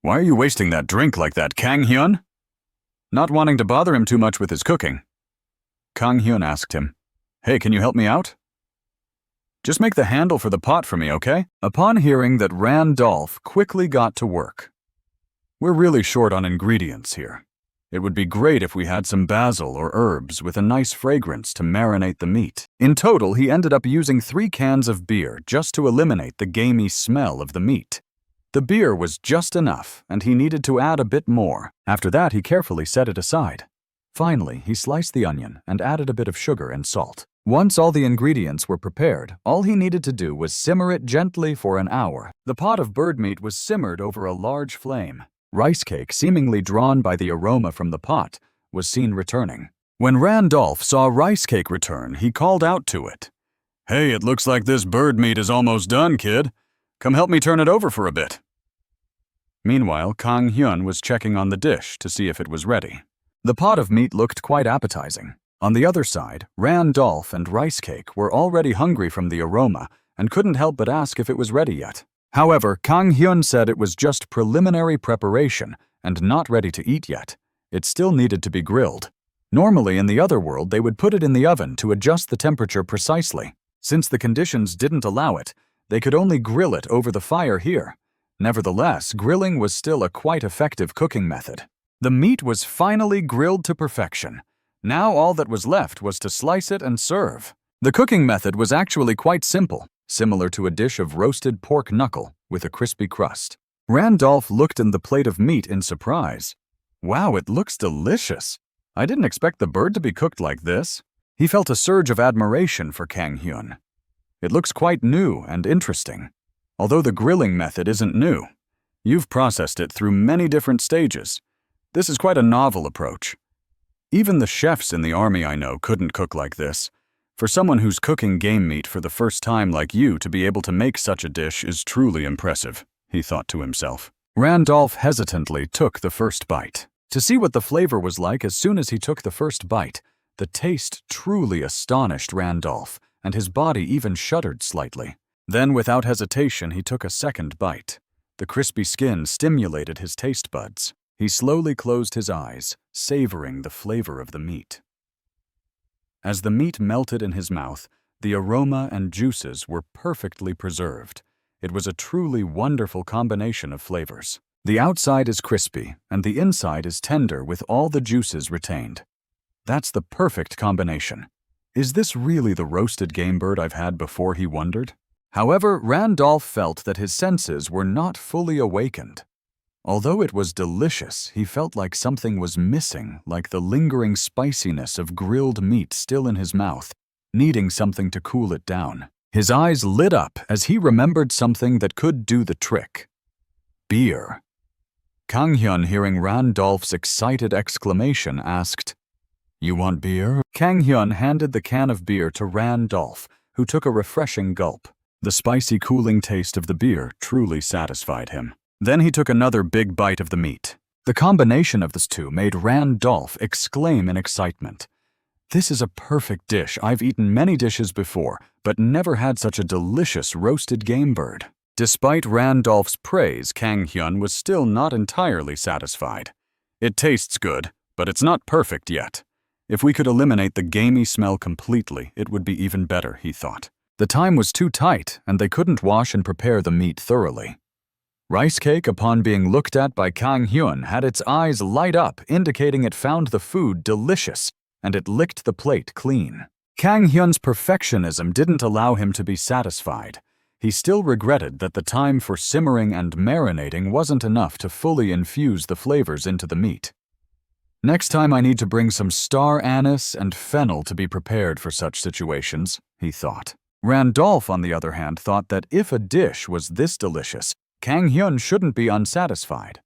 Why are you wasting that drink like that, Kang-hyun?" Not wanting to bother him too much with his cooking, Kang-hyun asked him, "Hey, can you help me out? Just make the handle for the pot for me, okay?" Upon hearing that, Randolph quickly got to work. "We're really short on ingredients here. It would be great if we had some basil or herbs with a nice fragrance to marinate the meat." In total, he ended up using 3 cans of beer just to eliminate the gamey smell of the meat. The beer was just enough, and he needed to add a bit more. After that, he carefully set it aside. Finally, he sliced the onion and added a bit of sugar and salt. Once all the ingredients were prepared, all he needed to do was simmer it gently for an hour. The pot of bird meat was simmered over a large flame. Rice cake, seemingly drawn by the aroma from the pot, was seen returning. When Randolph saw rice cake return, he called out to it, "Hey, it looks like this bird meat is almost done, kid. Come help me turn it over for a bit." Meanwhile, Kang-hyun was checking on the dish to see if it was ready. The pot of meat looked quite appetizing. On the other side, Randolph and Rice Cake were already hungry from the aroma and couldn't help but ask if it was ready yet. However, Kang-hyun said it was just preliminary preparation and not ready to eat yet. It still needed to be grilled. Normally, in the other world, they would put it in the oven to adjust the temperature precisely. Since the conditions didn't allow it, they could only grill it over the fire here. Nevertheless, grilling was still a quite effective cooking method. The meat was finally grilled to perfection. Now all that was left was to slice it and serve. The cooking method was actually quite simple, similar to a dish of roasted pork knuckle with a crispy crust. Randolph looked in the plate of meat in surprise. "Wow, it looks delicious. I didn't expect the bird to be cooked like this." He felt a surge of admiration for Kang-hyun. "It looks quite new and interesting. Although the grilling method isn't new. You've processed it through many different stages. This is quite a novel approach. Even the chefs in the army I know couldn't cook like this. For someone who's cooking game meat for the first time like you to be able to make such a dish is truly impressive," he thought to himself. Randolph hesitantly took the first bite. To see what the flavor was like as soon as he took the first bite, the taste truly astonished Randolph, and his body even shuddered slightly. Then, without hesitation, he took a second bite. The crispy skin stimulated his taste buds. He slowly closed his eyes, savoring the flavor of the meat. As the meat melted in his mouth, the aroma and juices were perfectly preserved. It was a truly wonderful combination of flavors. The outside is crispy, and the inside is tender with all the juices retained. That's the perfect combination. Is this really the roasted game bird I've had before, he wondered? However, Randolph felt that his senses were not fully awakened. Although it was delicious, he felt like something was missing, like the lingering spiciness of grilled meat still in his mouth, needing something to cool it down. His eyes lit up as he remembered something that could do the trick. Beer. Kang-hyun, hearing Randolph's excited exclamation, asked, "You want beer?" Kang-hyun handed the can of beer to Randolph, who took a refreshing gulp. The spicy, cooling taste of the beer truly satisfied him. Then he took another big bite of the meat. The combination of these two made Randolph exclaim in excitement. "This is a perfect dish. I've eaten many dishes before, but never had such a delicious roasted game bird." Despite Randolph's praise, Kang-hyun was still not entirely satisfied. "It tastes good, but it's not perfect yet. If we could eliminate the gamey smell completely, it would be even better," he thought. The time was too tight, and they couldn't wash and prepare the meat thoroughly. Rice Cake, upon being looked at by Kang-hyun, had its eyes light up, indicating it found the food delicious, and it licked the plate clean. Kang-hyun's perfectionism didn't allow him to be satisfied. He still regretted that the time for simmering and marinating wasn't enough to fully infuse the flavors into the meat. "Next time I need to bring some star anise and fennel to be prepared for such situations," he thought. Randolph, on the other hand, thought that if a dish was this delicious, Kang-hyun shouldn't be unsatisfied.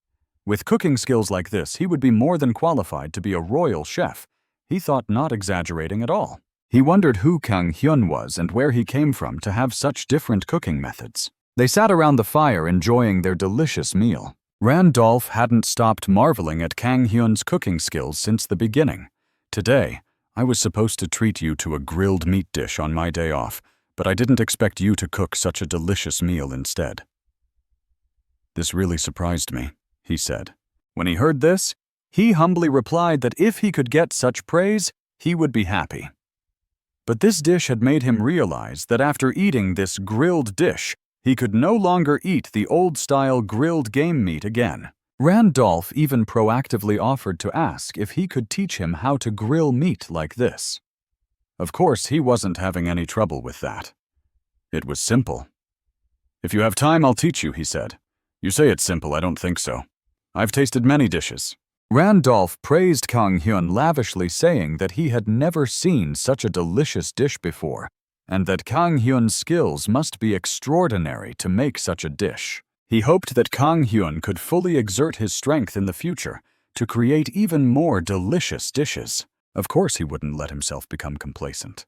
With cooking skills like this, he would be more than qualified to be a royal chef. He thought, not exaggerating at all. He wondered who Kang Hyun was and where he came from to have such different cooking methods. They sat around the fire enjoying their delicious meal. Randolph hadn't stopped marveling at Kang Hyun's cooking skills since the beginning. "Today, I was supposed to treat you to a grilled meat dish on my day off, but I didn't expect you to cook such a delicious meal instead." "This really surprised me," he said. When he heard this, he humbly replied that if he could get such praise, he would be happy. But this dish had made him realize that after eating this grilled dish, he could no longer eat the old-style grilled game meat again. Randolph even proactively offered to ask if he could teach him how to grill meat like this. Of course, he wasn't having any trouble with that. It was simple. "If you have time, I'll teach you," he said. "You say it's simple, I don't think so. I've tasted many dishes." Randolph praised Kang Hyun lavishly, saying that he had never seen such a delicious dish before, and that Kang Hyun's skills must be extraordinary to make such a dish. He hoped that Kang Hyun could fully exert his strength in the future to create even more delicious dishes. Of course, he wouldn't let himself become complacent.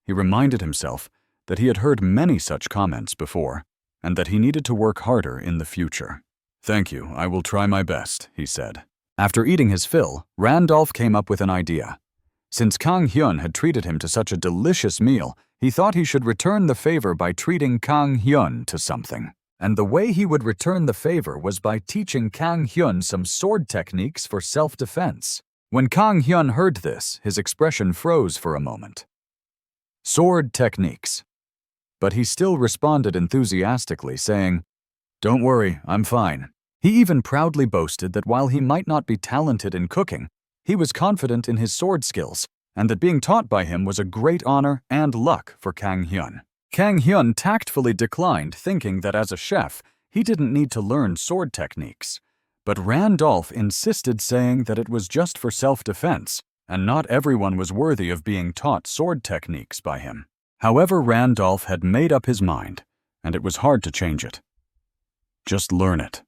He reminded himself that he had heard many such comments before, and that he needed to work harder in the future. "Thank you, I will try my best," he said. After eating his fill, Randolph came up with an idea. Since Kang Hyun had treated him to such a delicious meal, he thought he should return the favor by treating Kang Hyun to something. And the way he would return the favor was by teaching Kang Hyun some sword techniques for self-defense. When Kang Hyun heard this, his expression froze for a moment. Sword techniques. But he still responded enthusiastically, saying, "Don't worry, I'm fine." He even proudly boasted that while he might not be talented in cooking, he was confident in his sword skills, and that being taught by him was a great honor and luck for Kang Hyun. Kang Hyun tactfully declined, thinking that as a chef, he didn't need to learn sword techniques. But Randolph insisted, saying that it was just for self-defense, and not everyone was worthy of being taught sword techniques by him. However, Randolph had made up his mind, and it was hard to change it. "Just learn it.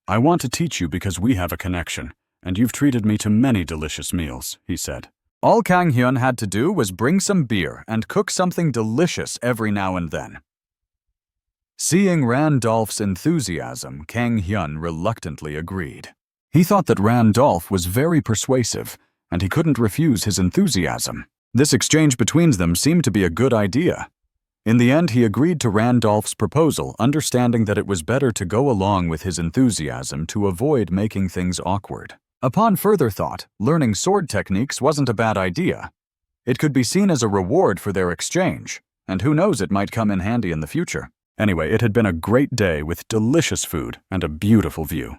I want to teach you because we have a connection, and you've treated me to many delicious meals," he said. All Kang Hyun had to do was bring some beer and cook something delicious every now and then. Seeing Randolph's enthusiasm, Kang Hyun reluctantly agreed. He thought that Randolph was very persuasive, and he couldn't refuse his enthusiasm. This exchange between them seemed to be a good idea. In the end, he agreed to Randolph's proposal, understanding that it was better to go along with his enthusiasm to avoid making things awkward. Upon further thought, learning sword techniques wasn't a bad idea. It could be seen as a reward for their exchange, and who knows, it might come in handy in the future. Anyway, it had been a great day with delicious food and a beautiful view.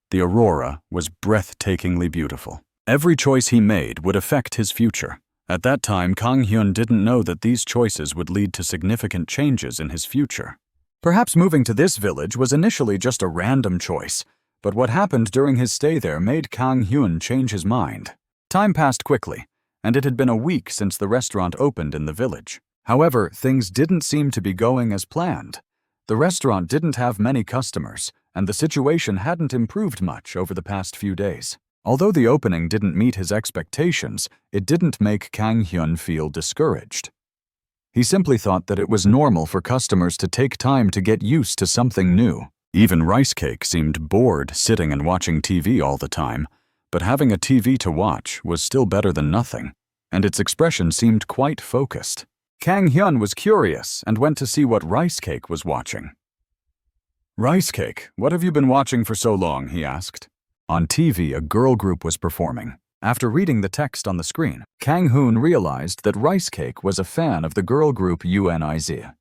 The aurora was breathtakingly beautiful. Every choice he made would affect his future. At that time, Kang Hyun didn't know that these choices would lead to significant changes in his future. Perhaps moving to this village was initially just a random choice, but what happened during his stay there made Kang Hyun change his mind. Time passed quickly, and it had been a week since the restaurant opened in the village. However, things didn't seem to be going as planned. The restaurant didn't have many customers, and the situation hadn't improved much over the past few days. Although the opening didn't meet his expectations, it didn't make Kang Hyun feel discouraged. He simply thought that it was normal for customers to take time to get used to something new. Even Rice Cake seemed bored sitting and watching TV all the time, but having a TV to watch was still better than nothing, and its expression seemed quite focused. Kang Hyun was curious and went to see what Rice Cake was watching. "Rice Cake, what have you been watching for so long?" he asked. On TV, a girl group was performing. After reading the text on the screen, Kang Hyun realized that Rice Cake was a fan of the girl group UNIZ.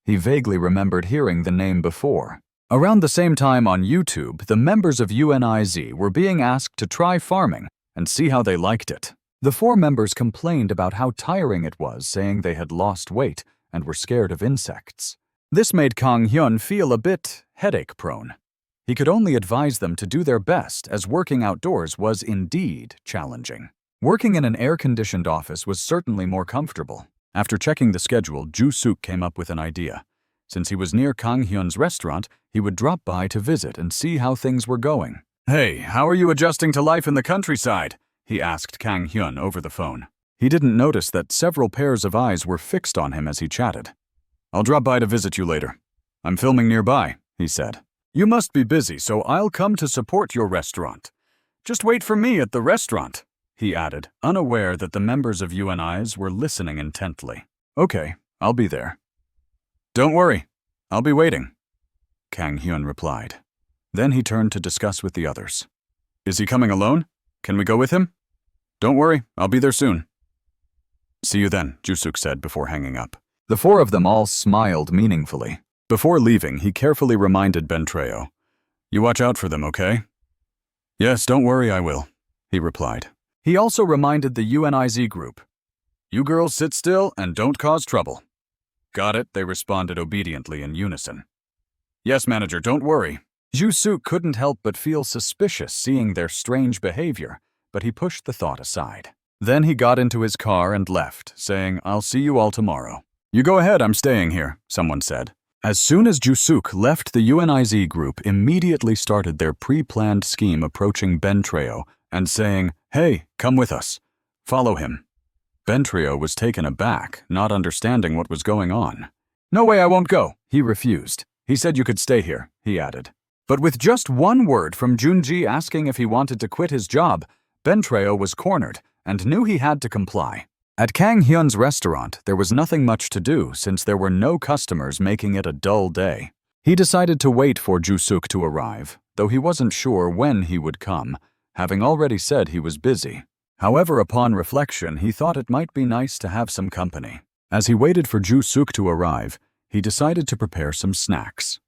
He vaguely remembered hearing the name before. Around the same time on YouTube, the members of UNIZ were being asked to try farming and see how they liked it. The 4 members complained about how tiring it was, saying they had lost weight and were scared of insects. This made Kang Hyun feel a bit headache-prone. He could only advise them to do their best, as working outdoors was indeed challenging. Working in an air-conditioned office was certainly more comfortable. After checking the schedule, Ju-suk came up with an idea. Since he was near Kang Hyun's restaurant, he would drop by to visit and see how things were going. "Hey, how are you adjusting to life in the countryside?" he asked Kang Hyun over the phone. He didn't notice that several pairs of eyes were fixed on him as he chatted. "I'll drop by to visit you later. I'm filming nearby," he said. "You must be busy, so I'll come to support your restaurant. Just wait for me at the restaurant," he added, unaware that the members of UNIs were listening intently. "Okay, I'll be there." "Don't worry, I'll be waiting," Kang Hyun replied. Then he turned to discuss with the others. "Is he coming alone? Can we go with him?" "Don't worry, I'll be there soon." "See you then," Jusuk said before hanging up. The four of them all smiled meaningfully. Before leaving, he carefully reminded Bentreo, "You watch out for them, okay?" "Yes, don't worry, I will," he replied. He also reminded the UNIZ group, "You girls sit still and don't cause trouble." "Got it," they responded obediently in unison. "Yes, manager, don't worry." Jusuk couldn't help but feel suspicious seeing their strange behavior, but he pushed the thought aside. Then he got into his car and left, saying, "I'll see you all tomorrow." "You go ahead, I'm staying here," someone said. As soon as Jusuk left, the UNIZ group immediately started their pre-planned scheme approaching Bentreo and saying, "Hey, come with us. Follow him." Bentreo was taken aback, not understanding what was going on. "No way, I won't go," he refused. "He said you could stay here," he added. But with just one word from Junji asking if he wanted to quit his job, Bentreo was cornered and knew he had to comply. At Kang Hyun's restaurant, there was nothing much to do since there were no customers, making it a dull day. He decided to wait for Jusuk to arrive, though he wasn't sure when he would come, having already said he was busy. However, upon reflection, he thought it might be nice to have some company. As he waited for Jusuk to arrive, he decided to prepare some snacks.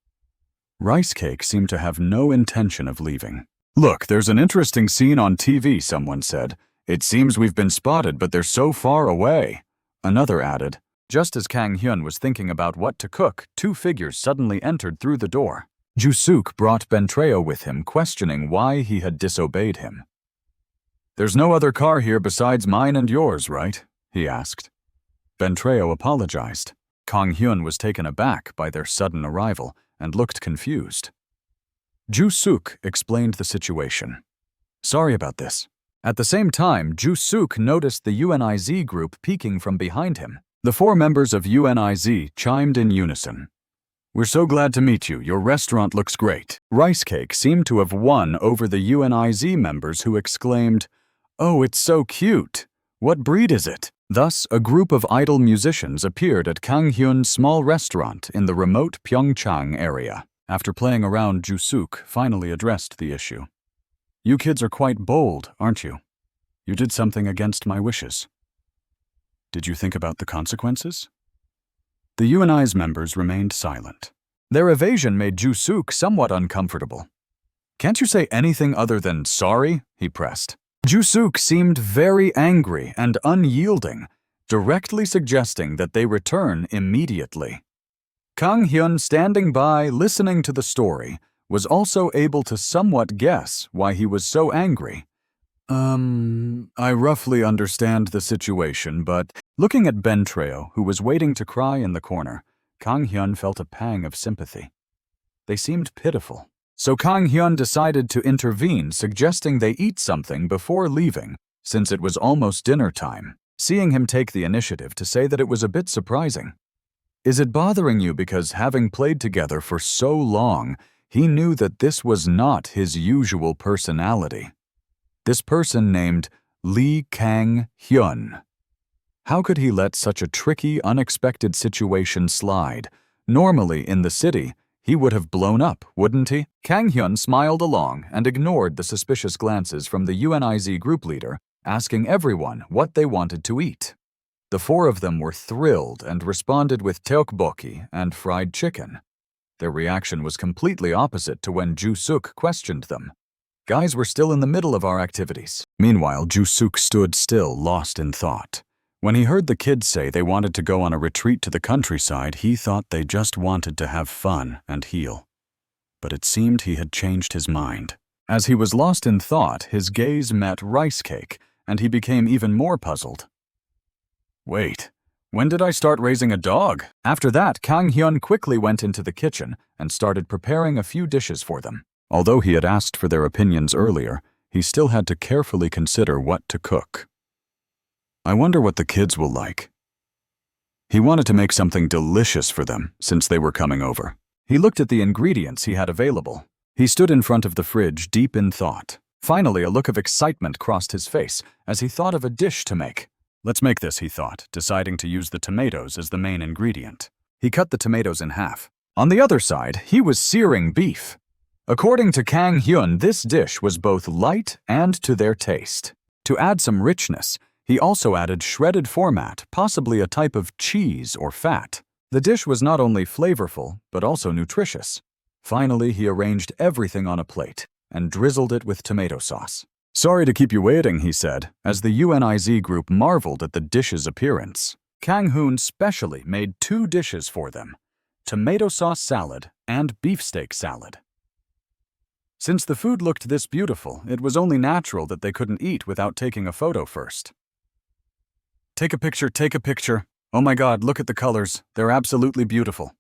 Rice Cake seemed to have no intention of leaving. "Look, there's an interesting scene on TV," someone said. "It seems we've been spotted, but they're so far away." Another added. Just as Kang Hyun was thinking about what to cook, two figures suddenly entered through the door. Jusuk brought Bentreo with him, questioning why he had disobeyed him. "There's no other car here besides mine and yours, right?" he asked. Bentreo apologized. Kang Hyun was taken aback by their sudden arrival and looked confused. Jusuk explained the situation. "Sorry about this." At the same time, Jusuk noticed the UNIZ group peeking from behind him. The four members of UNIZ chimed in unison. "We're so glad to meet you. Your restaurant looks great." Rice Cake seemed to have won over the UNIZ members, who exclaimed, "Oh, it's so cute. What breed is it?" Thus, a group of idol musicians appeared at Kang Hyun's small restaurant in the remote Pyeongchang area. After playing around, Jusuk finally addressed the issue. "You kids are quite bold, aren't you? You did something against my wishes. Did you think about the consequences?" The UNI's members remained silent. Their evasion made Jusuk somewhat uncomfortable. "Can't you say anything other than sorry?" he pressed. Jusuk seemed very angry and unyielding, directly suggesting that they return immediately. Kang Hyun, standing by, listening to the story, was also able to somewhat guess why he was so angry. I roughly understand the situation, but..." Looking at Bentreo, who was waiting to cry in the corner, Kang Hyun felt a pang of sympathy. They seemed pitiful. So Kang Hyun decided to intervene, suggesting they eat something before leaving, since it was almost dinner time, seeing him take the initiative to say that it was a bit surprising. "Is it bothering you because, having played together for so long, he knew that this was not his usual personality? This person named Lee Kang Hyun. How could he let such a tricky, unexpected situation slide? Normally, in the city, he would have blown up, wouldn't he?" Kang Hyun smiled along and ignored the suspicious glances from the UNIZ group leader, asking everyone what they wanted to eat. The four of them were thrilled and responded with tteokbokki and fried chicken. Their reaction was completely opposite to when Jusuk questioned them. "Guys, we're still in the middle of our activities." Meanwhile, Jusuk stood still, lost in thought. When he heard the kids say they wanted to go on a retreat to the countryside, he thought they just wanted to have fun and heal. But it seemed he had changed his mind. As he was lost in thought, his gaze met Rice Cake, and he became even more puzzled. "Wait, when did I start raising a dog?" After that, Kang Hyun quickly went into the kitchen and started preparing a few dishes for them. Although he had asked for their opinions earlier, he still had to carefully consider what to cook. I wonder what the kids will like. He wanted to make something delicious for them since they were coming over. He looked at the ingredients he had available. He stood in front of the fridge, deep in thought. Finally, a look of excitement crossed his face as he thought of a dish to make. Let's make this, he thought, deciding to use the tomatoes as the main ingredient. He cut the tomatoes in half. On the other side, he was searing beef. According to Kang Hyun, this dish was both light and to their taste. To add some richness, he also added shredded format, possibly a type of cheese or fat. The dish was not only flavorful, but also nutritious. Finally, he arranged everything on a plate and drizzled it with tomato sauce. Sorry to keep you waiting, he said, as the UNIZ group marveled at the dish's appearance. Kang Hoon specially made 2 dishes for them: tomato sauce salad and beefsteak salad. Since the food looked this beautiful, it was only natural that they couldn't eat without taking a photo first. Take a picture, take a picture. Oh my God, look at the colors. They're absolutely beautiful.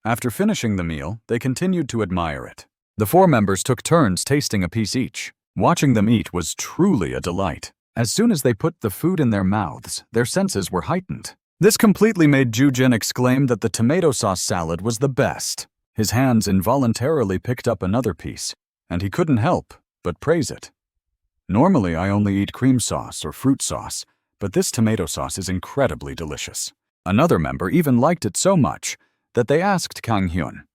After finishing the meal, they continued to admire it. The 4 members took turns tasting a piece each. Watching them eat was truly a delight. As soon as they put the food in their mouths, their senses were heightened. This completely made Joo-jin exclaim that the tomato sauce salad was the best. His hands involuntarily picked up another piece, and he couldn't help but praise it. Normally, I only eat cream sauce or fruit sauce, but this tomato sauce is incredibly delicious. Another member even liked it so much that they asked Kang Hyun,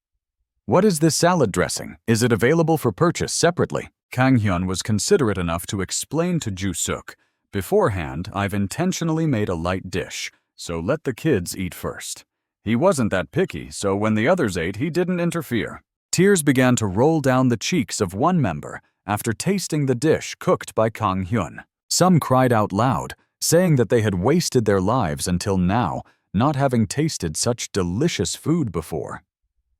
"What is this salad dressing? Is it available for purchase separately?" Kang Hyun was considerate enough to explain to Joo-suk, "Beforehand, I've intentionally made a light dish, so let the kids eat first." He wasn't that picky, so when the others ate, he didn't interfere. Tears began to roll down the cheeks of one member after tasting the dish cooked by Kang Hyun. Some cried out loud, saying that they had wasted their lives until now, not having tasted such delicious food before.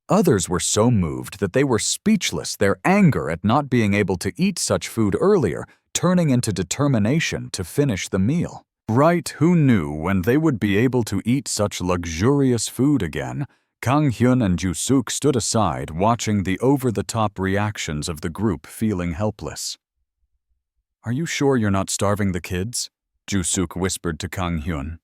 Others were so moved that they were speechless, their anger at not being able to eat such food earlier turning into determination to finish the meal. Right, who knew when they would be able to eat such luxurious food again? Kang Hyun and Joo-suk stood aside, watching the over-the-top reactions of the group, feeling helpless. "Are you sure you're not starving the kids?" Joo-suk whispered to Kang Hyun.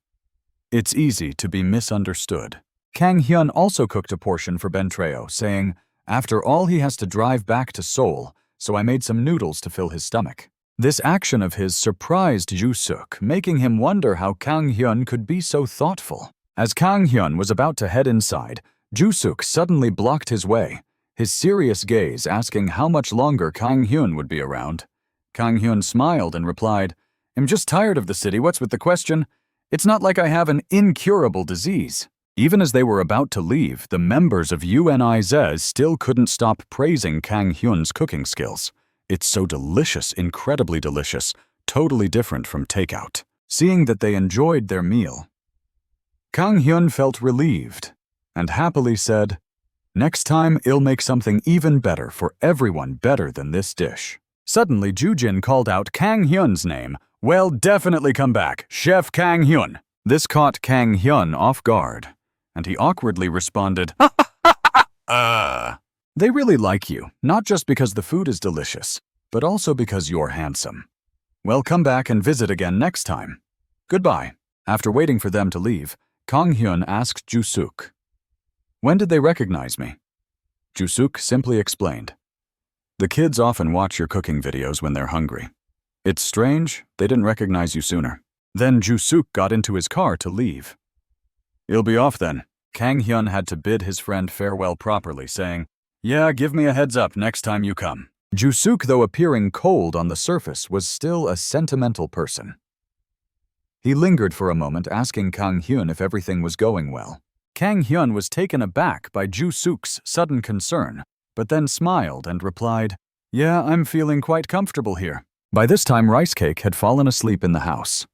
It's easy to be misunderstood. Kang Hyun also cooked a portion for Bentreo, saying, "After all, he has to drive back to Seoul, so I made some noodles to fill his stomach." This action of his surprised Joo-suk, making him wonder how Kang Hyun could be so thoughtful. As Kang Hyun was about to head inside, Joo-suk suddenly blocked his way, his serious gaze asking how much longer Kang Hyun would be around. Kang Hyun smiled and replied, "I'm just tired of the city, what's with the question? It's not like I have an incurable disease." Even as they were about to leave, the members of UNIZ still couldn't stop praising Kang Hyun's cooking skills. "It's so delicious, incredibly delicious, totally different from takeout." Seeing that they enjoyed their meal, Kang Hyun felt relieved and happily said, "Next time, I'll make something even better for everyone, better than this dish." Suddenly, Joo-jin called out Kang Hyun's name. "Well, definitely come back, Chef Kang Hyun." This caught Kang Hyun off guard, and he awkwardly responded, They really like you, not just because the food is delicious, but also because you're handsome. Well, come back and visit again next time. Goodbye." After waiting for them to leave, Kang Hyun asked Joo-suk, "When did they recognize me?" Joo-suk simply explained, "The kids often watch your cooking videos when they're hungry. It's strange, they didn't recognize you sooner." Then Joo-suk got into his car to leave. "You'll be off then." Kang Hyun had to bid his friend farewell properly, saying, "Yeah, give me a heads up next time you come." Joo-suk, though appearing cold on the surface, was still a sentimental person. He lingered for a moment, asking Kang Hyun if everything was going well. Kang Hyun was taken aback by Joo-suk's sudden concern, but then smiled and replied, "Yeah, I'm feeling quite comfortable here." By this time, Rice Cake had fallen asleep in the house.